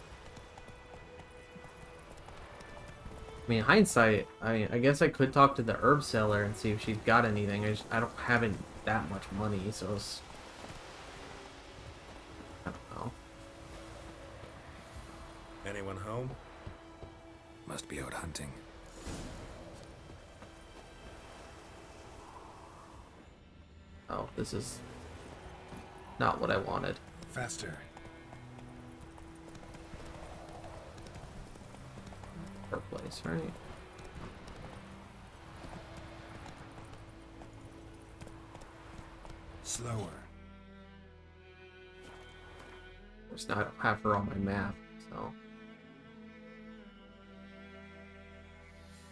I mean, hindsight, I guess I could talk to the herb seller and see if she's got anything. I don't have that much money, so it's... I don't know. Anyone home? Must be out hunting. Oh, this is not what I wanted. Faster. Her place, right? Slower. Of course, now I don't have her on my map, so...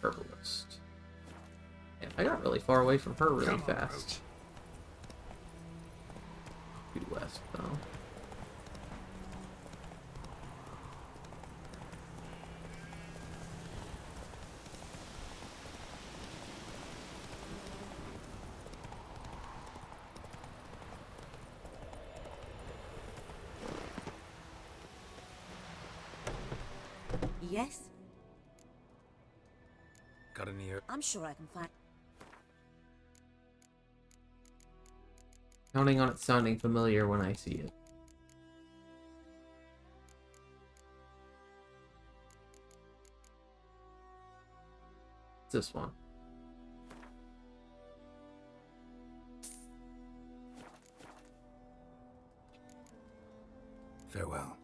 Herbalist. Yeah, I got really far away from her really fast. Due west, though. Yes? Got any ear? I'm sure I can find... Counting on it sounding familiar when I see it. It's this one. Farewell.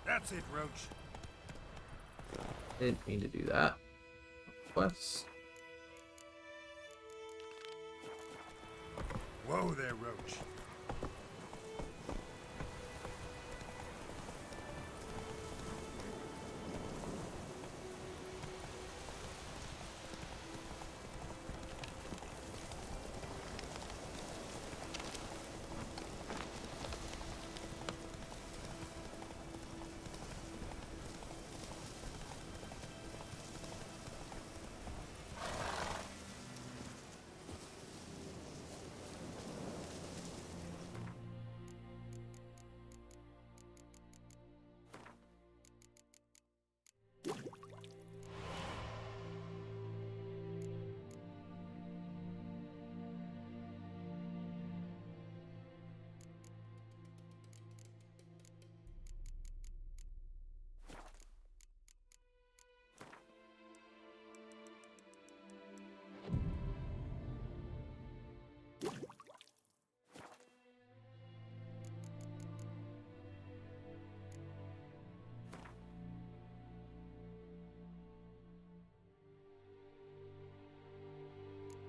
That's it, Roach. Didn't mean to do that. Quest. Whoa there, Roach.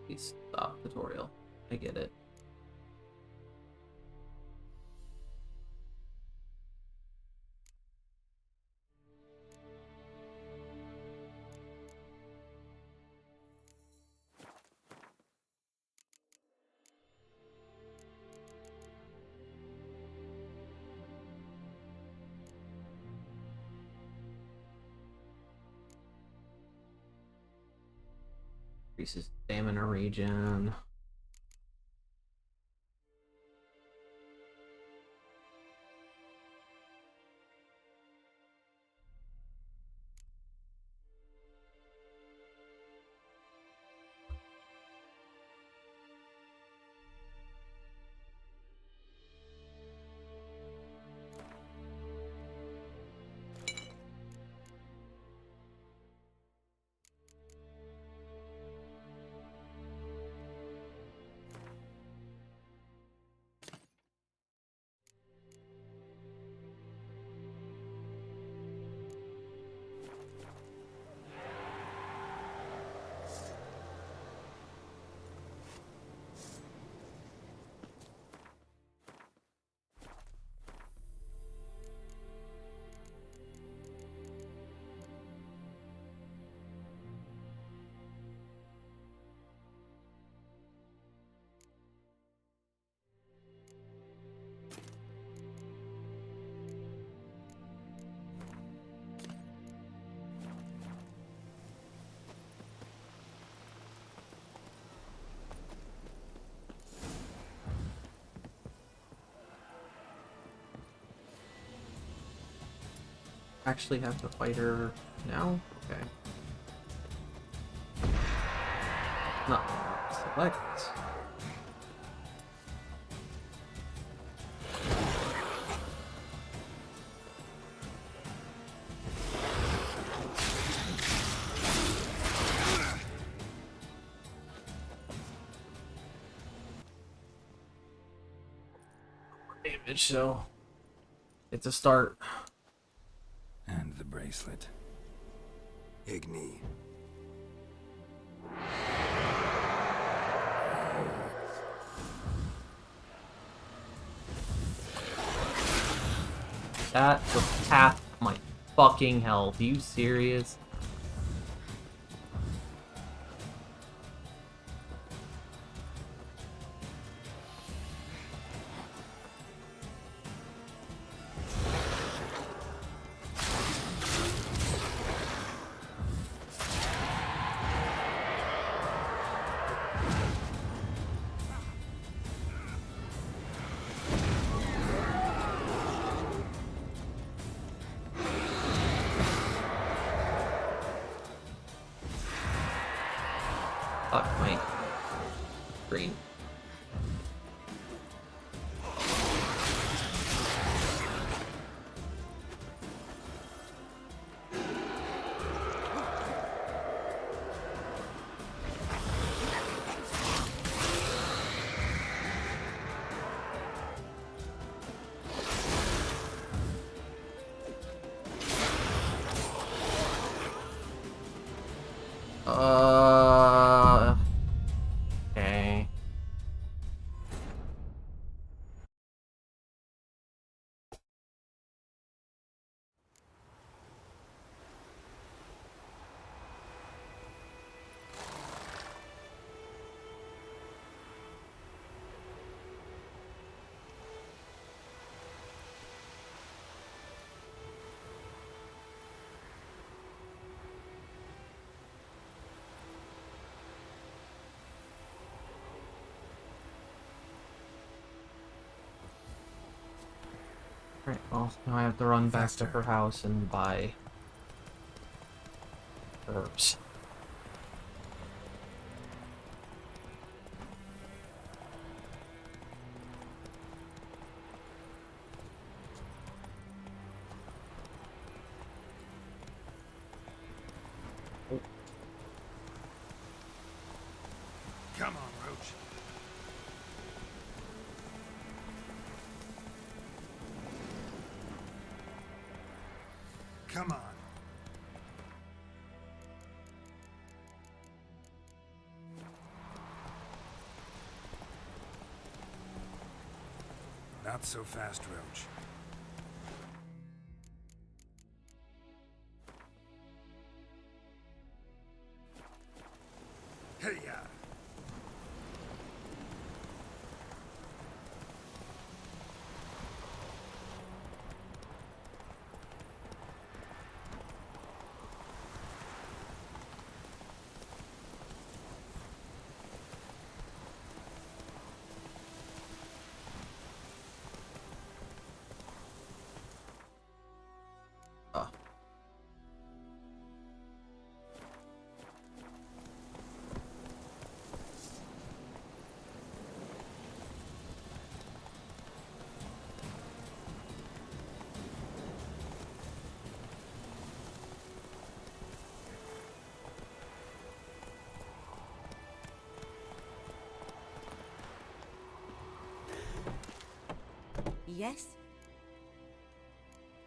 Please stop tutorial. I get it. Increases stamina regen. Actually have to fight her now? Okay. Not select. Damage, so it's a start. And the bracelet. Igni. That's a path of my fucking hell. Are you serious? Fuck my screen. Okay. Right, well, now I have to run back to her house and buy herbs. Come on, Roach. Come on. Not so fast, Roach. Hey-ya! Yes?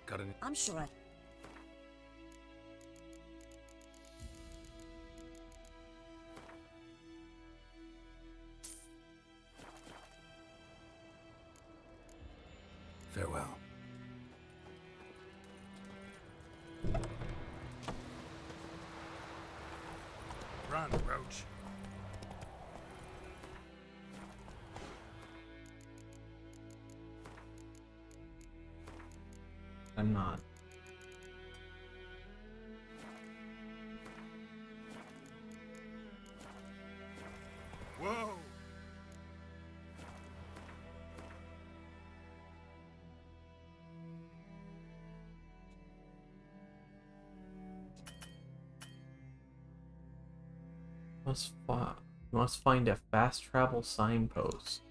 Got any? I'm sure I... Farewell. Run, Roach. I'm not. Whoa! Must find a fast travel signpost.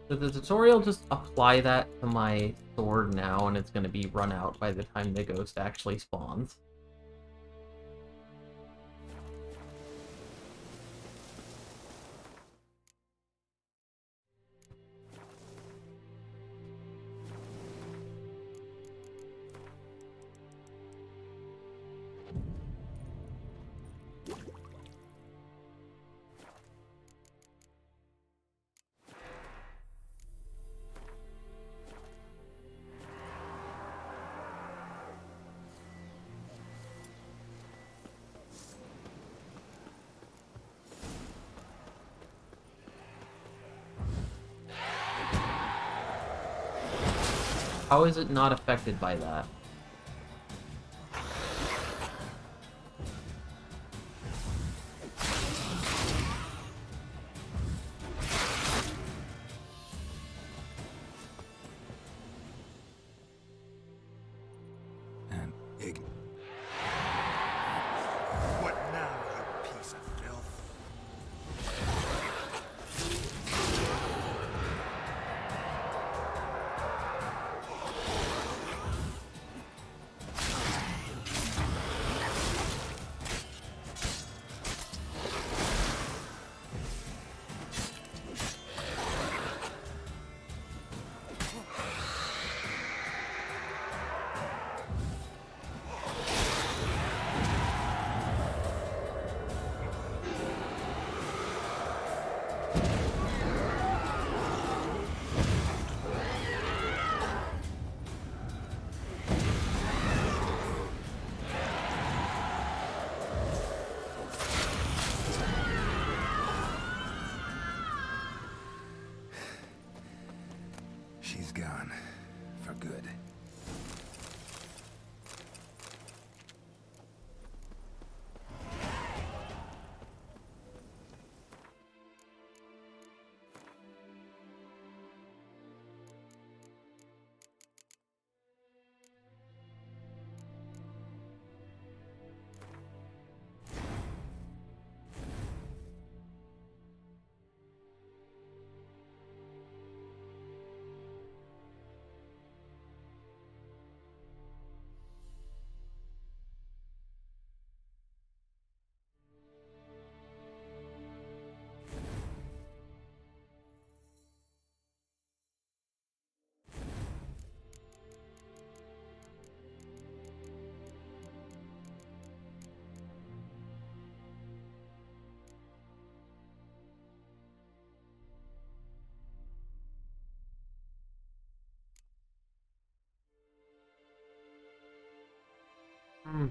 Did the tutorial just apply that to my sword now and it's going to be run out by the time the ghost actually spawns? How is it not affected by that? And What now, you piece of filth? she's gone. For good. Hmm.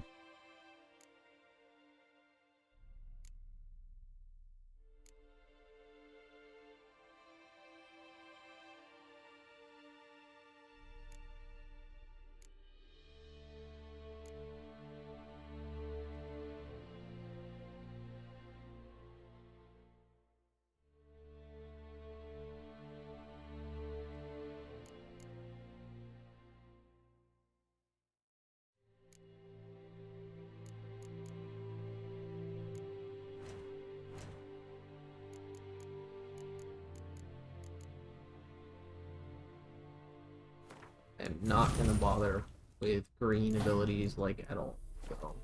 I'm not gonna bother with green abilities like at all. So,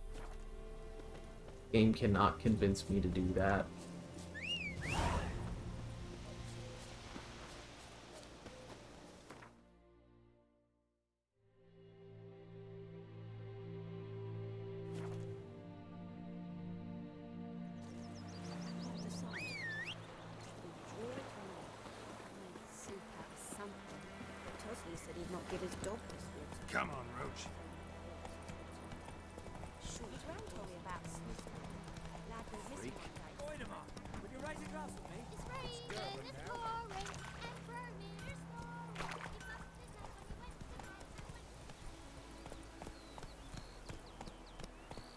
game cannot convince me to do that. He said he'd not give his dog this water. Come on, Roach. Sure, his round told me about lad was missing one day. Going him on. Would you raise a glass with me? It's raining, it's pouring, and burning, it's snoring. He must have done when he went to bed.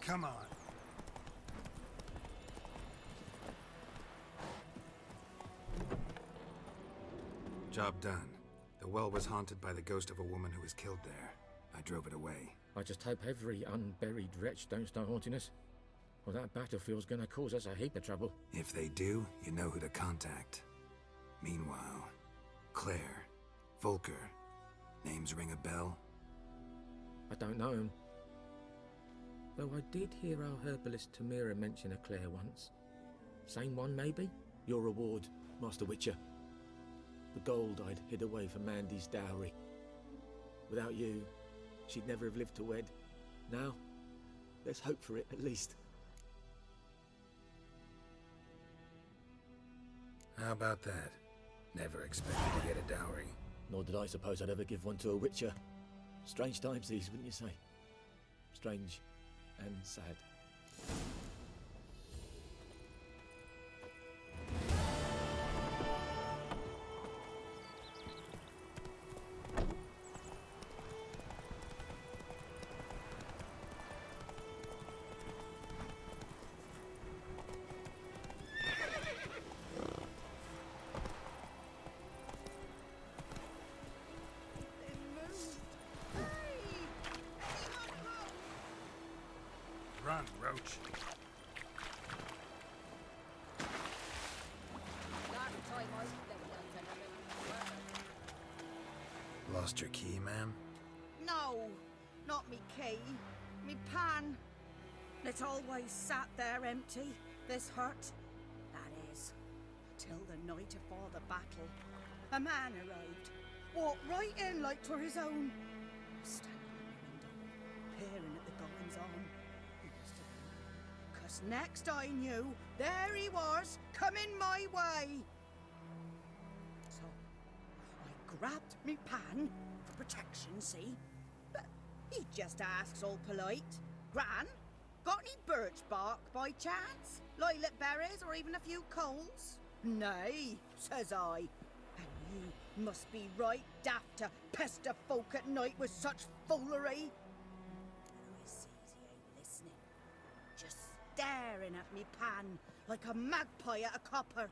Come on. Job done. The well was haunted by the ghost of a woman who was killed there. I drove it away. I just hope every unburied wretch don't start haunting us. Well, that battlefield's gonna cause us a heap of trouble. If they do, you know who to contact. Meanwhile, Claire, Volker, names ring a bell? I don't know him. Though I did hear our herbalist Tamira mention a Claire once. Same one, maybe? Your reward, Master Witcher. The gold I'd hid away for Mandy's dowry. Without you, she'd never have lived to wed. Now, there's hope for it, at least. How about that? Never expected to get a dowry. Nor did I suppose I'd ever give one to a Witcher. Strange times these, wouldn't you say? Strange and sad. on, Roach. Lost your key, ma'am? No, not me key. Me pan. It always sat there empty, this hut. That is, till the night afore the battle. A man arrived, walked right in like 'twere his own. Standing in the window, peering at the goings on. He must have been, 'cause next I knew, there he was, coming my way. So, I grabbed me pan, for protection, see? But he just asks all polite, Gran, got any birch bark by chance? Lilac berries or even a few coals? Nay, says I. And you must be right daft to pester folk at night with such foolery. But I sees he ain't listening. Just staring at me pan like a magpie at a copper.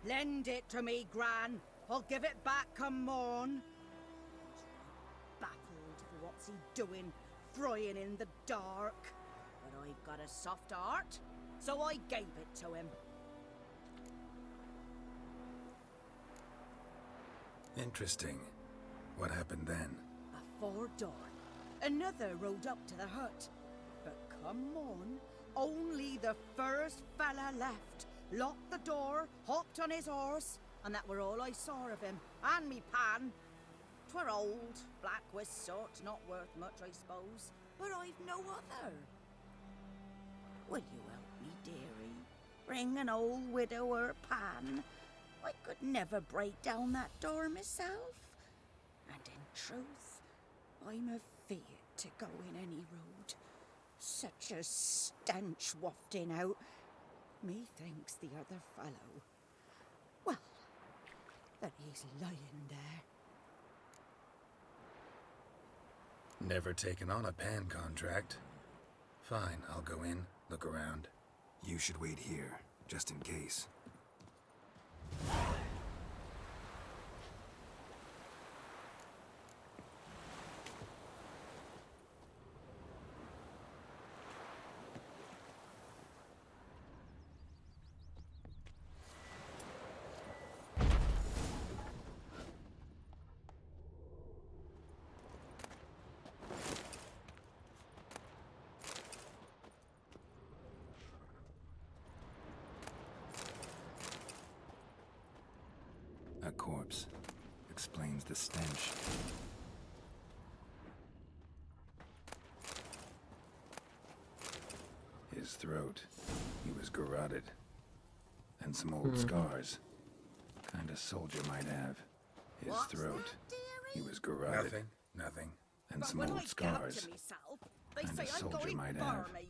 Lend it to me, Gran. I'll give it back come morn. Baffled for what's he doing, frying in the dark. But I've got a soft heart, so I gave it to him. Interesting. What happened then? Afore dawn, another rode up to the hut. But come on, only the first fella left. Locked the door, hopped on his horse, and that were all I saw of him, and me pan. 'Twere old, black with soot, not worth much, I suppose, but I've no other. Will you help me, dearie? Bring an old widower pan. I could never break down that door myself. And in truth, I'm afeard to go in any road. Such a stench wafting out. Methinks the other fellow, well, that he's lying there. Never taken on a pan contract. Fine, I'll go in, look around. You should wait here, just in case. A corpse. Explains the stench. His throat. He was garroted. And some old scars. Kinda soldier might have. His throat. He was garroted. Nothing. And But some when old I scars. get up to myself, they Kinda say I'm soldier going might have. barmy.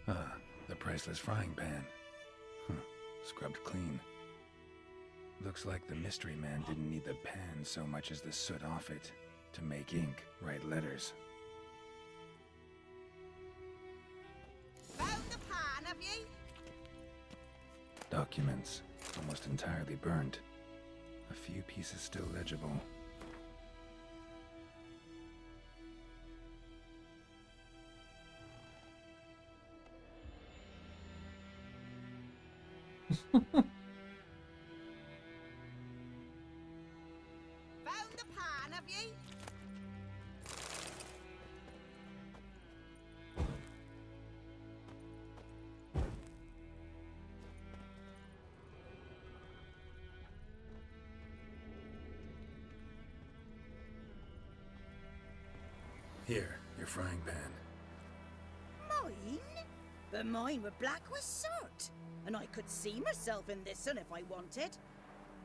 Ah, the priceless frying pan. Scrubbed clean. Looks like the mystery man didn't need the pan so much as the soot off it to make ink, write letters. Found the pan, have ye? Documents, almost entirely burnt. A few pieces still legible. Found the pan, have ye? Here, your frying pan. Mine? But mine were black with soot, and I could see myself in this one if I wanted.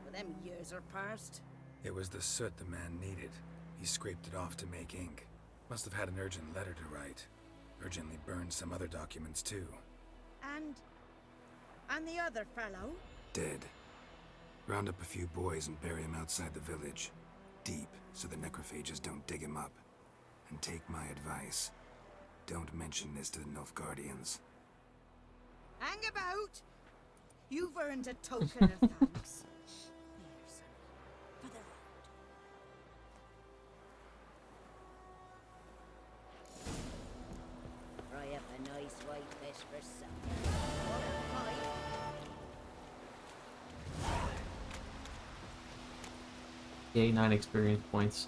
But them years are past. It was the soot the man needed. He scraped it off to make ink. Must have had an urgent letter to write. Urgently burned some other documents too. And the other fellow? Dead. Round up a few boys and bury him outside the village. Deep, so the necrophages don't dig him up. And take my advice. Don't mention this to the Nilfgaardians. Hang about! You've earned a token of thanks. Here, son, weightless for something. Want a pipe? Yay, 9 experience points.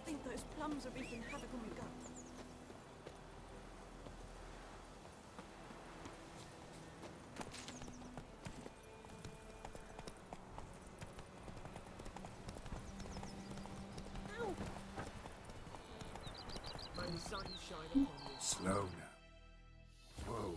I think those plums are wreaking havoc on my gut. May the sun shine upon you. Slow now. Whoa.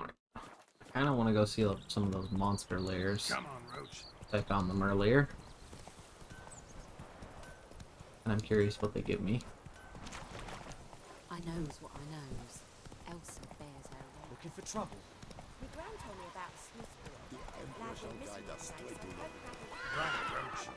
I kind of want to go see some of those monster lairs. Come on, Roach. I found them earlier. And I'm curious what they give me. I knows what I knows. Elsa bears her weight. Looking for trouble? My gran told me about a Smith boy. The Emperor shall guide us straight to love. Right, Roach.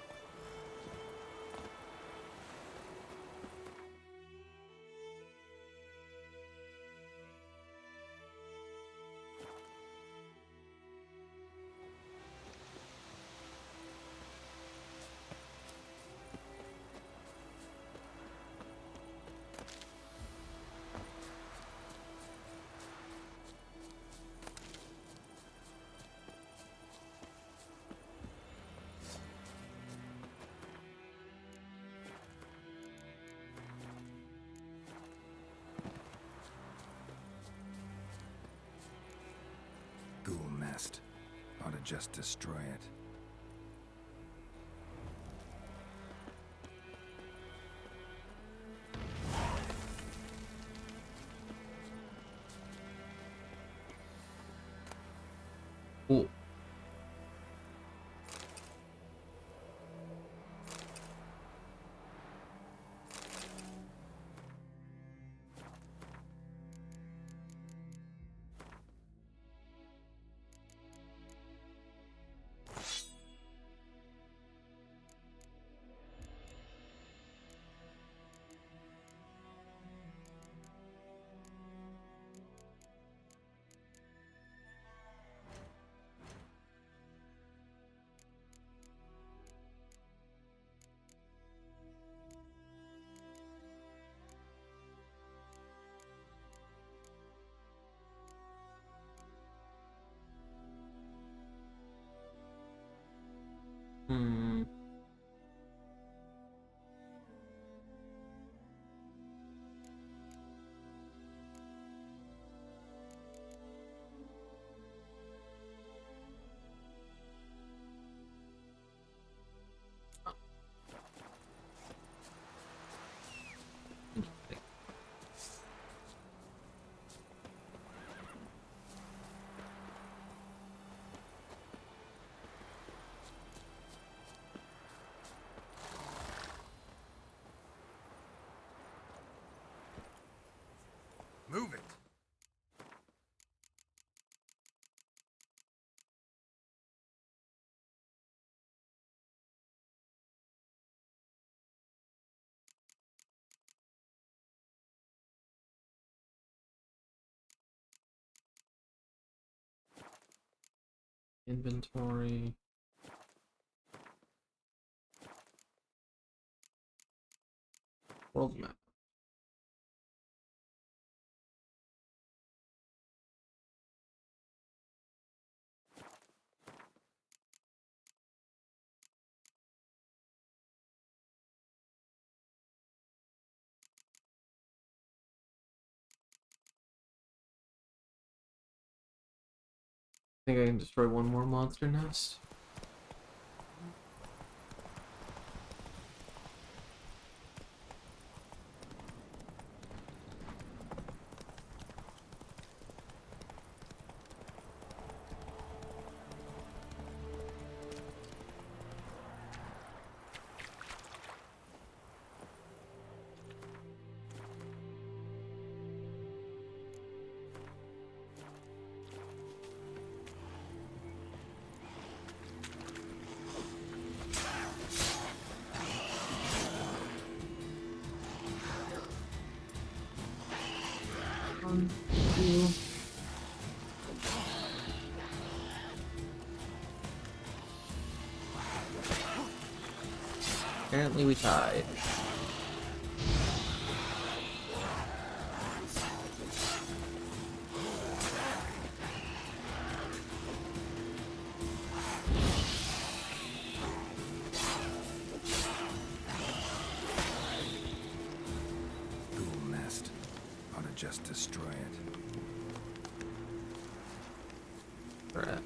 Ghoul nest. Ought to just destroy it. Cool. Hmm. Move it. Inventory. World map. I think I can destroy one more monster nest. you. Apparently we tied. Ghoul nest. Ought to just destroy it. Right.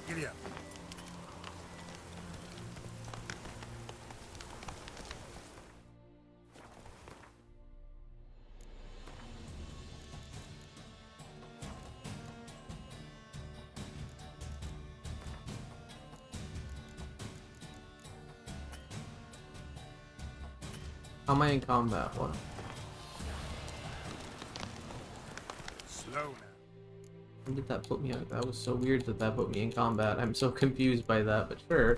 Giddy up. How am I in combat? What? Slow now. When did that put me on? That was so weird that that put me in combat. I'm so confused by that, but sure.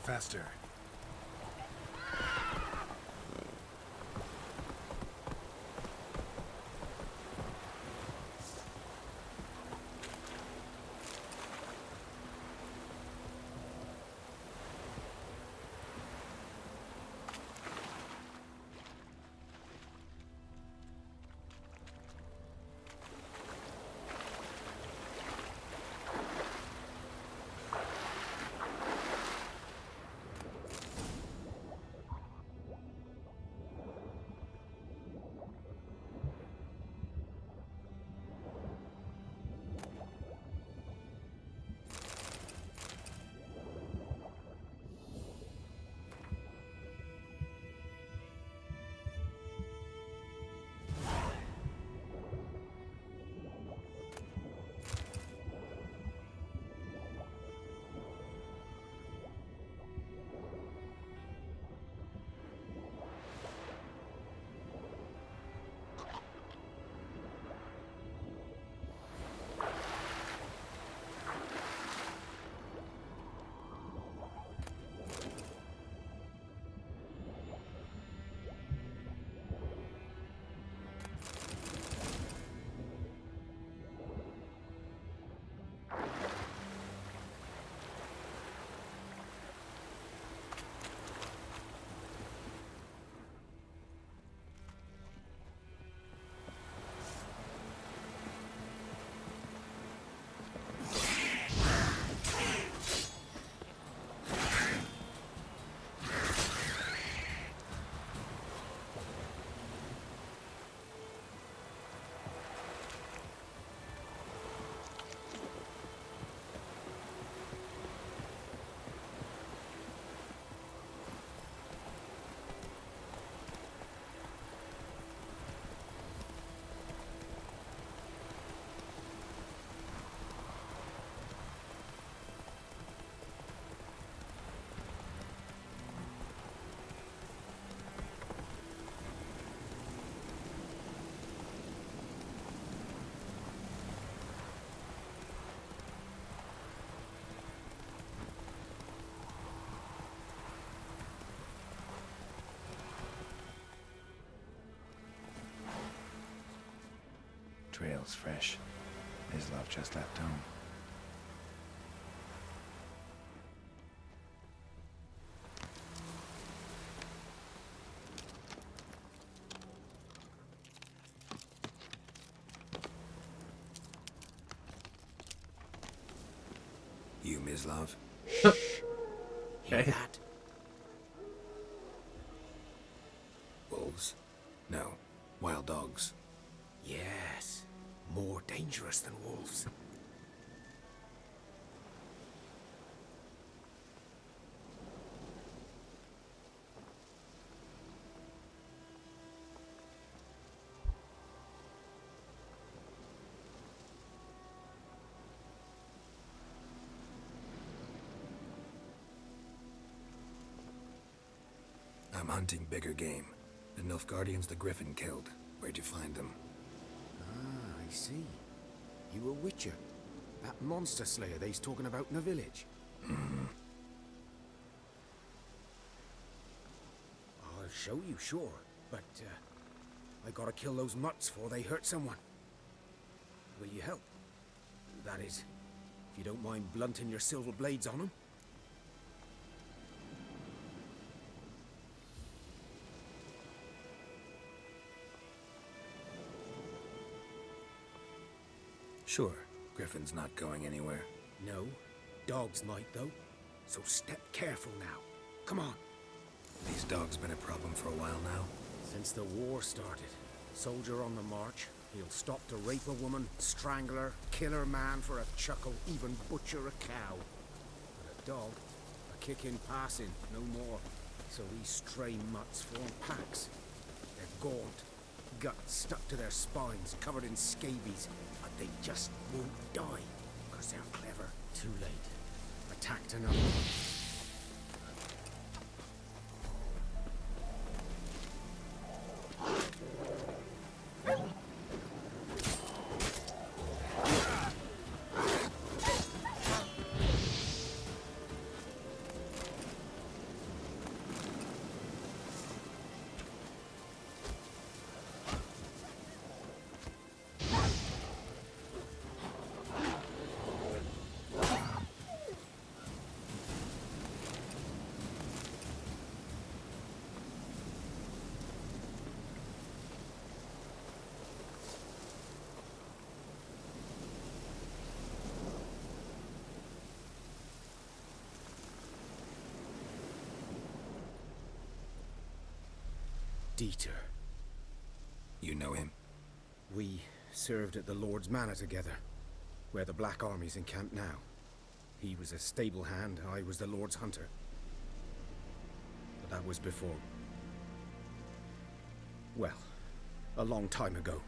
Faster. trail's fresh. Mislav just left home. You, Mislav? Hear that? Wolves? No. Wild dogs. Yes. More dangerous than wolves. I'm hunting bigger game. The Nilfgaardians the Griffin killed. Where'd you find them? Ah, I see. You a witcher. That monster slayer they's talking about in the village. I'll show you, sure. But, I gotta kill those mutts before they hurt someone. Will you help? That is, if you don't mind blunting your silver blades on them. Sure. Griffin's not going anywhere. No. Dogs might, though. So step careful now. Come on. These dogs been a problem for a while now? Since the war started. Soldier on the march. He'll stop to rape a woman, strangle her, kill her man for a chuckle, even butcher a cow. But a dog, a kick in passing, no more. So these stray mutts form packs. They're gaunt, guts stuck to their spines, covered in scabies. But they just won't die, because they're clever. Too late. Attacked another one. Dieter. You know him? We served at the Lord's Manor together, where the Black Army's encamped now. He was a stable hand, I was the Lord's hunter. But that was before... well, a long time ago.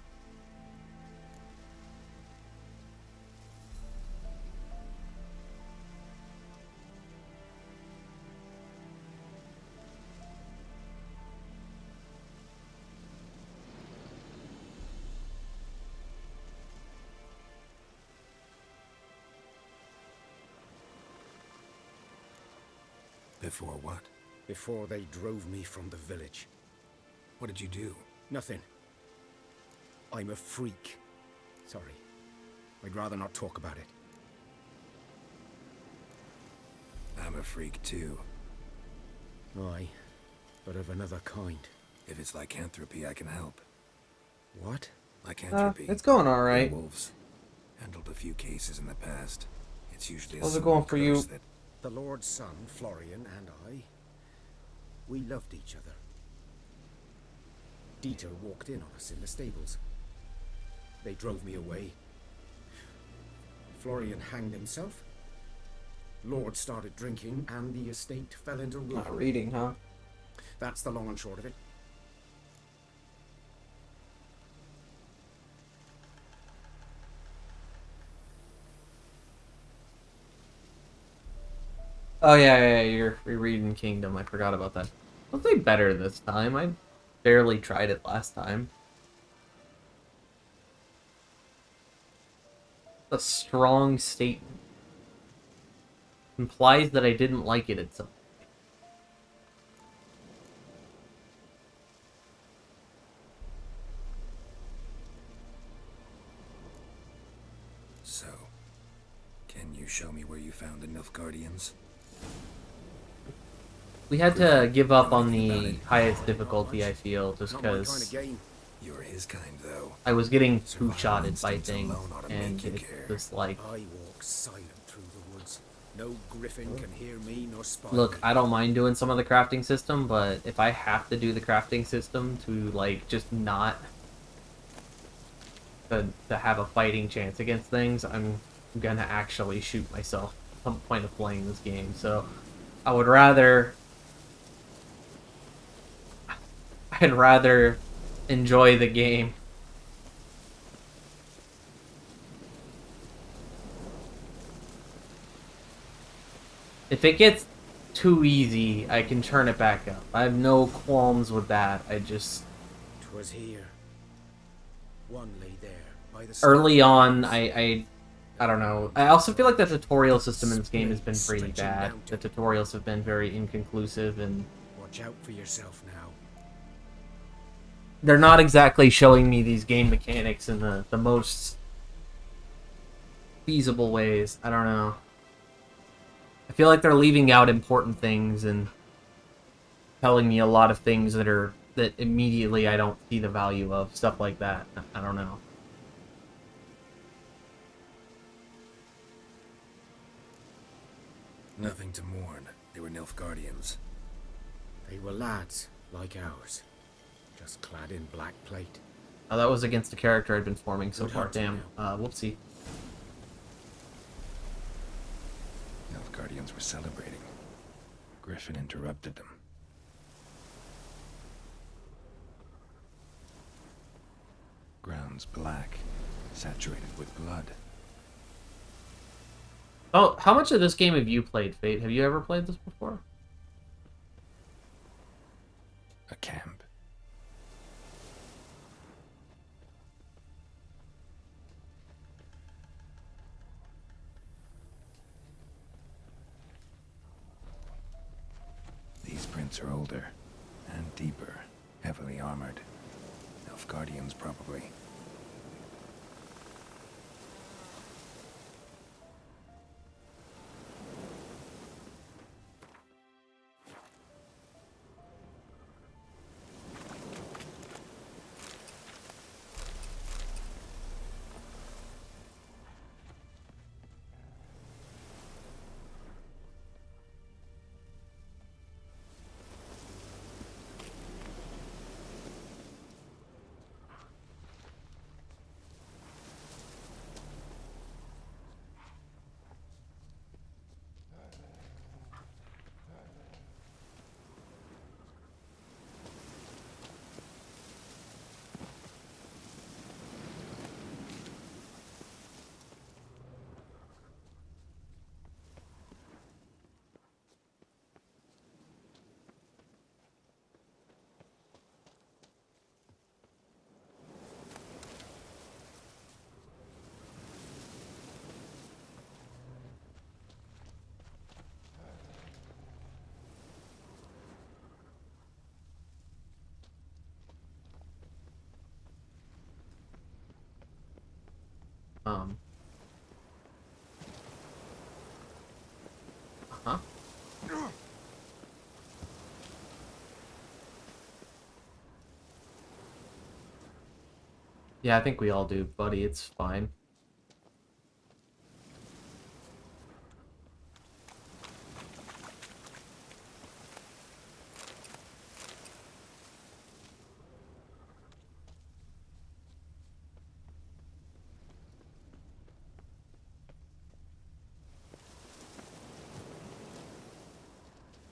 Before what? Before they drove me from the village. What did you do? Nothing. I'm a freak. Sorry. I'd rather not talk about it. I'm a freak too. Aye, but of another kind. If it's lycanthropy, I can help. What? Lycanthropy. It's going alright. Wolves. Handled a few cases in the past. It's usually a How's it small going for you? curse that... The Lord's son, Florian, and I, we loved each other. Dieter walked in on us in the stables. They drove me away. Florian hanged himself. Lord started drinking, and the estate fell into ruin. Not reading, huh? That's the long and short of it. Oh yeah, you're rereading Kingdom. I forgot about that. I'll say better this time. I barely tried it last time. A strong statement. Implies that I didn't like it at some point. you found the Nilfgaardians? We had to give up on the highest difficulty, I feel, just Not my kind because of game. You're his kind, though. I was getting Survival two-shotted by instincts things, alone ought to and make you it's care. just like, I walk silent through the woods. No griffin can hear me nor spy look, me. I don't mind doing some of the crafting system, but if I have to do the crafting system to, like, just not to have a fighting chance against things, I'm gonna actually shoot myself at some point of playing this game. So I would rather I'd rather enjoy the game. If it gets too easy, I can turn it back up. I have no qualms with that. I just 'Twas here. One lay there by the early on, I don't know. I also feel like the tutorial system in this game has been pretty bad. The tutorials have been very inconclusive, and Watch out for yourself now. they're not exactly showing me these game mechanics in the most feasible ways. I don't know. I feel like they're leaving out important things and telling me a lot of things that immediately I don't see the value of. Stuff like that. I don't know. Nothing to mourn. They were Nilfgaardians. They were lads, like ours. Just clad in black plate. Oh, that was against the character I'd been forming so Good far. hunting Damn. Whoopsie. Nilfgaardians were celebrating. Griffin interrupted them. Ground's black, saturated with blood. Oh, how much of this game have you played, Fate? Have you ever played this before? A camp. These prints are older and deeper, heavily armored. Nilfgaardians, probably. Uh-huh. Yeah, I think we all do, buddy. It's fine.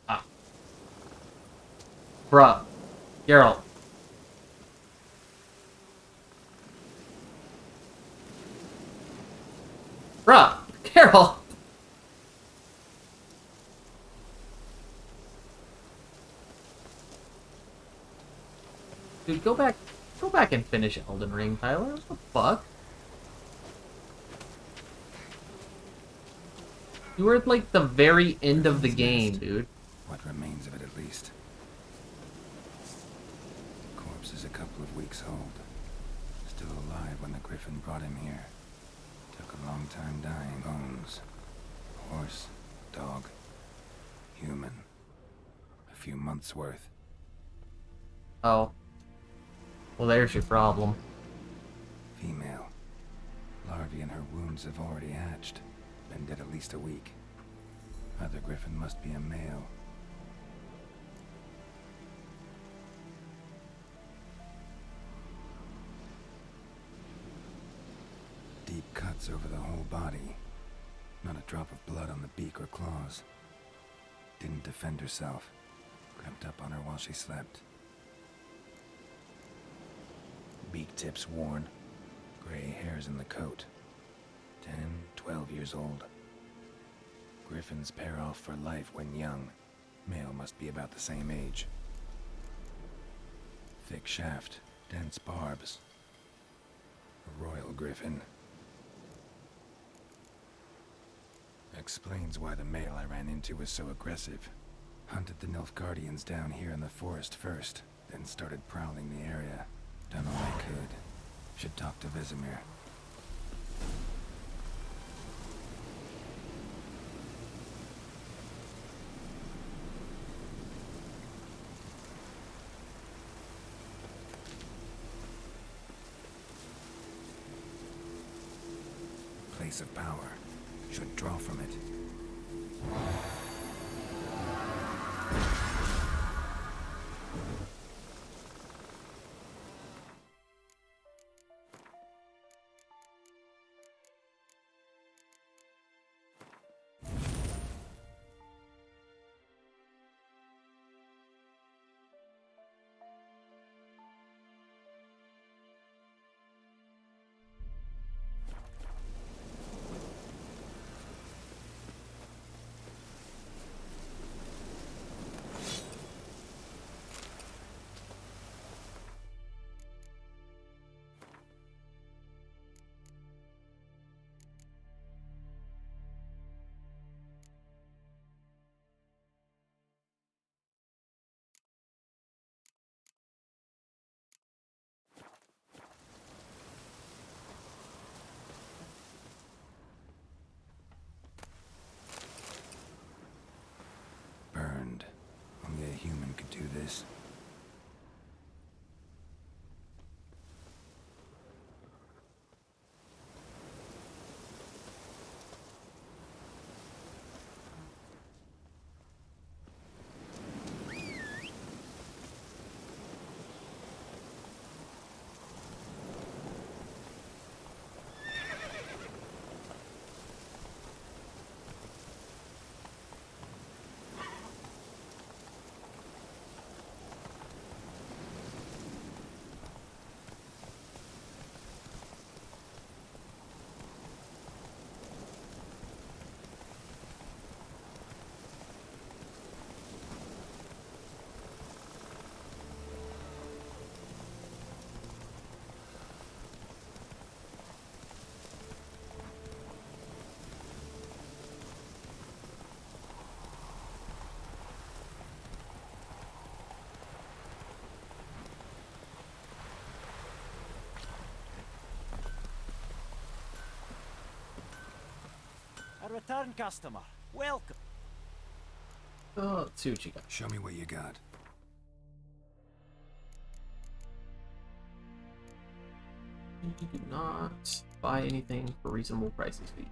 Ah. Bruh. Gerald. Bruh. Gerald. Dude, go back and finish Elden Ring, Tyler. What the fuck? You were at, like, the very end of the game, dude. What remains of it, at least. The corpse is a couple of weeks old. Still alive when the Griffin brought him here. Took a long time dying. Bones. Horse, dog, human. A few months' worth. Oh. Well, there's your problem. Female. Larvae in her wounds have already hatched. Been dead at least a week. Other griffin must be a male. Deep cuts over the whole body. Not a drop of blood on the beak or claws. Didn't defend herself. Crept up on her while she slept. Beak tips worn. Gray hairs in the coat. 10, 12 years old. Griffins pair off for life when young. Male must be about the same age. Thick shaft, dense barbs. A royal griffin. Explains why the male I ran into was so aggressive. Hunted the Nilfgaardians down here in the forest first, then started prowling the area. Done all I could. Should talk to Vesemir. Place of power. Should draw from it. Burned. Only a human could do this. A return customer. Welcome. Let's see what you got. Show me what you got. You do not buy anything for reasonable prices, do you?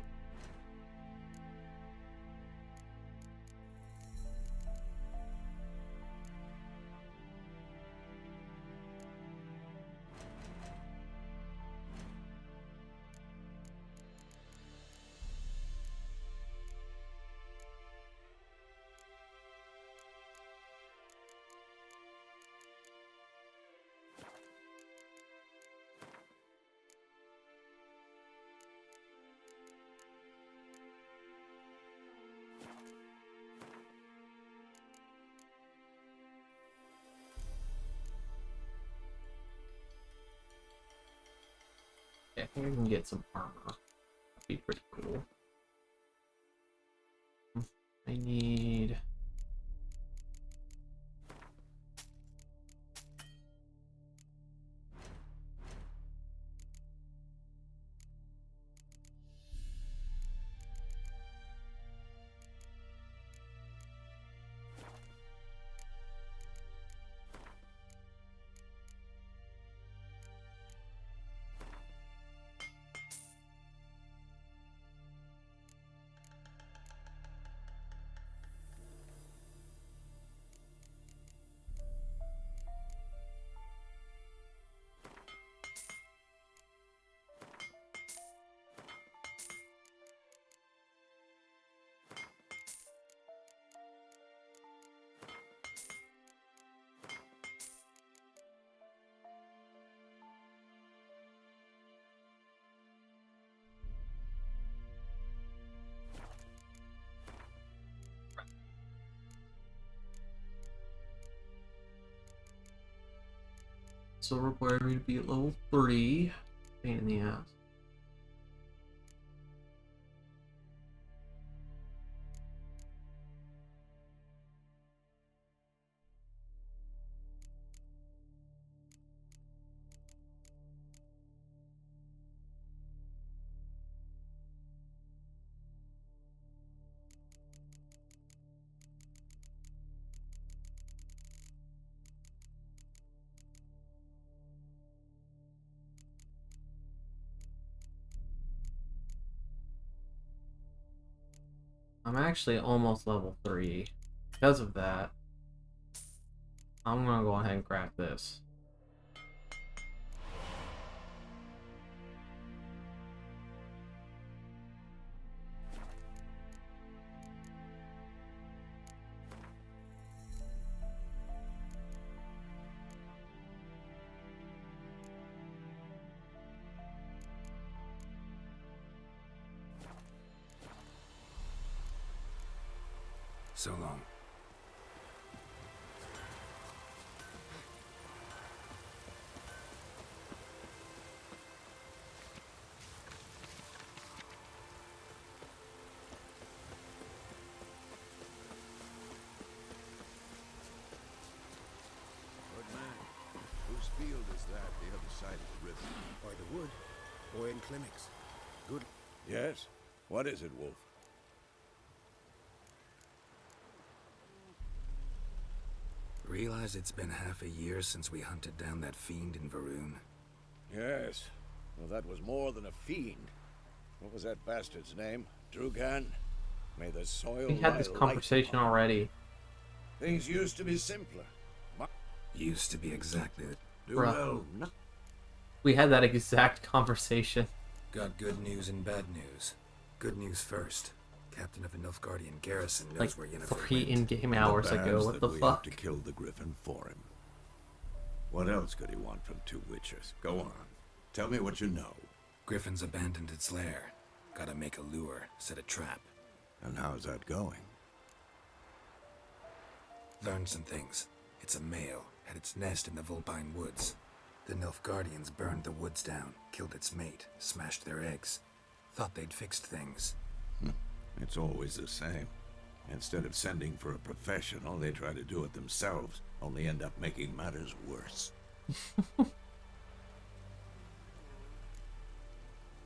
Yeah, I think I can get some armor. That'd be pretty cool. I need... still require me to be at level 3. Pain in the ass. I'm actually almost level 3. Because of that, I'm gonna go ahead and crack this. So long. Good man. Whose field is that, the other side of the river? By the wood. Boy in clinics. Good. Yes? What is it, Wolf? Realize it's been half a year since we hunted down that fiend in Varun? Yes. Well, that was more than a fiend. What was that bastard's name? Drugan? May the soil We had this lie light conversation upon him. already. Things used to be simpler. Used to be exactly it. Do Bruh. well. We had that exact conversation. Got good news and bad news. Good news first. Captain of a Nilfgaardian garrison knows Like where Yennefer 3 went. in-game The hours bad's ago. What that the we fuck? have to kill the Griffin for him. What else could he want from two witches? Go on. Tell me what you know. Griffin's abandoned its lair. Gotta make a lure, set a trap. And how's that going? Learned some things. It's a male, had its nest in the Vulpine Woods. The Nilfgaardians burned the woods down, killed its mate, smashed their eggs. Thought they'd fixed things. It's always the same. Instead of sending for a professional, they try to do it themselves, only end up making matters worse.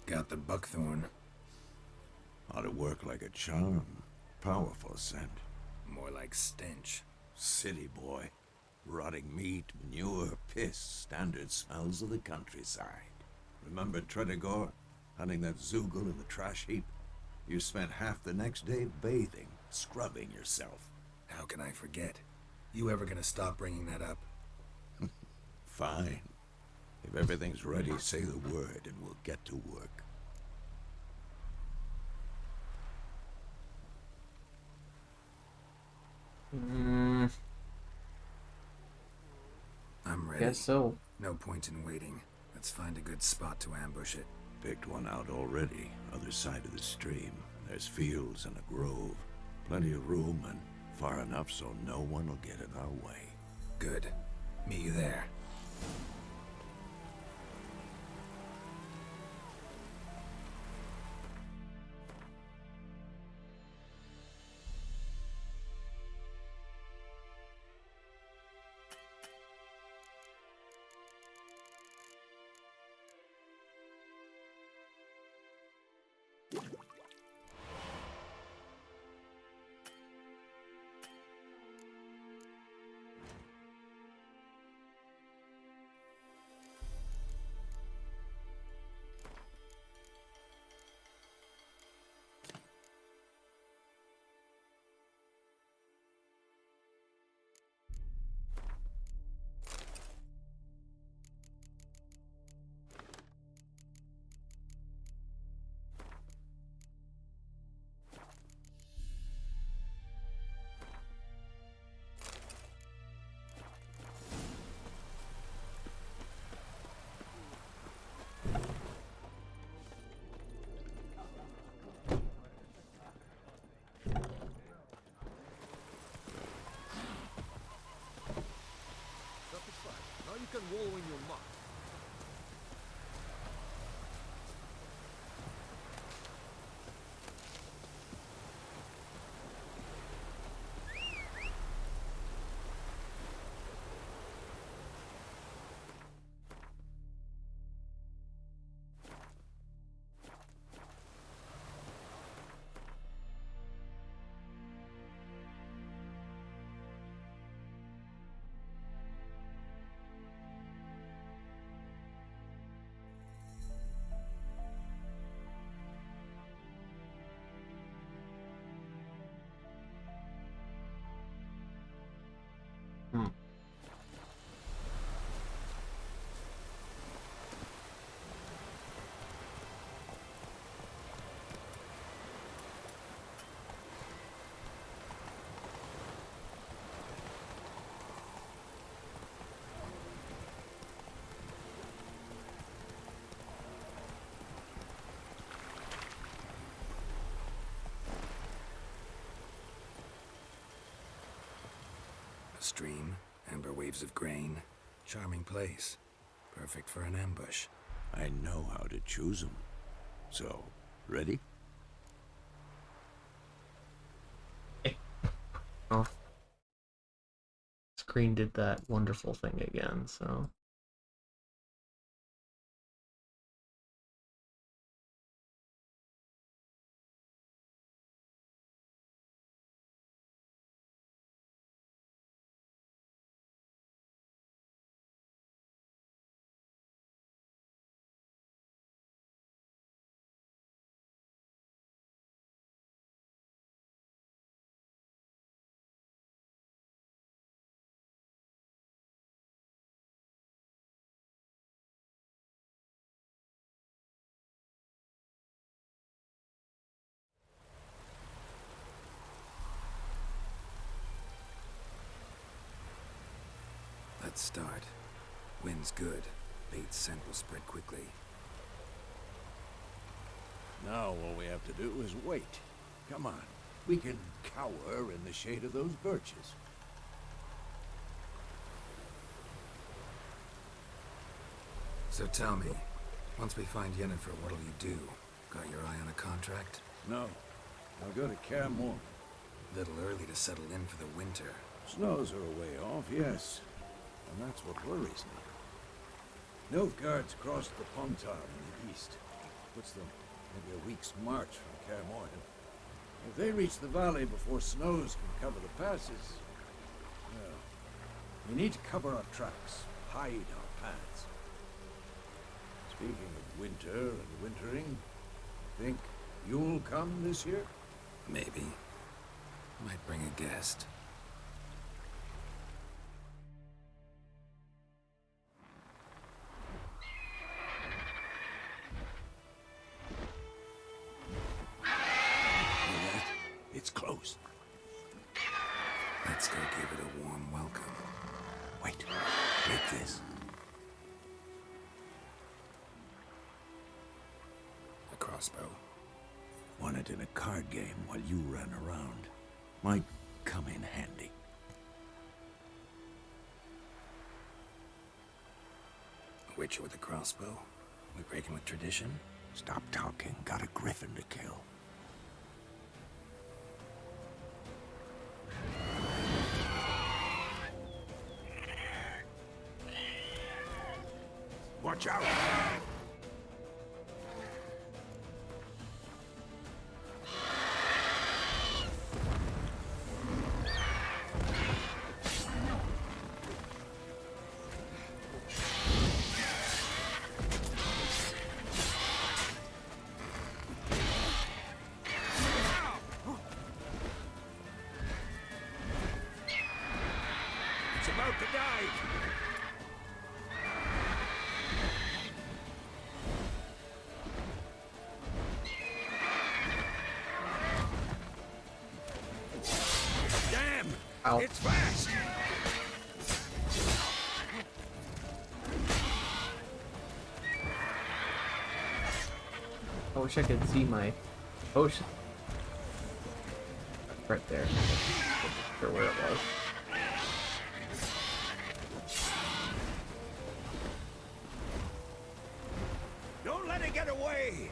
Got the buckthorn. Ought to work like a charm. Powerful scent. More like stench. City boy. Rotting meat, manure, piss, standard smells of the countryside. Remember Tredegor? Hunting that Zoogle in the trash heap? You spent half the next day bathing, scrubbing yourself. How can I forget? You ever gonna stop bringing that up? Fine. If everything's ready, say the word and we'll get to work. I'm ready. Guess so. No point in waiting. Let's find a good spot to ambush it. Picked one out already, other side of the stream. There's fields and a grove. Plenty of room and far enough so no one will get in our way. Good. Meet you there. can wallow in your muck. A stream, amber waves of grain. Charming place. Perfect for an ambush. I know how to choose them. So, ready? Oh. Screen did that wonderful thing again, so... Let's start. Wind's good. Bait's scent will spread quickly. Now all we have to do is wait. Come on. We can cower in the shade of those birches. So tell me, once we find Yennefer, what'll you do? Got your eye on a contract? No. I'll go to Kaer Morhen. Little early to settle in for the winter. Snows are a way off, yes. And that's what worries me. Nilfgaard's crossed the Pontar in the east. Puts them maybe a week's march from Kaer Morhen. If they reach the valley before snows can cover the passes, well, we need to cover our tracks, hide our paths. Speaking of winter and wintering, think you'll come this year? Maybe. Might bring a guest. It's closed. Let's go give it a warm welcome. Wait. Take this. A crossbow. Won it in a card game while you ran around. Might come in handy. A witcher with a crossbow? We breaking with tradition? Stop talking. Got a griffin to kill. Watch out! It's about to dive! Ow. It's fast! I wish I could see my potion. Right there. Not sure where it was. way!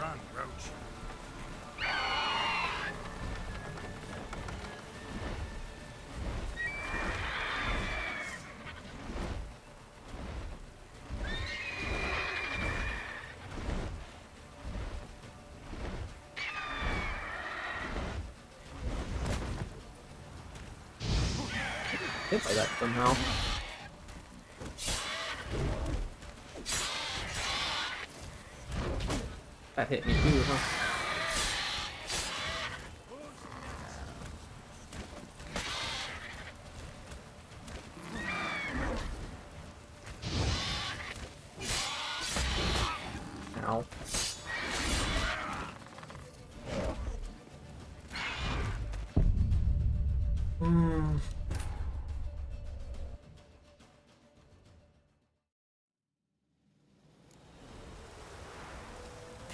Run, Roach. Hit by that somehow. That hit me too, huh? Ow.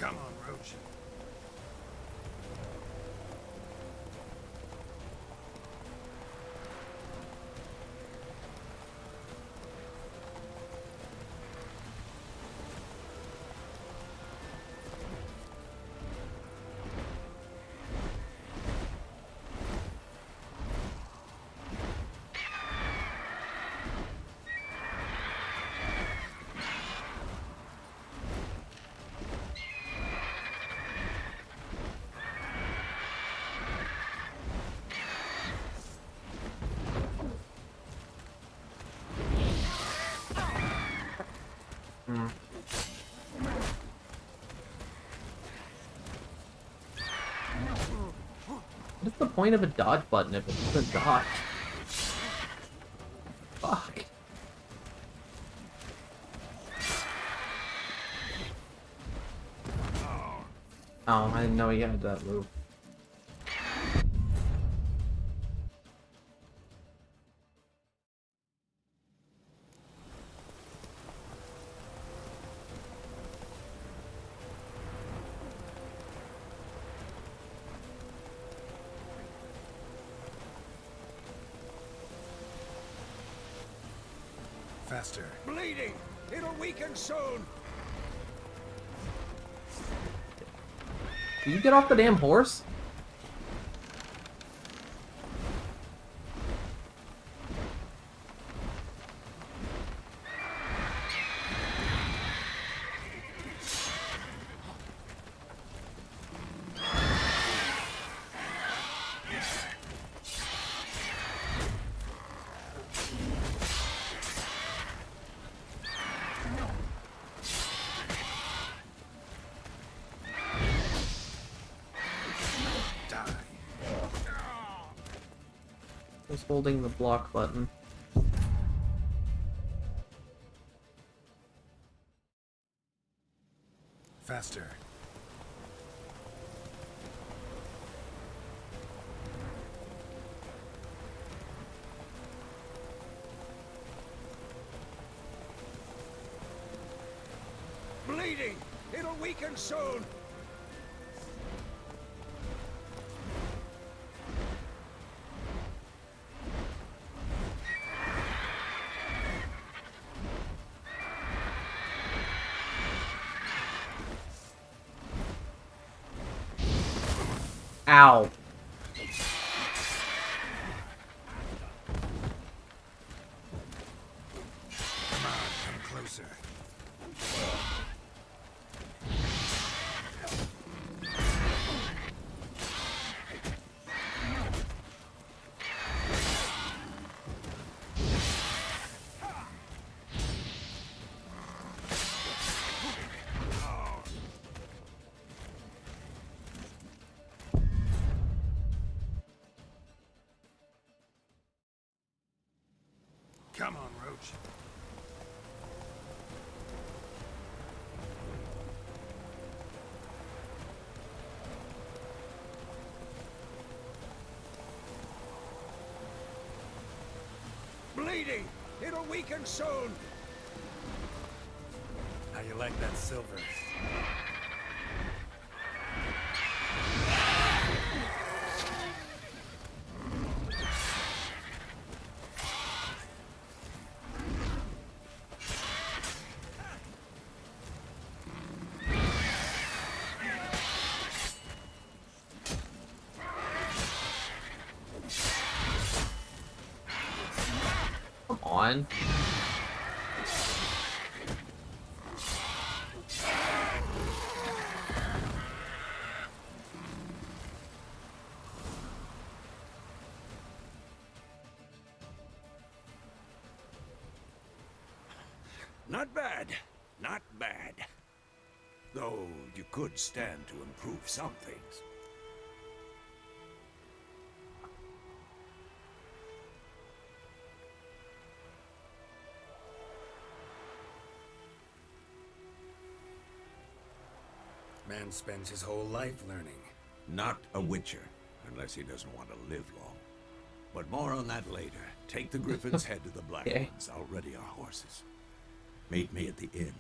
Come on, Roach. What's the point of a dodge button if it doesn't dodge? Fuck. Oh, I didn't know he had that move. Faster. Bleeding! It'll weaken soon! Can you get off the damn horse? Just holding the block button. Faster. Bleeding! It'll weaken soon! Ow. Come on, come closer. Come on, Roach. bleeding! It'll weaken soon! How you like that silver? Come on. Not bad. Not bad. Though you could stand to improve some things. Man spends his whole life learning. Not a witcher, unless he doesn't want to live long. But more on that later. Take the Griffin's head to the Black Okay. Ones. I'll ready our horses. Meet me at the inn.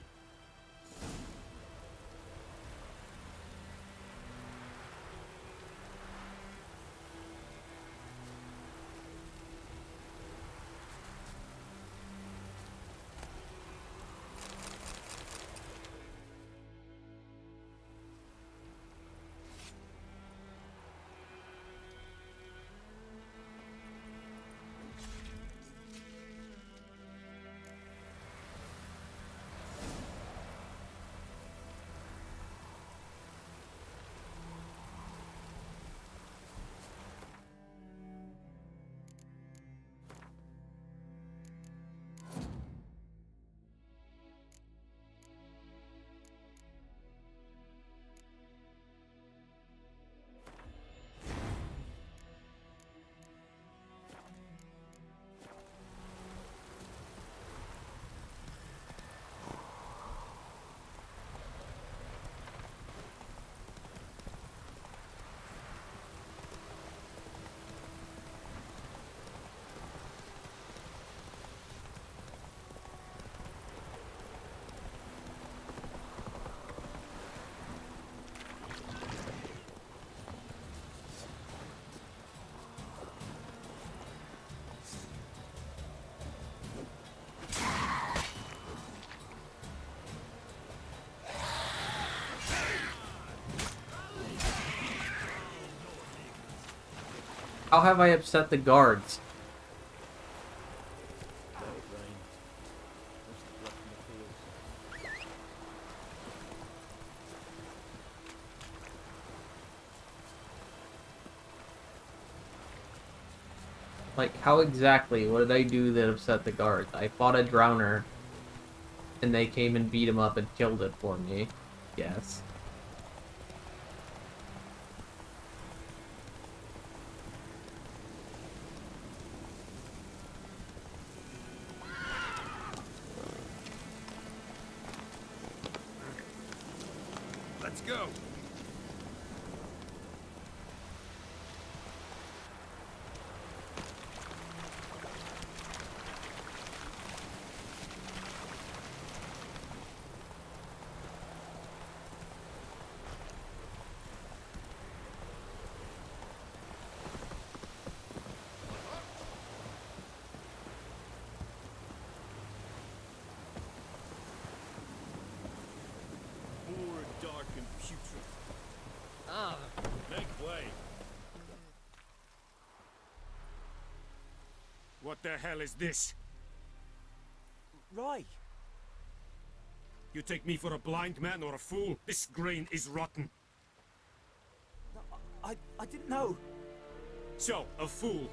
How have I upset the guards? Like, how exactly? What did I do that upset the guards? I fought a drowner, and they came and beat him up and killed it for me. Yes. Let's go! More dark and putrid. Ah, make way. What the hell is this? Roy! You take me for a blind man or a fool? This grain is rotten. I didn't know. So, a fool.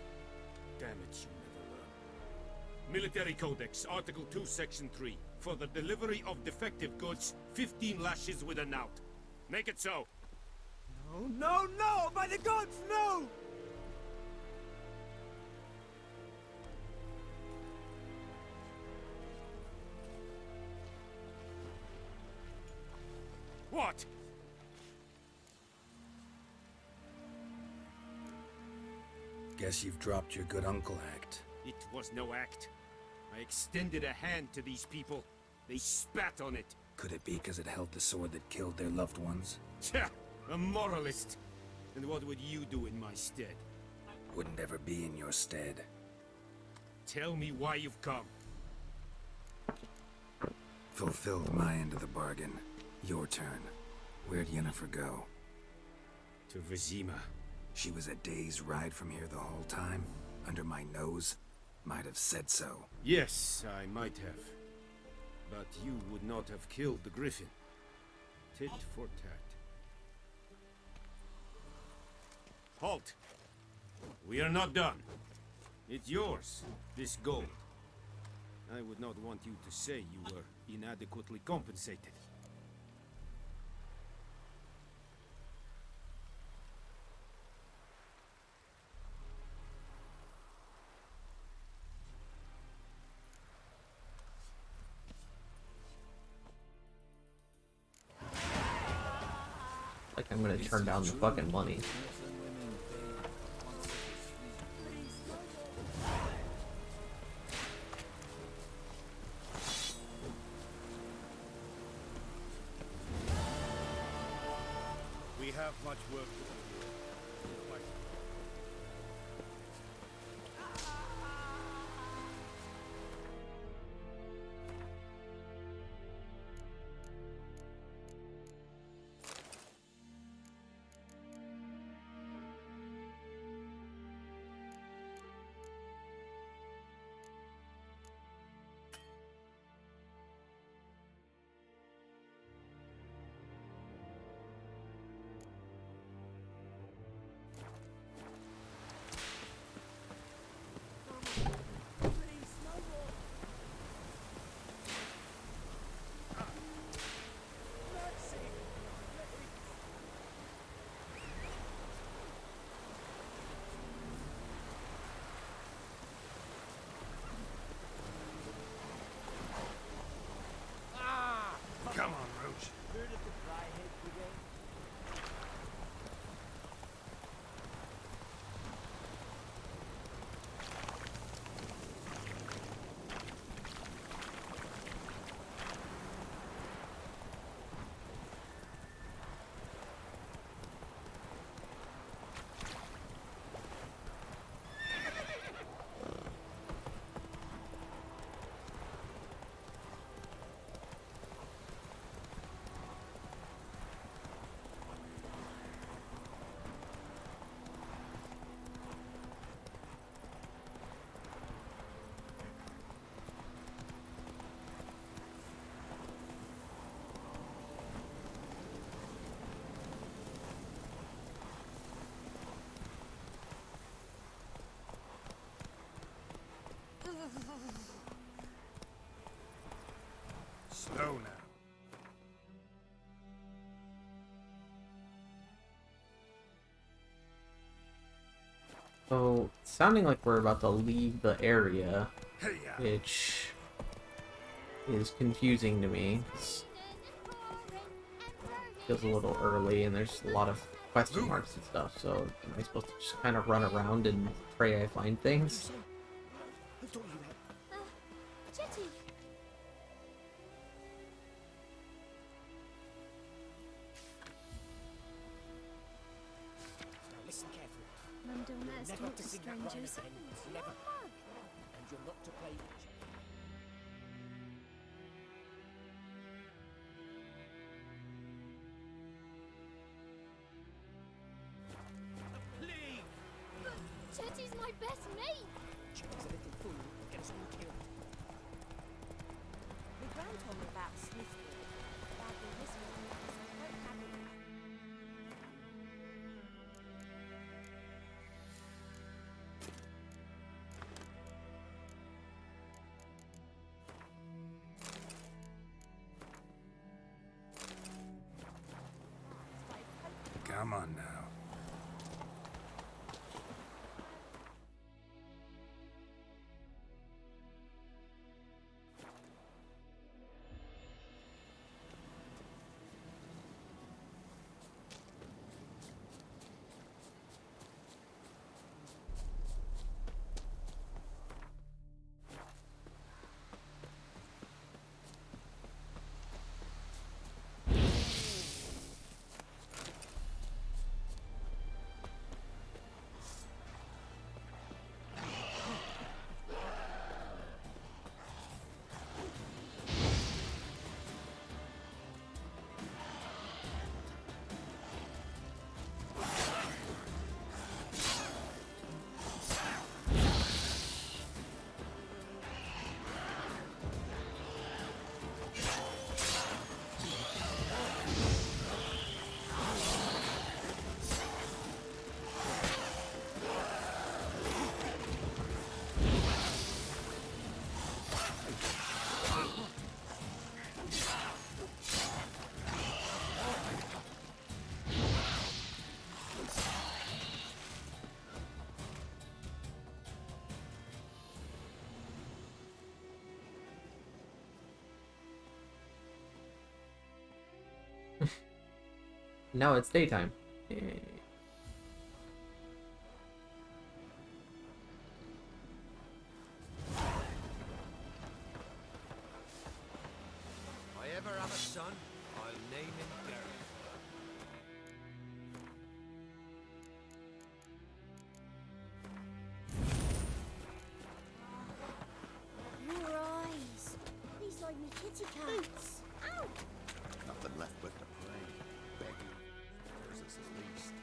Damn it, you never learn. Military Codex, Article 2, Section 3. For the delivery of defective goods, 15 lashes with a knout. Make it so. No, no, no! By the gods, no! What? Guess you've dropped your good uncle act. It was no act. I extended a hand to these people. They spat on it. Could it be because it held the sword that killed their loved ones? Tja, a moralist. And what would you do in my stead? Wouldn't ever be in your stead. Tell me why you've come. Fulfilled my end of the bargain. Your turn. Where'd Yennefer go? To Vizima. She was a day's ride from here the whole time? Under my nose? Might have said so. Yes, I might have. But you would not have killed the griffin. Tit for tat. Halt! We are not done. It's yours, this gold. I would not want you to say you were inadequately compensated. Like I'm gonna turn down the fucking money. We have much work to do here. Come on, Roach. Slow now. So, sounding like we're about to leave the area, which is confusing to me. Feels a little early, and there's a lot of question marks and stuff, so am I supposed to just kind of run around and pray I find things? Chetty! Listen carefully. Mum don't let us Never talk to to sing that rhyme strangers. again. Never. And you're not to play witch. But Chetty's my best mate! Chetty's a little fool. Get us all killed. My grand told me about Smithfield. Badly listened to me, so I won't have it. Come on now. Now it's daytime. Yay. If I ever have a son, I'll name him Gerald. Your eyes. These like me kitty cats. Ow! Nothing left but to pray. Begging. Yours is the least.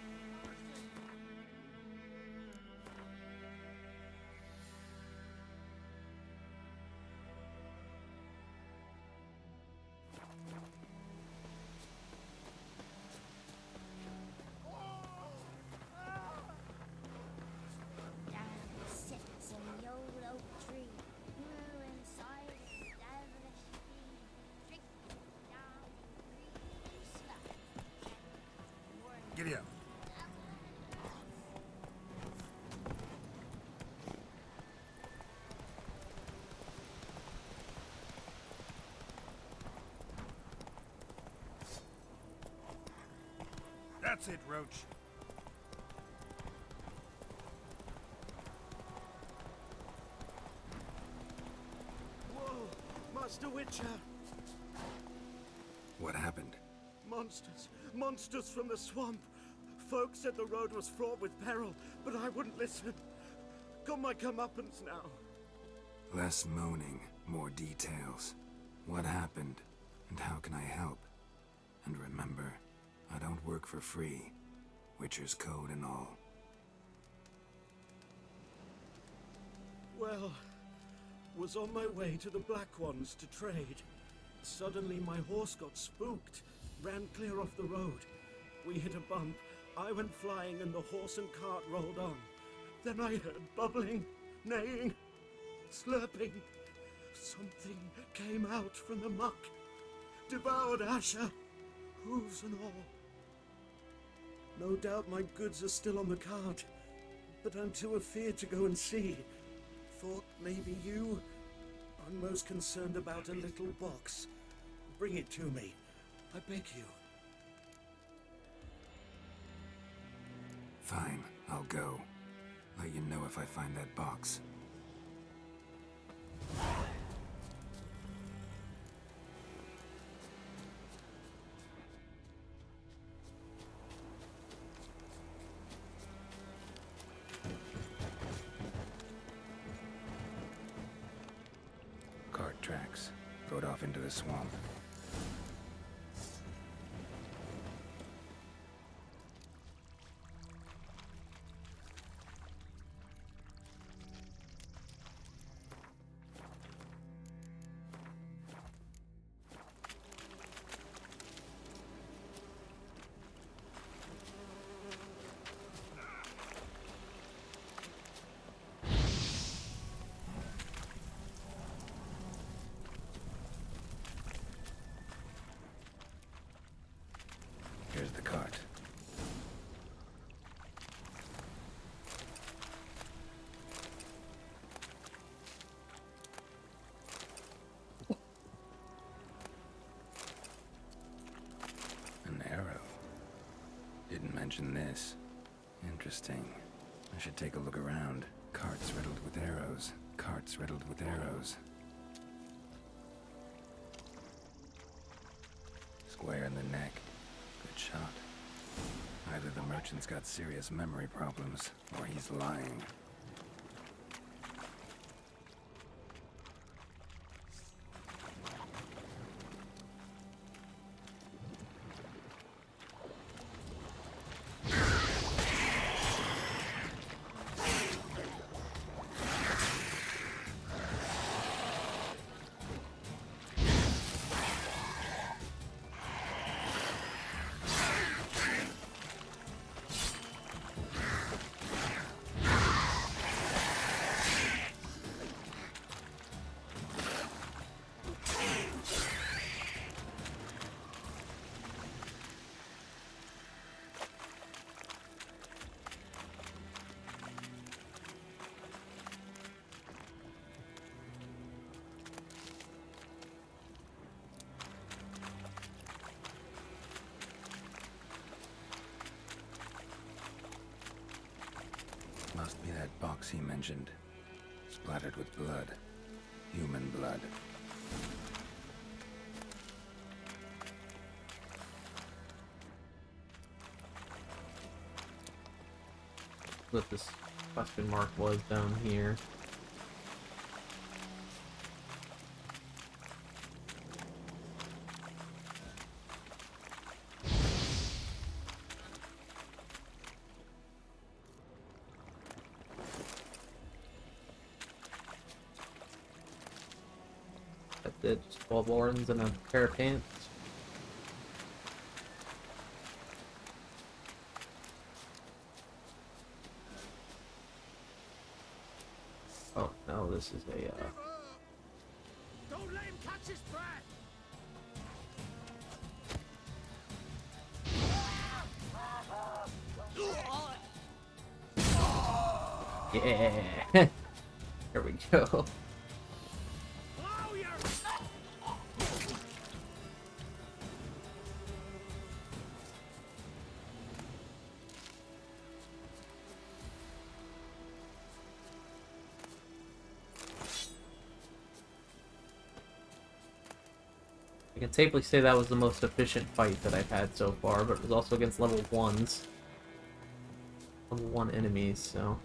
Down sits in the old oak tree. Grew inside a devilish bee. Drink down greedy slut. Giddy up. That's it, Roach. Whoa! Master Witcher! What happened? Monsters! Monsters from the swamp! Folks said the road was fraught with peril, but I wouldn't listen. Got my comeuppance now. Less moaning, more details. What happened, and how can I help? And remember, I don't work for free. Witcher's code and all. Well, was on my way to the Black Ones to trade. Suddenly my horse got spooked, ran clear off the road. We hit a bump, I went flying and the horse and cart rolled on. Then I heard bubbling, neighing, slurping. Something came out from the muck, devoured Asher, hooves and all. No doubt my goods are still on the cart, but I'm too afeard to go and see. Thought maybe you. I'm most concerned about a little box. Bring it to me, I beg you. Fine, I'll go. Let you know if I find that box. Cart tracks. Rode off into the swamp. Here's the cart. An arrow. Didn't mention this. Interesting. I should take a look around. Carts riddled with arrows. Carts riddled with arrows. Square in the neck. Good shot. Either the merchant's got serious memory problems, or he's lying. box he mentioned. Splattered with blood. Human blood. What this question mark was down here. That's it, just 12 orange and a pair of pants. Oh, no, this is a, Don't let him catch his breath! yeah! Here we go. I can safely say that was the most efficient fight that I've had so far, but it was also against level 1s. Level 1 enemies, so...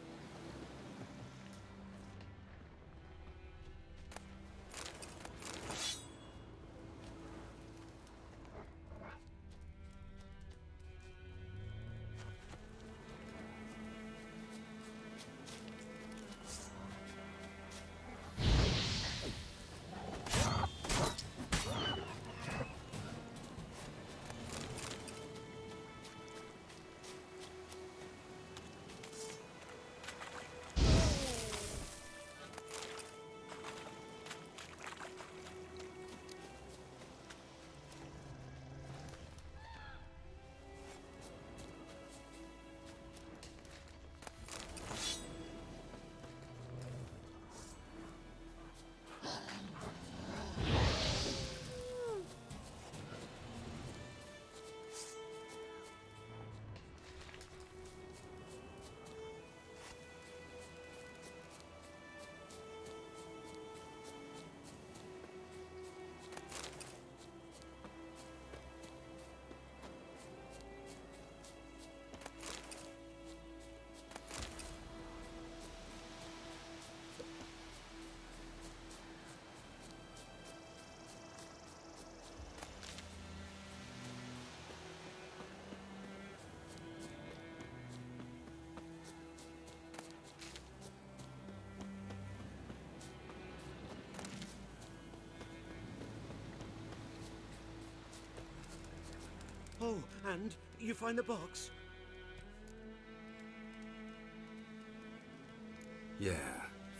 Oh, and you find the box? Yeah,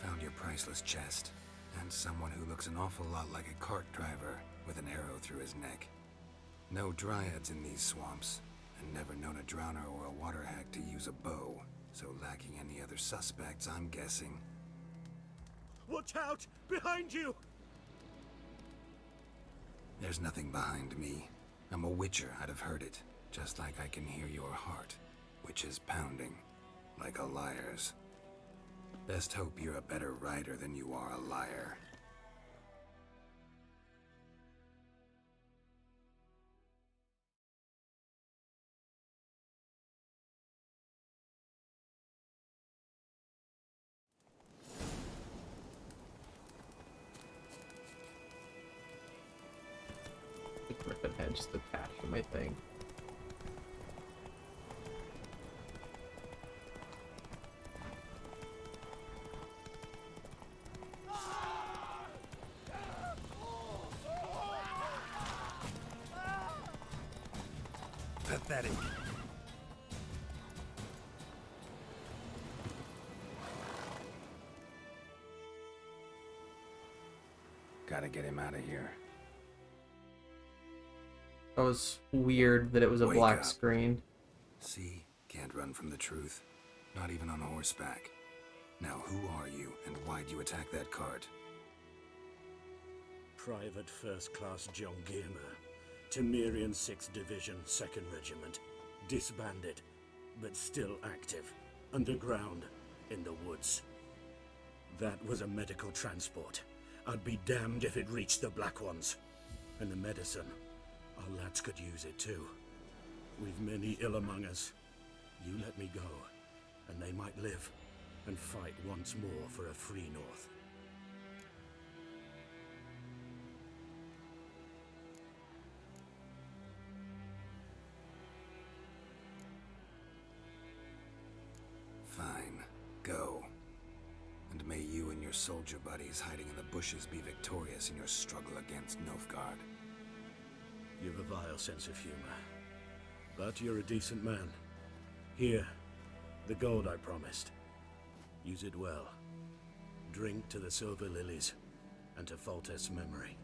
found your priceless chest. And someone who looks an awful lot like a cart driver with an arrow through his neck. No dryads in these swamps, and never known a drowner or a water hack to use a bow. So lacking any other suspects, I'm guessing. Watch out! Behind you! There's nothing behind me. I'm a witcher, I'd have heard it. Just like I can hear your heart, which is pounding, like a liar's. Best hope you're a better rider than you are a liar. The griffin head just attached to my thing. Pathetic. Gotta get him out of here. That was weird that it was a Wake black up. screen. See? Can't run from the truth. Not even on horseback. Now who are you, and why'd you attack that cart? Private First Class John Gilmer, Temerian 6th Division, 2nd Regiment. Disbanded, but still active. Underground, in the woods. That was a medical transport. I'd be damned if it reached the Black Ones. And the medicine. Our lads could use it too. We've many ill among us. You let me go, and they might live and fight once more for a free North. Fine. Go. And may you and your soldier buddies hiding in the bushes be victorious in your struggle against Nilfgaard. You've a vile sense of humor. But you're a decent man. Here, the gold I promised. Use it well. Drink to the silver lilies, and to Foltest's memory.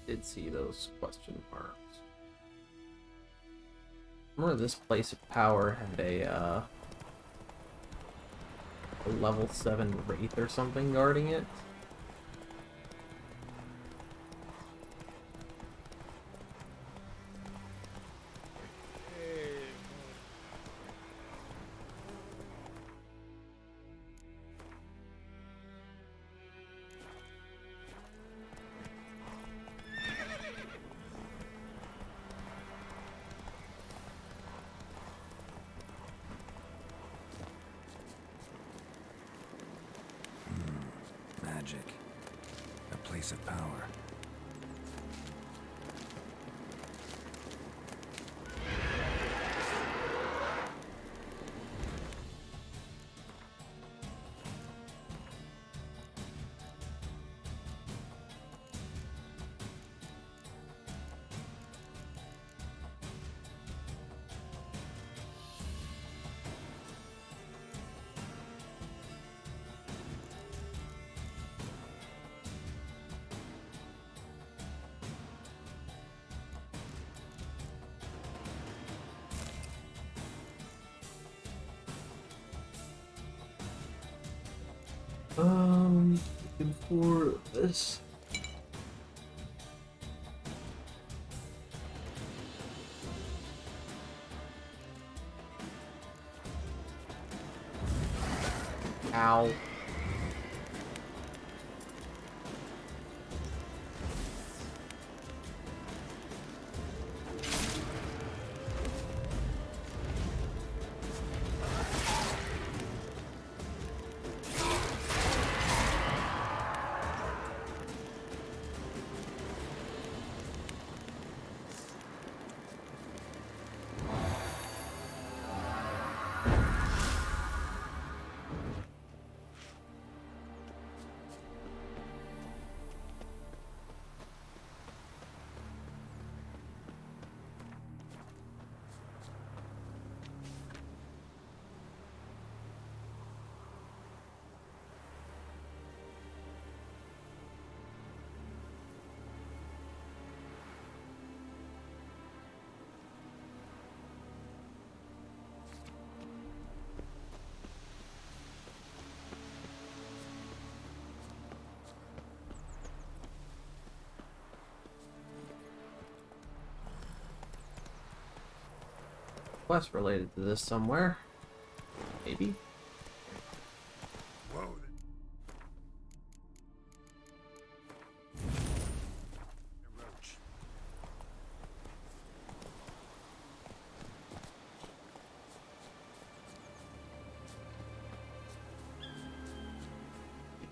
Did see those question marks. Remember this place of power had a level 7 wraith or something guarding it. Magic. A place of power. Looking for this. Ow. Quest related to this somewhere. Maybe. Whoa. Roach.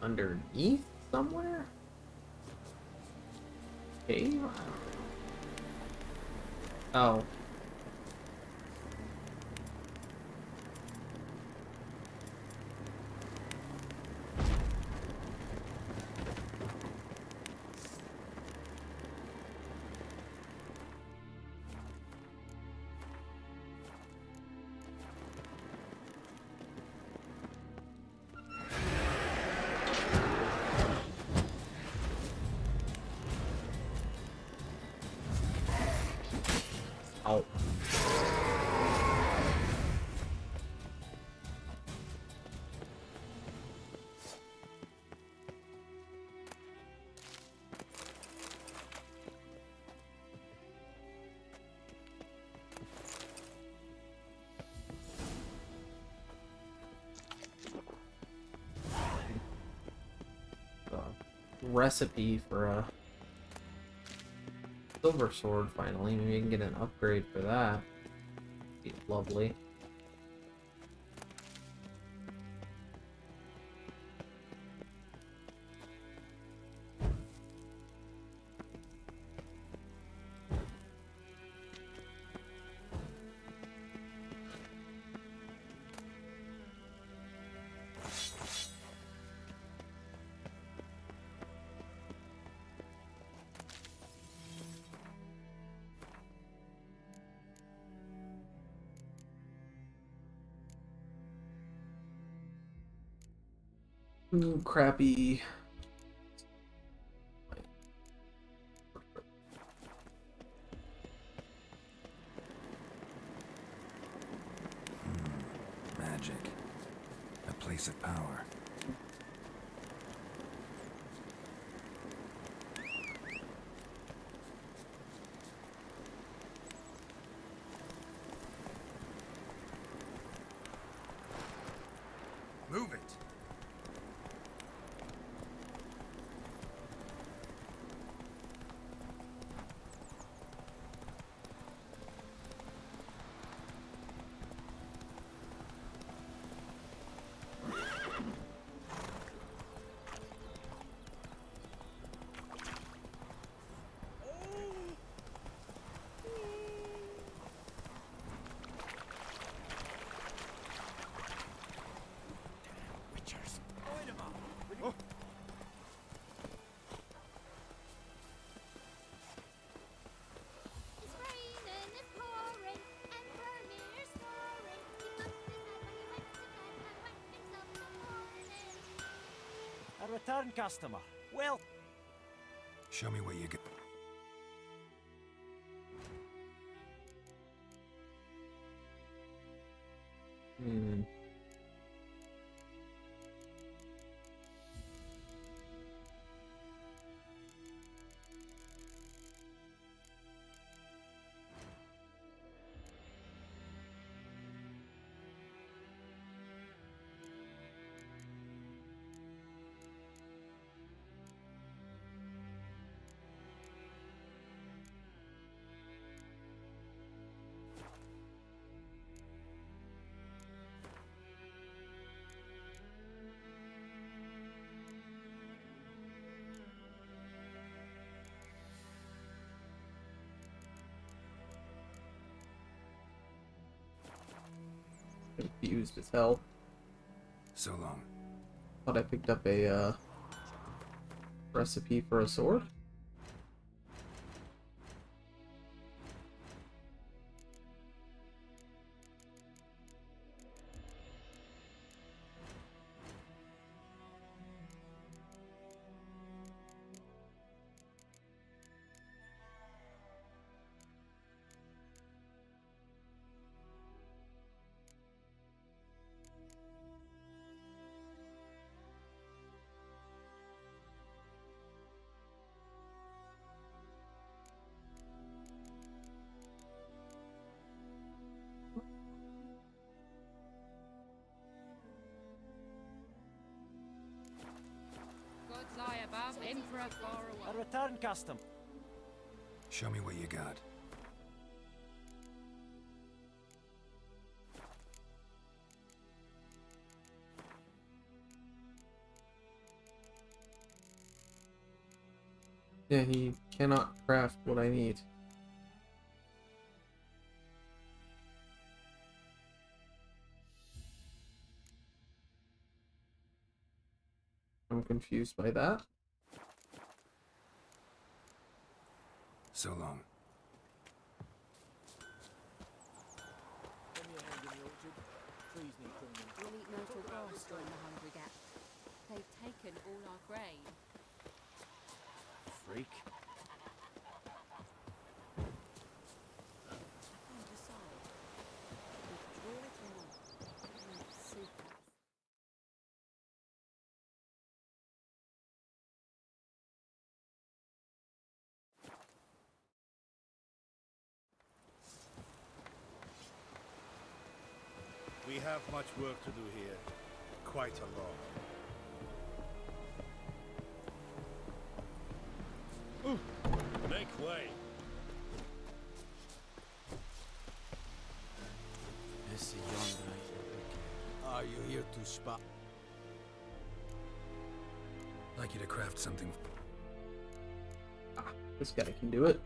Underneath somewhere? Cave? Oh. recipe for a silver sword finally. Maybe I can get an upgrade for that. Be lovely. Ooh, crappy. Magic. A place of power. Move it! It's raining, it's pouring, and Vermeer's snoring. He must have said when he went to bed and wet himself in the morning. A return customer. Well, Show me what you got. Hmm. Confused as hell. So long. Thought I picked up a recipe for a sword. God's eye above, Emperor far a away. return customer. Show me what you got. Yeah, he cannot craft what I need. I'm confused by that. So long. We'll eat myrtle grass during the Hungry Gap. They've taken all our grain. Freak. And decide. Withdraw it or not. Super. We have much work to do here. Quite a lot. to spot. I'd like you to craft something. This guy can do it.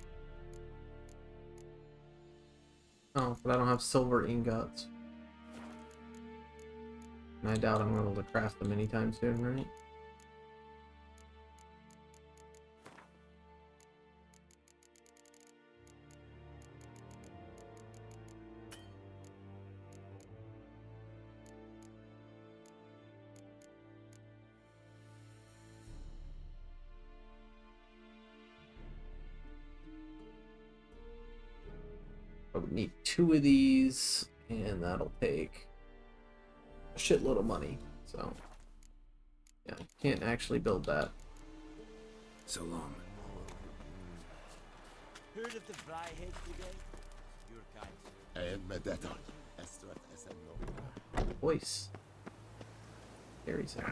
Oh, but I don't have silver ingots. And I doubt I'm going to be able to craft them anytime soon, right? I would need 2 of these, and that'll take a shitload of money. So, yeah, can't actually build that. So long. Heard of the Fryhead Brigade? Your kind. Voice. Very sad.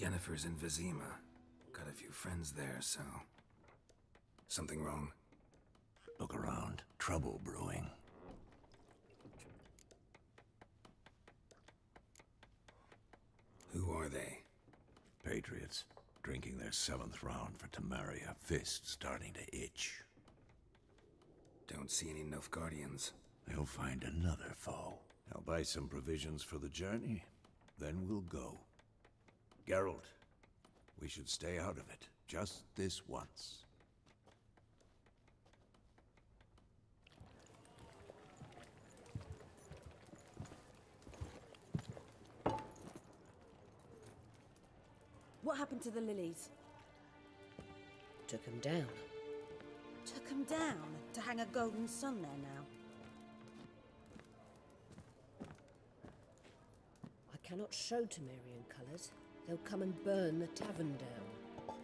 Yennefer's in Vizima. Got a few friends there, so... Something wrong? Look around. Trouble brewing. Who are they? Patriots. Drinking their 7th round for Temeria. Fist starting to itch. Don't see any Nilfgaardians. They'll find another foe. I'll buy some provisions for the journey. Then we'll go. Gerald, we should stay out of it. Just this once. What happened to the lilies? Took him down. Took them down to hang a golden sun there now. I cannot show Temerian colours. They'll come and burn the tavern down.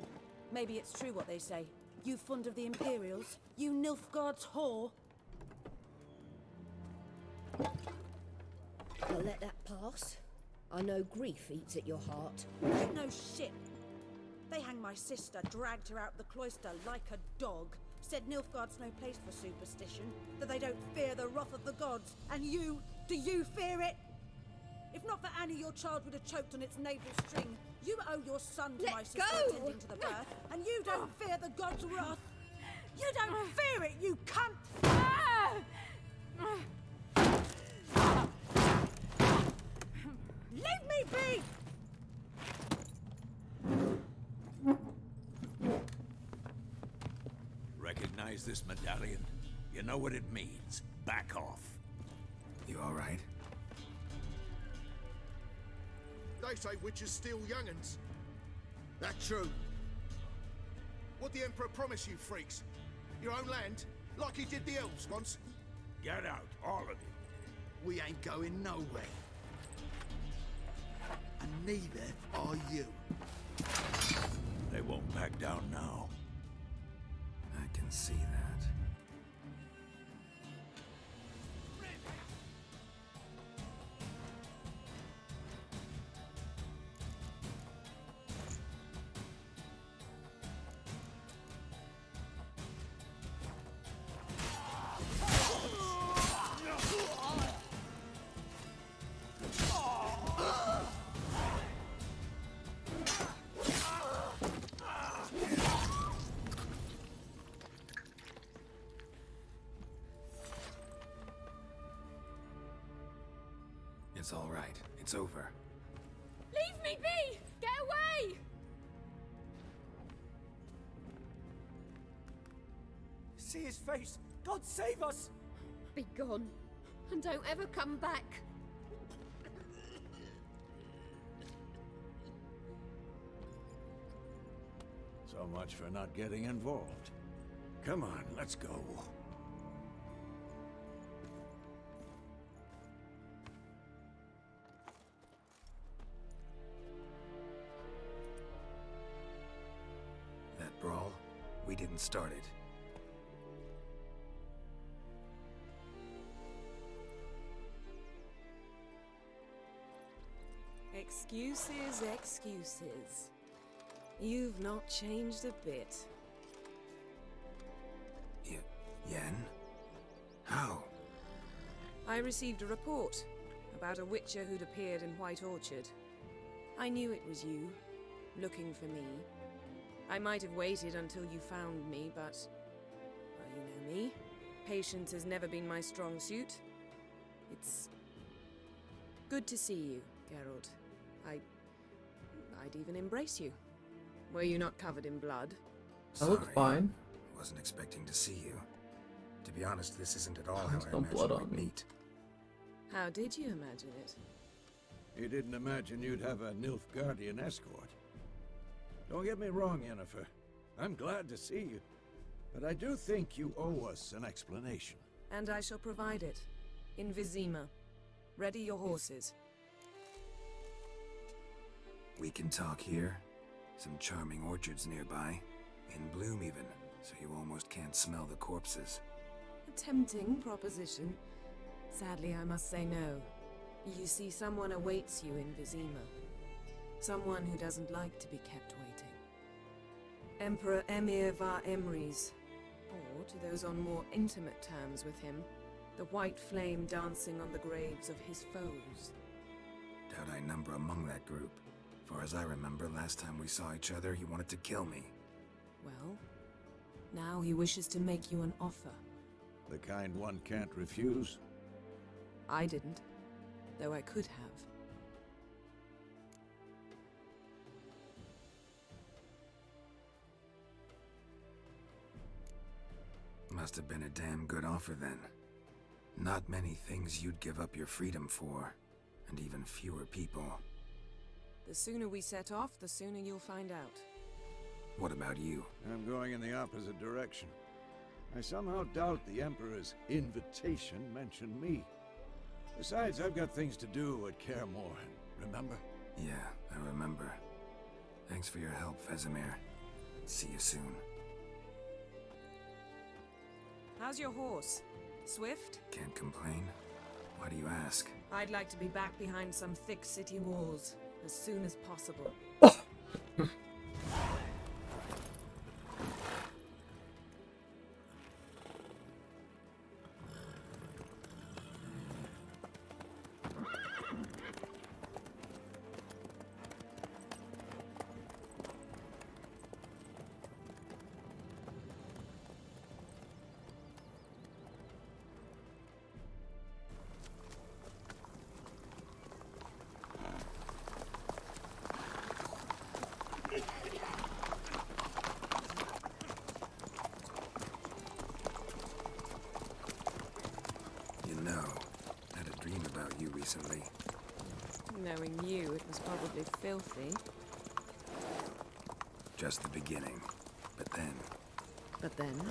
Maybe it's true what they say. You fond of the Imperials? You Nilfgaard's whore? I'll let that pass. I know grief eats at your heart. You know shit. They hanged my sister, dragged her out the cloister like a dog. Said Nilfgaard's no place for superstition, that they don't fear the wrath of the gods. And you, do you fear it? If not for Annie, your child would have choked on its navel string. You owe your son to my sister attending to the birth, and you don't fear the gods' wrath. You don't fear it, you cunt! Leave me be! Recognize this medallion? You know what it means. Back off. You alright? They say witches steal young'uns. That true? What the Emperor promise you, freaks? Your own land? Like he did the elves once? Get out, all of you. We ain't going nowhere. And neither are you. They won't back down now. I can see that. It's all right. It's over. Leave me be! Get away! See his face! God save us! Be gone, and don't ever come back. So much for not getting involved. Come on, let's go. brawl, we didn't start it. Excuses, excuses. You've not changed a bit. Yen? How? I received a report about a witcher who'd appeared in White Orchard. I knew it was you, looking for me. I might have waited until you found me, but... well, you know me. Patience has never been my strong suit. It's... good to see you, Gerald. I'd even embrace you. Were you not covered in blood? I look fine. Wasn't expecting to see you. To be honest, this isn't at all how There's I no blood imagined on we'd me. meet. How did you imagine it? You didn't imagine you'd have a Nilfgaardian escort. Don't get me wrong, Yennefer. I'm glad to see you. But I do think you owe us an explanation. And I shall provide it. In Vizima. Ready your horses. We can talk here. Some charming orchards nearby. In bloom even, so you almost can't smell the corpses. A tempting proposition. Sadly, I must say no. You see, someone awaits you in Vizima. Someone who doesn't like to be kept waiting. Emperor Emir var Emrys. Or, to those on more intimate terms with him, the white flame dancing on the graves of his foes. Doubt I number among that group. Far as I remember, last time we saw each other, he wanted to kill me. Well, now he wishes to make you an offer. The kind one can't refuse. I didn't, though I could have. Must have been a damn good offer then. Not many things you'd give up your freedom for, and even fewer people. The sooner we set off, the sooner you'll find out. What about you? I'm going in the opposite direction. I somehow doubt the Emperor's invitation mentioned me. Besides, I've got things to do at Kaer Morhen, remember? Yeah, I remember. Thanks for your help, Vesemir. See you soon. How's your horse? Swift? Can't complain. Why do you ask? I'd like to be back behind some thick city walls as soon as possible. You know, I had a dream about you recently. Knowing you, it was probably filthy. Just the beginning. But then... But then...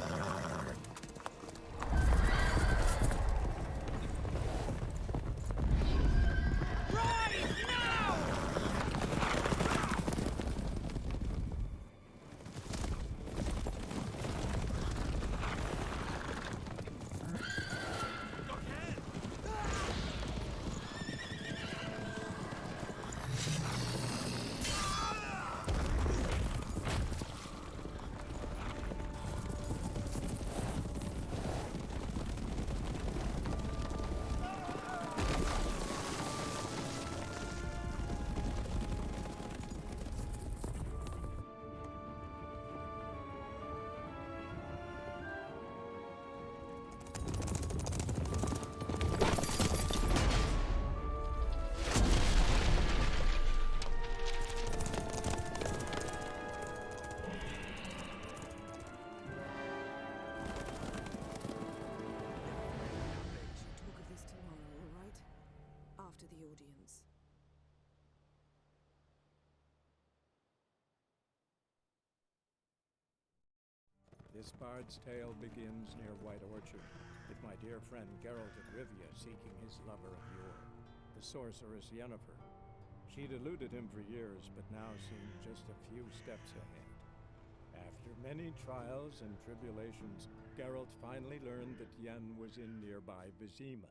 Talk of this tomorrow, all right? After the audience. This bard's tale begins near White Orchard, with my dear friend Gerald of Rivia seeking his lover of yore, the sorceress Yennefer. She'd eluded him for years, but now seemed just a few steps ahead. After many trials and tribulations, Geralt finally learned that Yen was in nearby Vizima.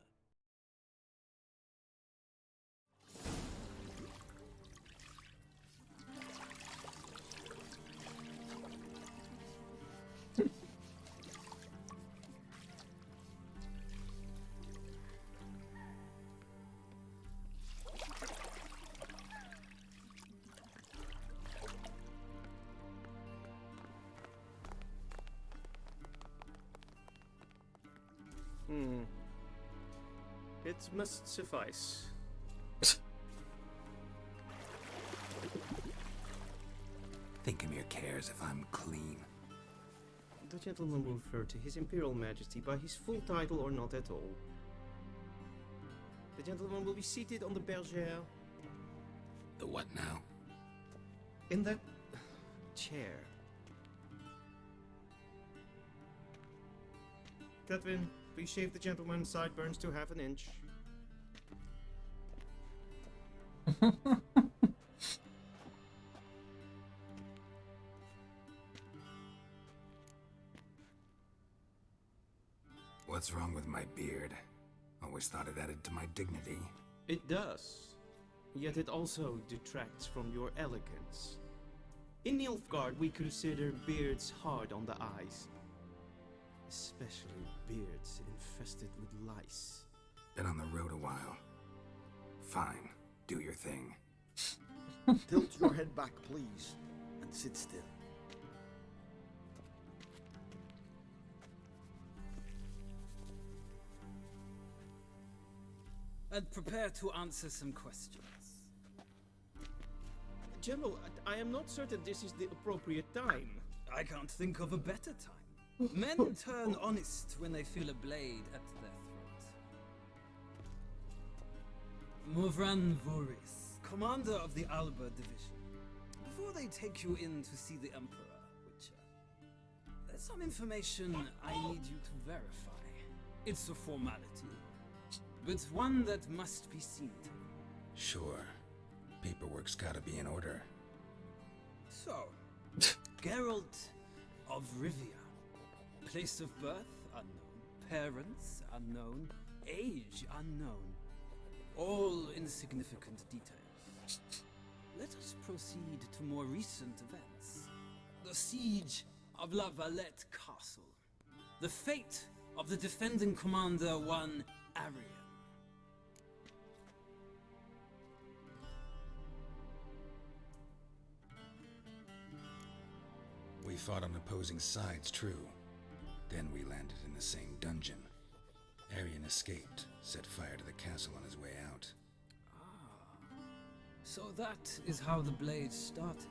It must suffice. Think Emir cares if I'm clean. The gentleman will refer to His Imperial Majesty by his full title or not at all. The gentleman will be seated on the bergère. The what now? In that chair. Catwin, please shave the gentleman's sideburns to half an inch. What's wrong with my beard? Always thought it added to my dignity. It does. Yet it also detracts from your elegance. In Nilfgaard, we consider beards hard on the eyes. Especially beards infested with lice. Been on the road a while. Fine, do your thing. Tilt your head back, please, and sit still. And prepare to answer some questions. General, I am not certain this is the appropriate time. I can't think of a better time. Men turn honest when they feel a blade at their throat. Movran Voris, commander of the Alba Division. Before they take you in to see the Emperor, Witcher, there's some information I need you to verify. It's a formality, but one that must be seen to. Sure. Paperwork's gotta be in order. So, Gerald of Rivia. Place of birth, unknown. Parents, unknown. Age, unknown. All insignificant details. Let us proceed to more recent events. The siege of La Valette Castle. The fate of the defending commander, one Arian. We fought on opposing sides, true. Then we landed in the same dungeon. Arian escaped, set fire to the castle on his way out. So that is how the blade started.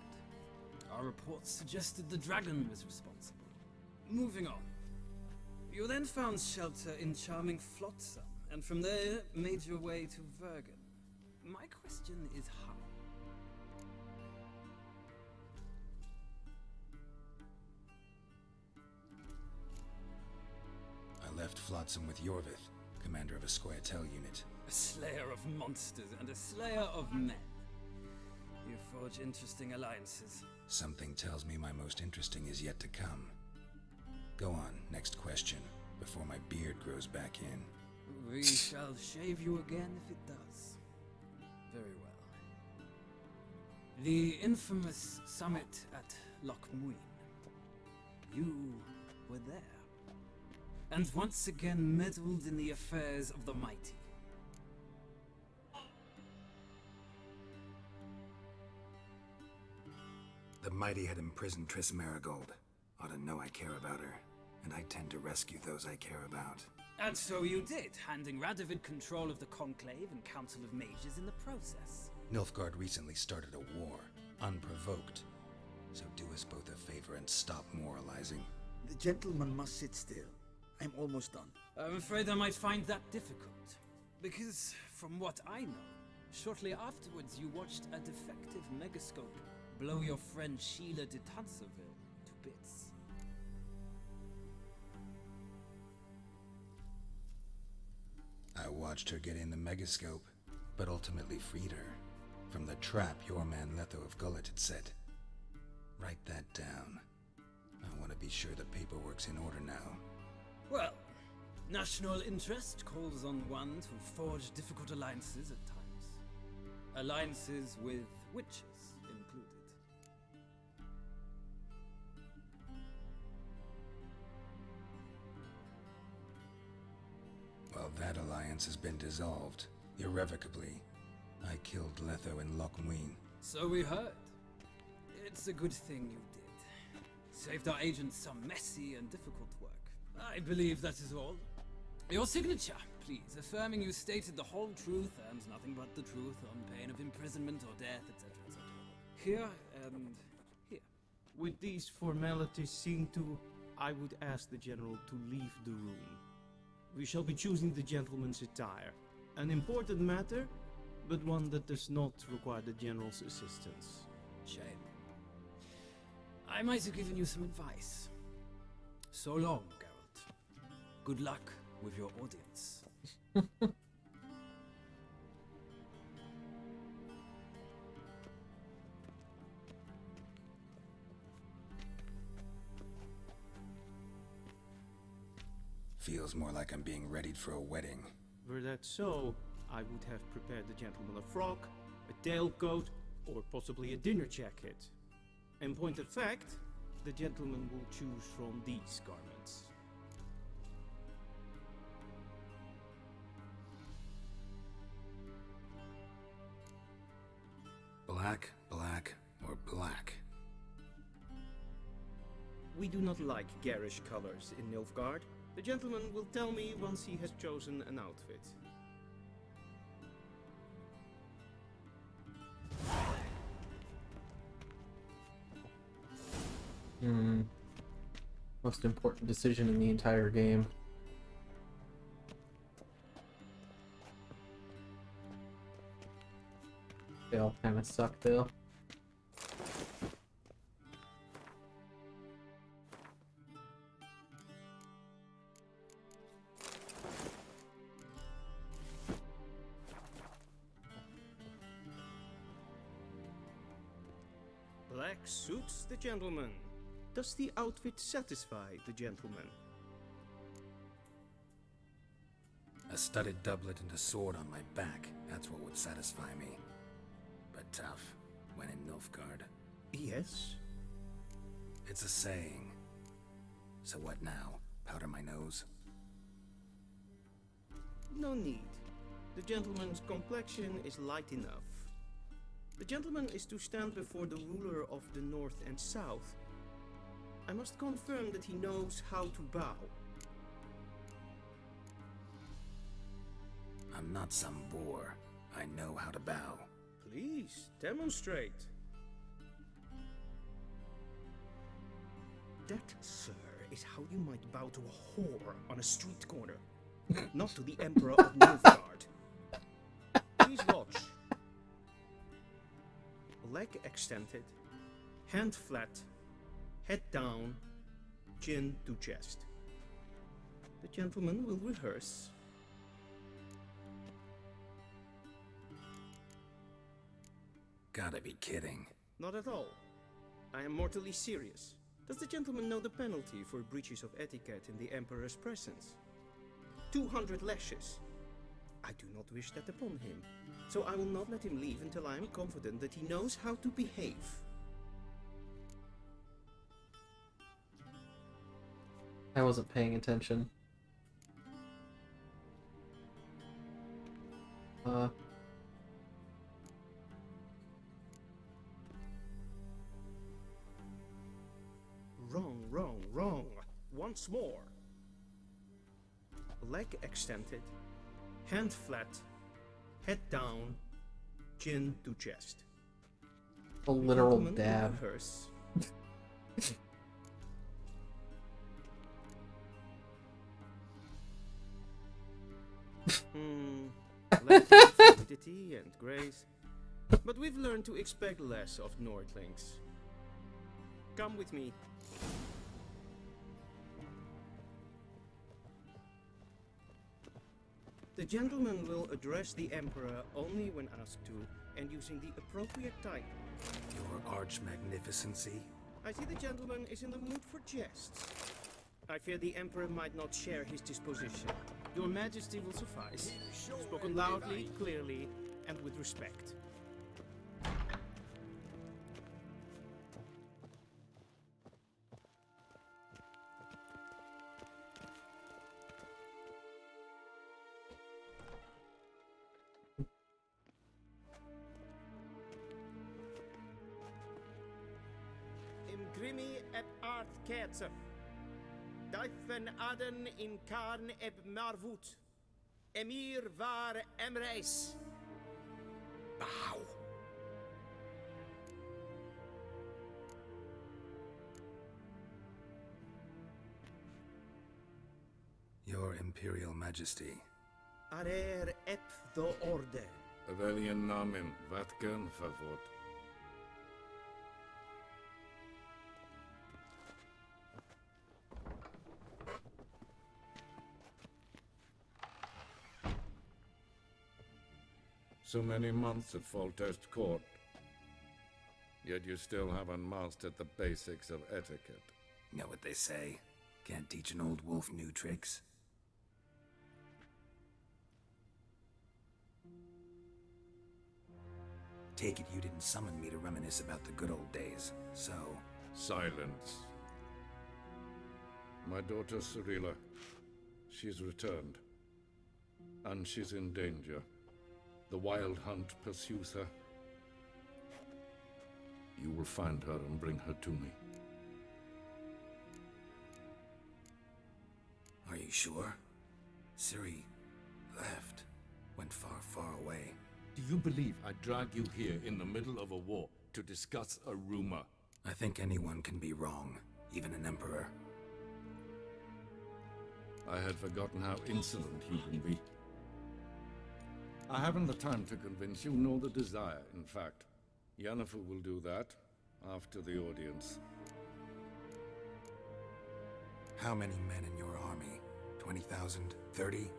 Our reports suggested the dragon was responsible. Moving on. You then found shelter in charming Flotsam, and from there made your way to Vergen. My question is how? I left Flotsam with Yorvith, commander of a Scoia'tael unit. A slayer of monsters and a slayer of men. You forge interesting alliances. Something tells me my most interesting is yet to come. Go on, next question, before my beard grows back in. We shall shave you again if it does. Very well. The infamous summit at Loch Muin. You were there. And once again meddled in the affairs of the mighty. The mighty had imprisoned Triss Marigold. Ought to know I care about her, and I tend to rescue those I care about. And so you did, handing Radovid control of the Conclave and Council of Mages in the process. Nilfgaard recently started a war, unprovoked. So do us both a favor and stop moralizing. The gentleman must sit still. I'm almost done. I'm afraid I might find that difficult. Because, from what I know, shortly afterwards you watched a defective megascope blow your friend Sheila de Tanserville to bits. I watched her get in the megascope, but ultimately freed her from the trap your man Letho of Gullet had set. Write that down. be sure the paperwork's in order now. Well, national interest calls on one to forge difficult alliances at times. Alliances with witches included. Well, that alliance has been dissolved, irrevocably. I killed Letho and Lochmuin. So we heard. It's a good thing you did. Saved our agents some messy and difficult work. I believe that is all. Your signature, please, affirming you stated the whole truth and nothing but the truth on pain of imprisonment or death, etc., etc. Here and here. With these formalities seen to, I would ask the General to leave the room. We shall be choosing the gentleman's attire. An important matter, but one that does not require the General's assistance. Shame. I might have given you some advice. So long, Gerald. Good luck with your audience. Feels more like I'm being readied for a wedding. Were that so, I would have prepared the gentleman a frock, a tailcoat, or possibly a dinner jacket. In point of fact, the gentleman will choose from these garments. Black, black, or black? We do not like garish colors in Nilfgaard. The gentleman will tell me once he has chosen an outfit. Most important decision in the entire game. They all kind of suck though. Black suits the gentleman. Does the outfit satisfy the gentleman? A studded doublet and a sword on my back, that's what would satisfy me. But tough, when in Nilfgaard. Yes? It's a saying. So what now? Powder my nose? No need. The gentleman's complexion is light enough. The gentleman is to stand before the ruler of the North and South. I must confirm that he knows how to bow. I'm not some boor. I know how to bow. Please, demonstrate. That, sir, is how you might bow to a whore on a street corner. Not to the Emperor of Nilfgaard. Please watch. Leg extended, hand flat, head down, chin to chest. The gentleman will rehearse. Gotta be kidding. Not at all. I am mortally serious. Does the gentleman know the penalty for breaches of etiquette in the Emperor's presence? 200 lashes. I do not wish that upon him, so I will not let him leave until I am confident that he knows how to behave. I wasn't paying attention. Wrong. Once more. Leg extended, hand flat, head down, chin to chest. A literal Gentleman will dab. rehearse. Left fluidity and grace, but we've learned to expect less of Nordlings. Come with me. The gentleman will address the Emperor only when asked to, and using the appropriate title. Your Arch Magnificency? I see the gentleman is in the mood for jests. I fear the Emperor might not share his disposition. Your Majesty will suffice. Spoken loudly, clearly, and with respect. Imgrimi et art ketzer. Daifen aden in karn eb marvut. Emir var emreis. Bow. Your Imperial Majesty. Arer ep the orde. Avelian namen, Vatkan favot. So many months at Foltest Court. Yet you still haven't mastered the basics of etiquette. Know what they say? Can't teach an old wolf new tricks. Take it you didn't summon me to reminisce about the good old days, so... Silence. My daughter Cirilla, she's returned. And she's in danger. The Wild Hunt pursues her. You will find her and bring her to me. Are you sure? Ciri left. Went far, far away. Do you believe I drag you here in the middle of a war to discuss a rumor? I think anyone can be wrong, even an emperor. I had forgotten how insolent you can be. I haven't the time to convince you, nor the desire, in fact. Yennefer will do that after the audience. How many men in your army? 20,000? 30?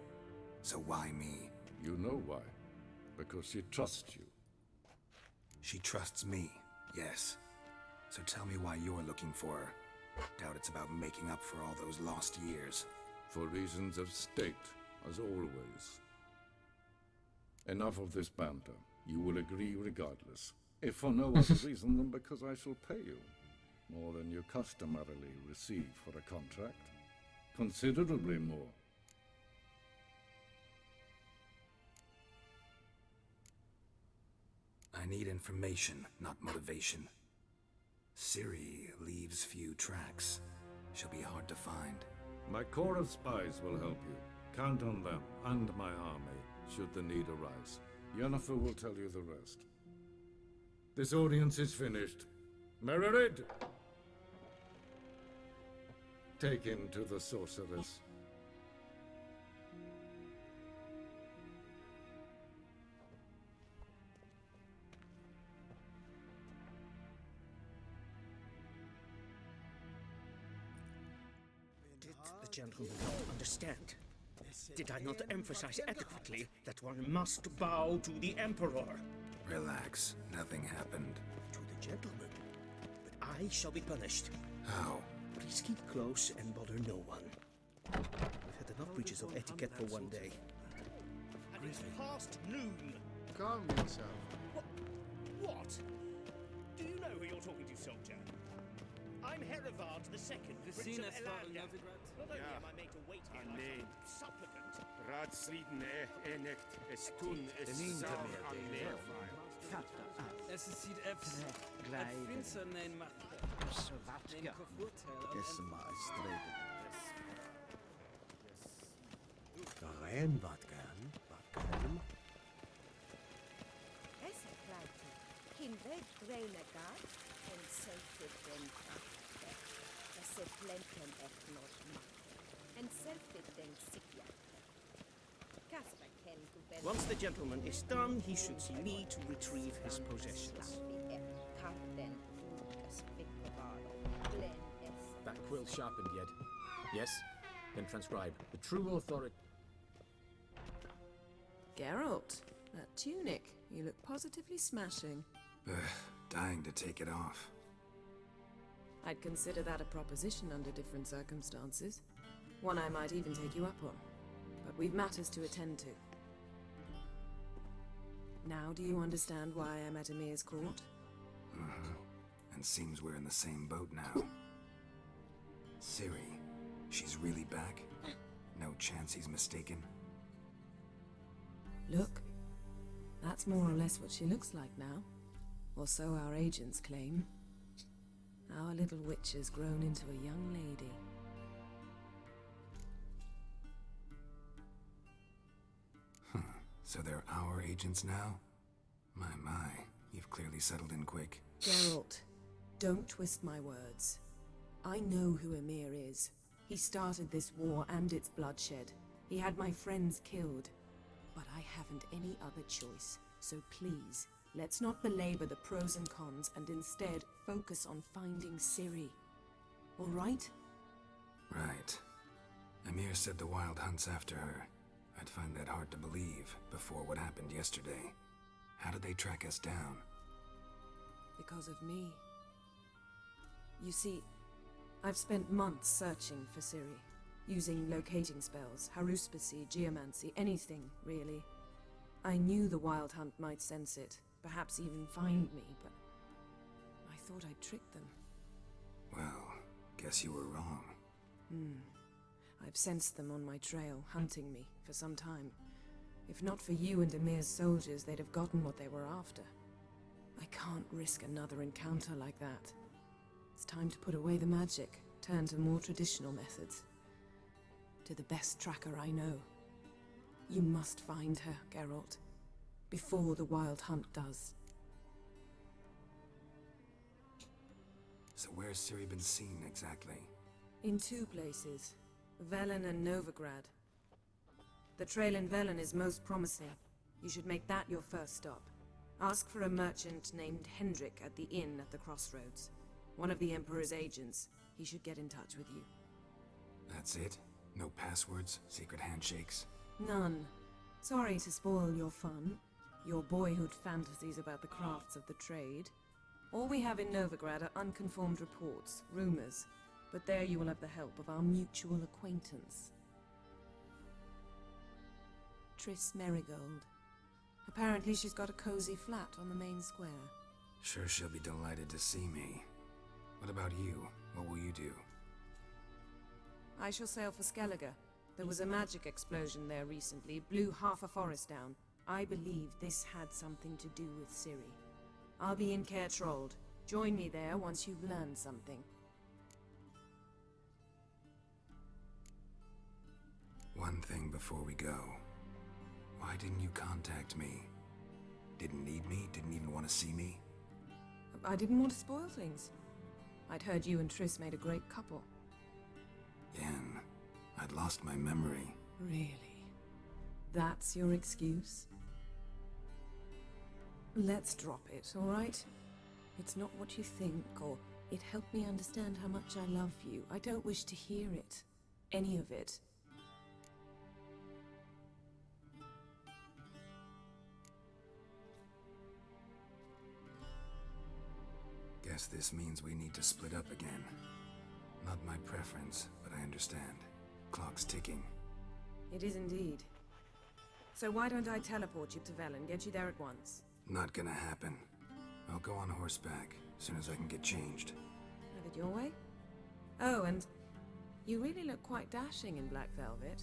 So why me? You know why. Because she trusts you. She trusts me, yes. So tell me why you're looking for her. Doubt it's about making up for all those lost years. For reasons of state, as always. Enough of this banter. You will agree regardless. If for no other reason than because I shall pay you. More than you customarily receive for a contract. Considerably more. I need information, not motivation. Ciri leaves few tracks. She'll be hard to find. My corps of spies will help you. Count on them and my army, should the need arise. Yennefer will tell you the rest. This audience is finished. Mererid! Take him to the sorceress. Did the gentleman not understand? Did I not emphasize adequately that one must bow to the Emperor? Relax. Nothing happened. To the gentleman. But I shall be punished. How? Please keep close and bother no one. We've had enough breaches of etiquette for one day. And it's past noon. Calm yourself. What? Do you know who you're talking to, soldier? I'm Herivard II, Prince of Elanda. Not only am I made to wait here like a supplicant. Raadsliden echt estun sar an leervaar. Es ziet efs. Het vindt neem macht. Neem gevoertel. Esma streden. Karen, wat kan? Essa klaute. Kin red greine gat en selfit den krachte. Das se plenten ek not machte. En selfit den sikja. Kasper ken gubel. Once the gentleman is done, he should see me to retrieve his possessions. That quill sharpened yet? Yes? Then transcribe. The true authority... Gerald, that tunic. You look positively smashing. Dying to take it off. I'd consider that a proposition under different circumstances. One I might even take you up on. But we've matters to attend to. Now do you understand why I'm at Emir's court? Mm-hmm. And seems we're in the same boat now. Ciri, she's really back? No chance he's mistaken? Look, that's more or less what she looks like now. Or so our agents claim. Our little witch has grown into a young lady. So they're our agents now? My, you've clearly settled in quick. Gerald, don't twist my words. I know who Emir is. He started this war and its bloodshed. He had my friends killed. But I haven't any other choice. So please, let's not belabor the pros and cons and instead focus on finding Ciri. All right? Right. Emir said the Wild hunt's after her. I'd find that hard to believe before what happened yesterday. How did they track us down? Because of me. You see, I've spent months searching for Ciri, using locating spells, haruspicy, geomancy, anything, really. I knew the Wild Hunt might sense it, perhaps even find me, but I thought I'd tricked them. Well, guess you were wrong. I've sensed them on my trail, hunting me, for some time. If not for you and Emir's soldiers, they'd have gotten what they were after. I can't risk another encounter like that. It's time to put away the magic, turn to more traditional methods. To the best tracker I know. You must find her, Geralt. Before the Wild Hunt does. So where's Ciri been seen exactly? In two places. Velen and Novigrad. The trail in Velen is most promising. You should make that your first stop. Ask for a merchant named Hendrik at the inn at the crossroads. One of the Emperor's agents. He should get in touch with you. That's it? No passwords? Secret handshakes? None. Sorry to spoil your fun. Your boyhood fantasies about the crafts of the trade. All we have in Novigrad are unconfirmed reports, rumors. But there you will have the help of our mutual acquaintance. Triss Merigold. Apparently she's got a cozy flat on the main square. Sure she'll be delighted to see me. What about you? What will you do? I shall sail for Skellige. There was a magic explosion there recently, blew half a forest down. I believe this had something to do with Ciri. I'll be in Caer Trolde. Join me there once you've learned something. One thing before we go. Why didn't you contact me? Didn't need me? Didn't even want to see me? I didn't want to spoil things. I'd heard you and Triss made a great couple. Yen, I'd lost my memory. Really? That's your excuse? Let's drop it, all right? It's not what you think, or it helped me understand how much I love you. I don't wish to hear it. Any of it. Guess this means we need to split up again. Not my preference, but I understand. Clock's ticking. It is indeed. So why don't I teleport you to Velen, get you there at once? Not gonna happen. I'll go on horseback, as soon as I can get changed. Have it your way? Oh, and you really look quite dashing in black velvet.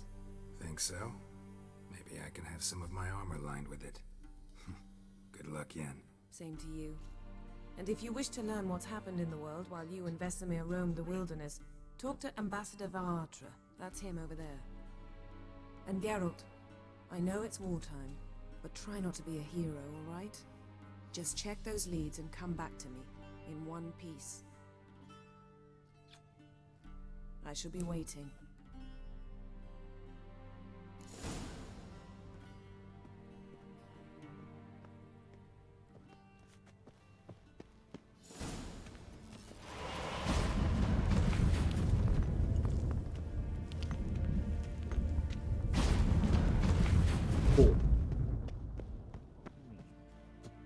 Think so? Maybe I can have some of my armor lined with it. Good luck, Yen. Same to you. And if you wish to learn what's happened in the world while you and Vesemir roamed the wilderness, talk to Ambassador Varatra. That's him over there. And Gerald, I know it's wartime, but try not to be a hero, all right? Just check those leads and come back to me, in one piece. I shall be waiting.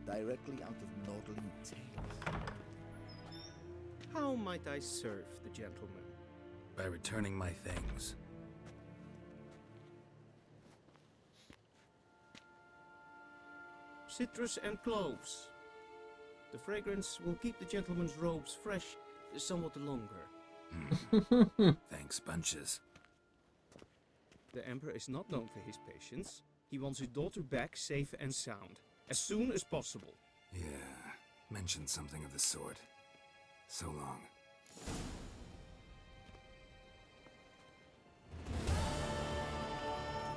Directly out of Nordling Tales. How might I serve the gentleman? By returning my things. Citrus and cloves. The fragrance will keep the gentleman's robes fresh somewhat longer. Thanks, bunches. The Emperor is not known for his patience. He wants his daughter back safe and sound, as soon as possible. Yeah, mentioned something of the sort. So long.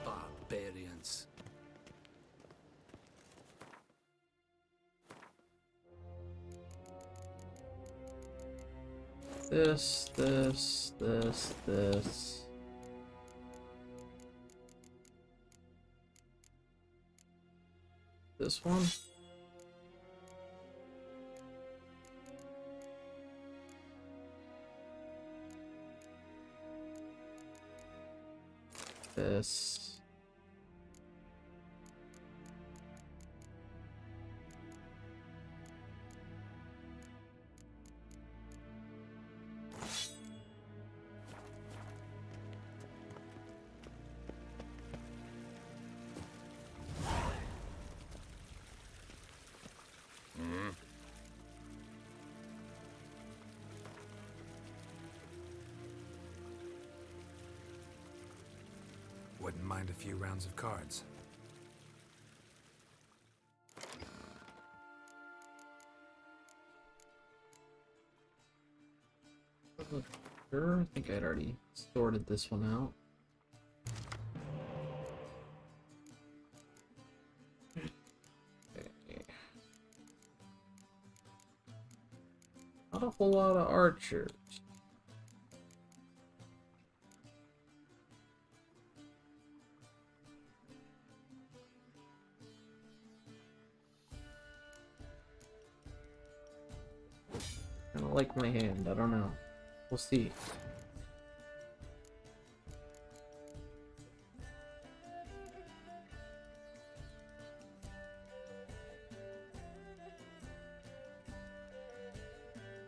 Barbarians. This. This one? This. Wouldn't mind a few rounds of cards. Sure, I think I'd already sorted this one out. Okay. Not a whole lot of archers. I don't like my hand, I don't know. We'll see.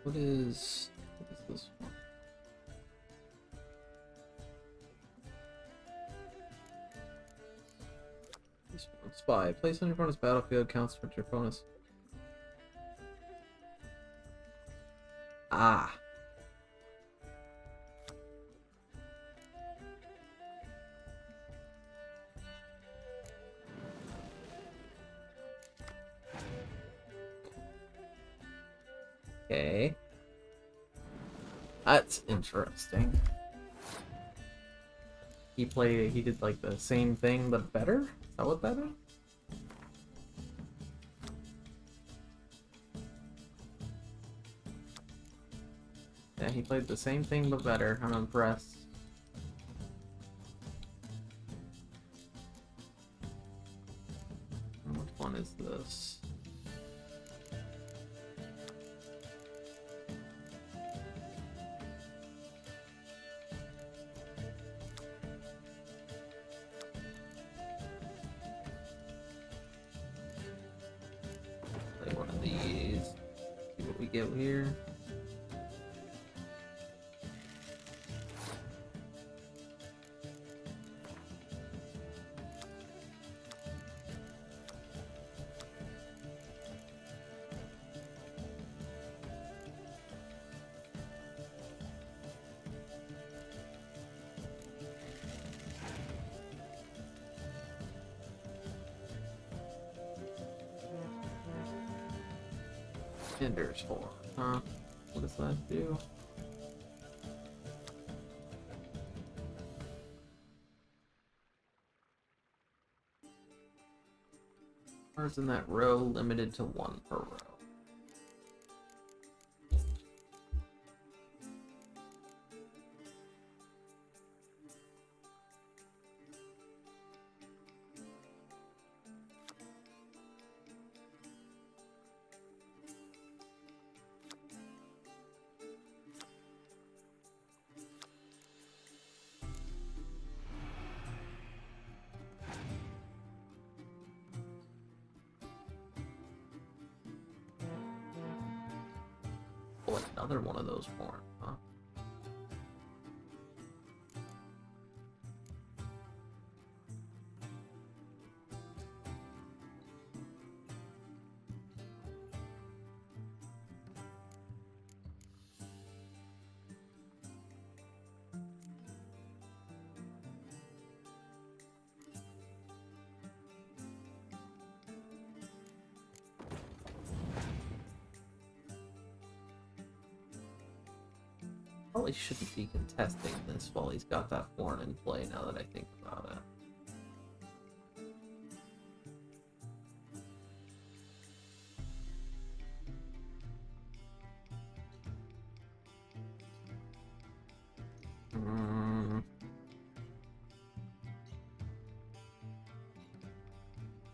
What is this one? This one. Spy. Place on your opponent's battlefield counts towards your bonus. Ah. Okay. That's interesting. He did like the same thing but better? Is that what that is? Yeah, he played the same thing but better. I'm impressed. Which one is this? Play one of these. See what we get here. Ender's Horn, huh? What does that do? Cards in that row limited to 1 per row. another one of those horns, huh? Probably shouldn't be contesting this while he's got that horn in play, now that I think about it.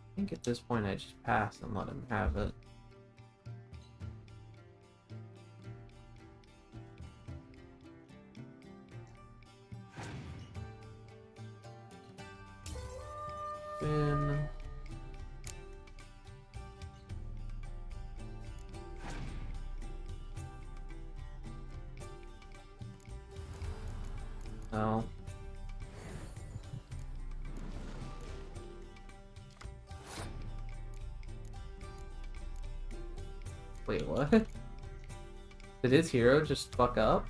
I think at this point I just pass and let him have it. Spin. No. Wait, what? Did his hero just fuck up?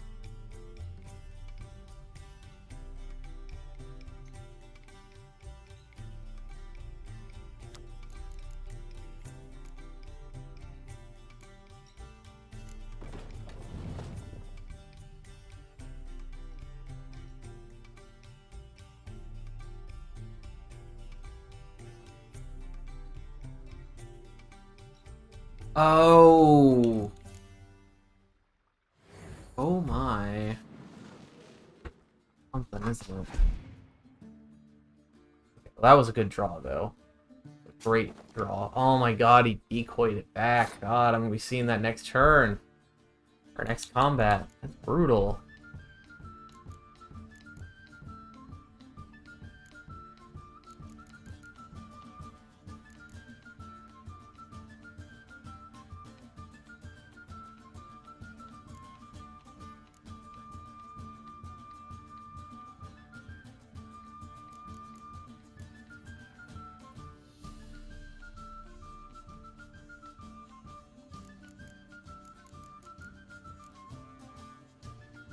Oh. Oh my. Something, isn't it? Okay, well, that was a good draw, though. A great draw. Oh my god, he decoyed it back. God, I'm gonna be seeing that next turn. Or next combat. That's brutal.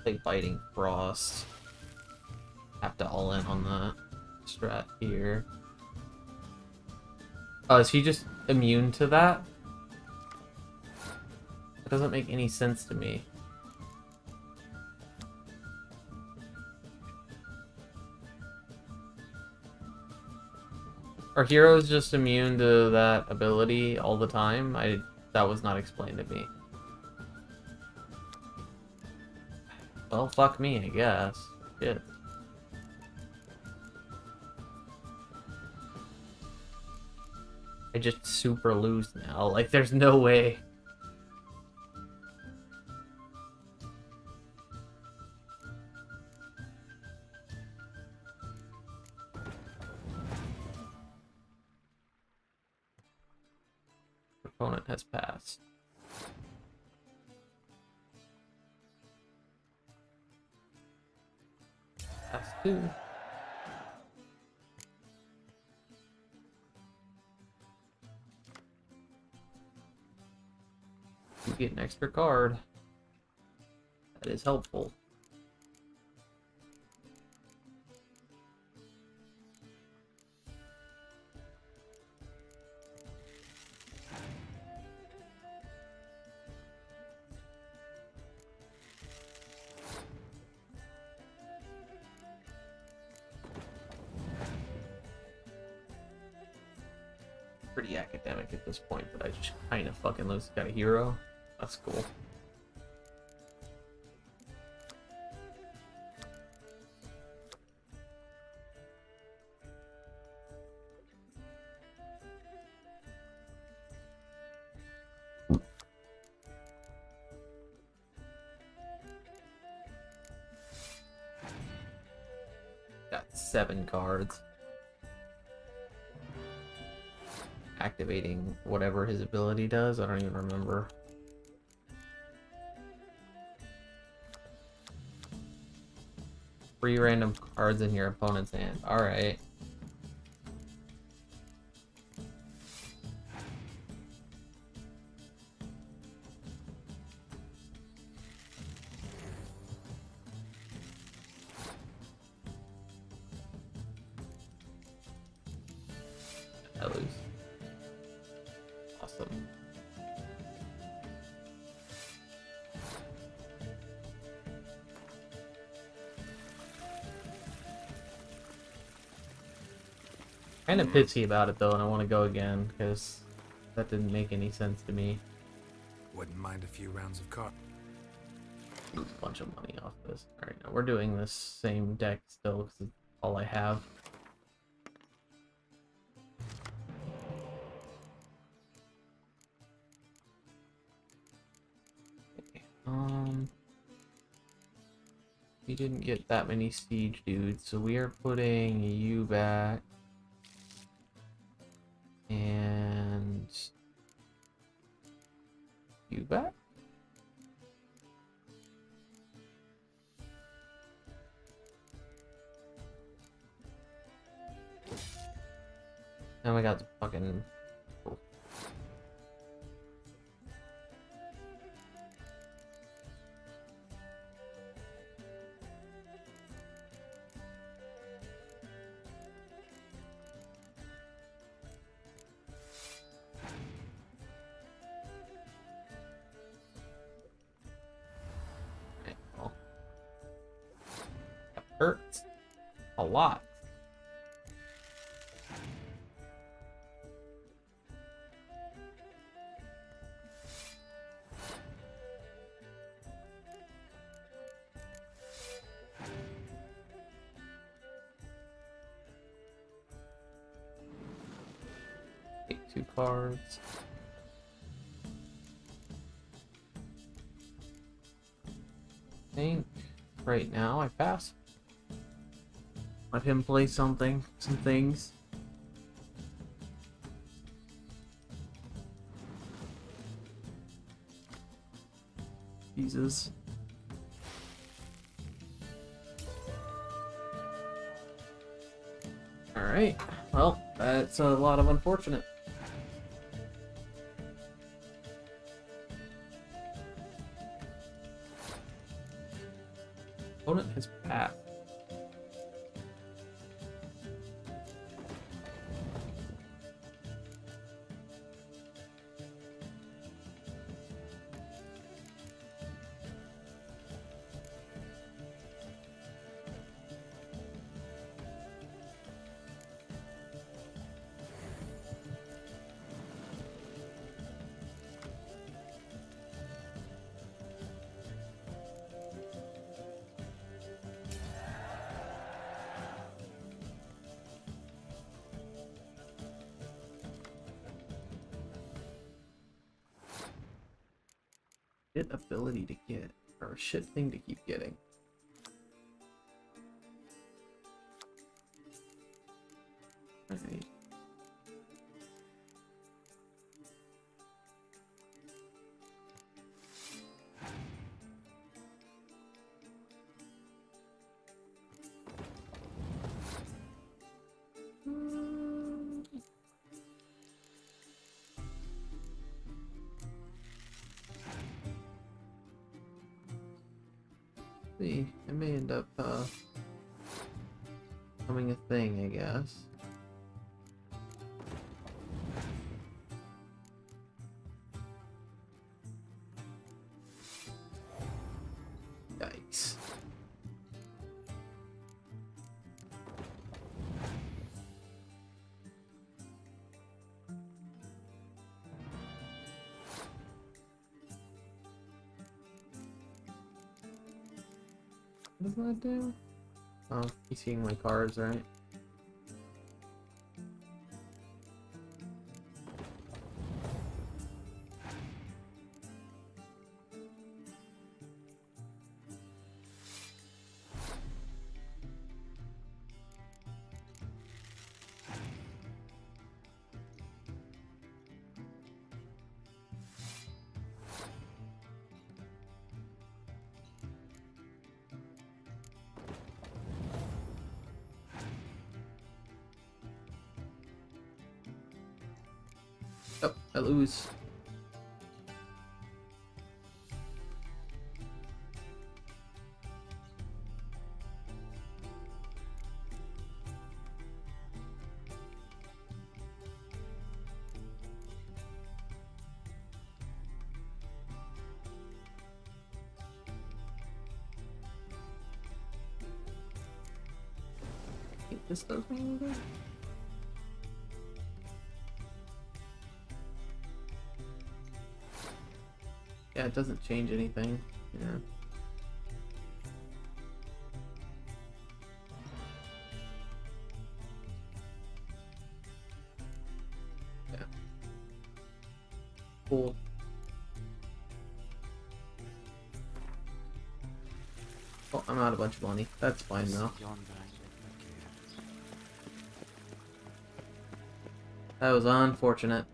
Play Biting Frost. Have to all in on that strat here. Oh, is he just immune to that? That doesn't make any sense to me. Are heroes just immune to that ability all the time? That was not explained to me. Well, fuck me, I guess. Shit. I just super lose now. Like, there's no way. Opponent has passed. Pass 2. You get an extra card. That is helpful. Pretty academic at this point, but I just kind of fucking lose. Got a hero. That's cool. Got 7 cards. Activating whatever his ability does. I don't even remember. 3 random cards in your opponent's hand. Alright. I lose. Awesome. Kind of pissy about it though, and I want to go again because that didn't make any sense to me. Wouldn't mind a few rounds of cards. Lose a bunch of money off this. All right, now we're doing this same deck still because it's all I have. Okay, we didn't get that many siege dudes, so we are putting you back. And you back? Now we got the fucking... Oh. Right, well. That hurts a lot. Take 2 cards. I think right now I pass. Let him play some things. Jesus. Alright, well, that's a lot of unfortunate. Opponent has passed. Shit ability to get, or shit thing to keep getting. Alright. See, it may end up becoming a thing, I guess. Yikes. What does that do? Oh, he's seeing my cards, right? Oh, I lose. This does me anything? Yeah, it doesn't change anything. Yeah. Yeah. Cool. Oh, I'm out a bunch of money. That's fine though. That was unfortunate.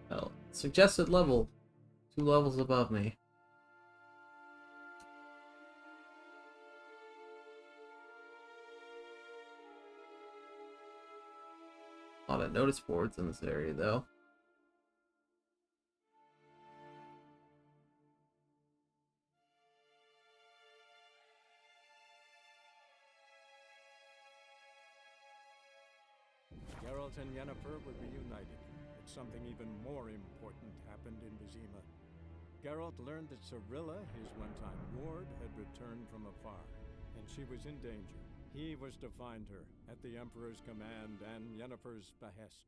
Well, suggested level. 2 levels above me. A lot of notice boards in this area though. Geralt and Yennefer were reunited, but something even more important happened in Vizima. Geralt learned that Cirilla, his one-time ward, had returned from afar, and she was in danger. He was to find her, at the Emperor's command and Yennefer's behest.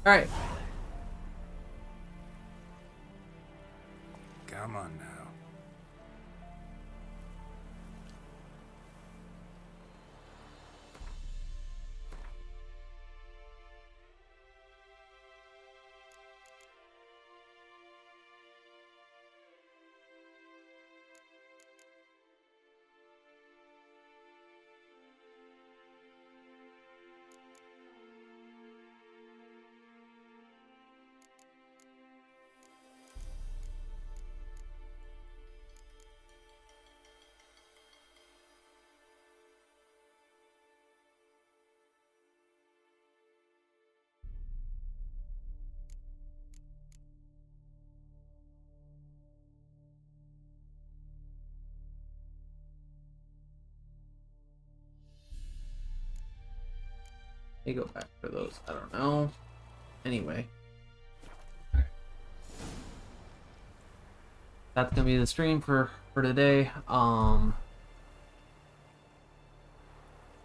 Alright. Come on now. Let me go back for those. I don't know. Anyway. That's gonna be the stream for today.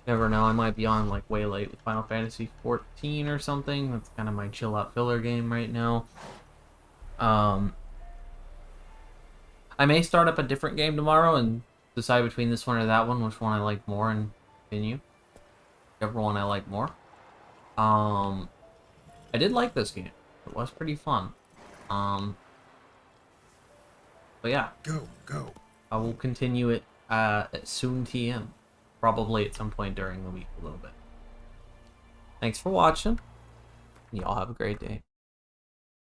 Never know, I might be on like way late with Final Fantasy 14 or something. That's kind of my chill out filler game right now. I may start up a different game tomorrow and decide between this one or that one, which one I like more, and continue. Whichever one I like more. I did like this game. It was pretty fun. But yeah. Go. I will continue it at soon TM. Probably at some point during the week a little bit. Thanks for watching. Y'all have a great day.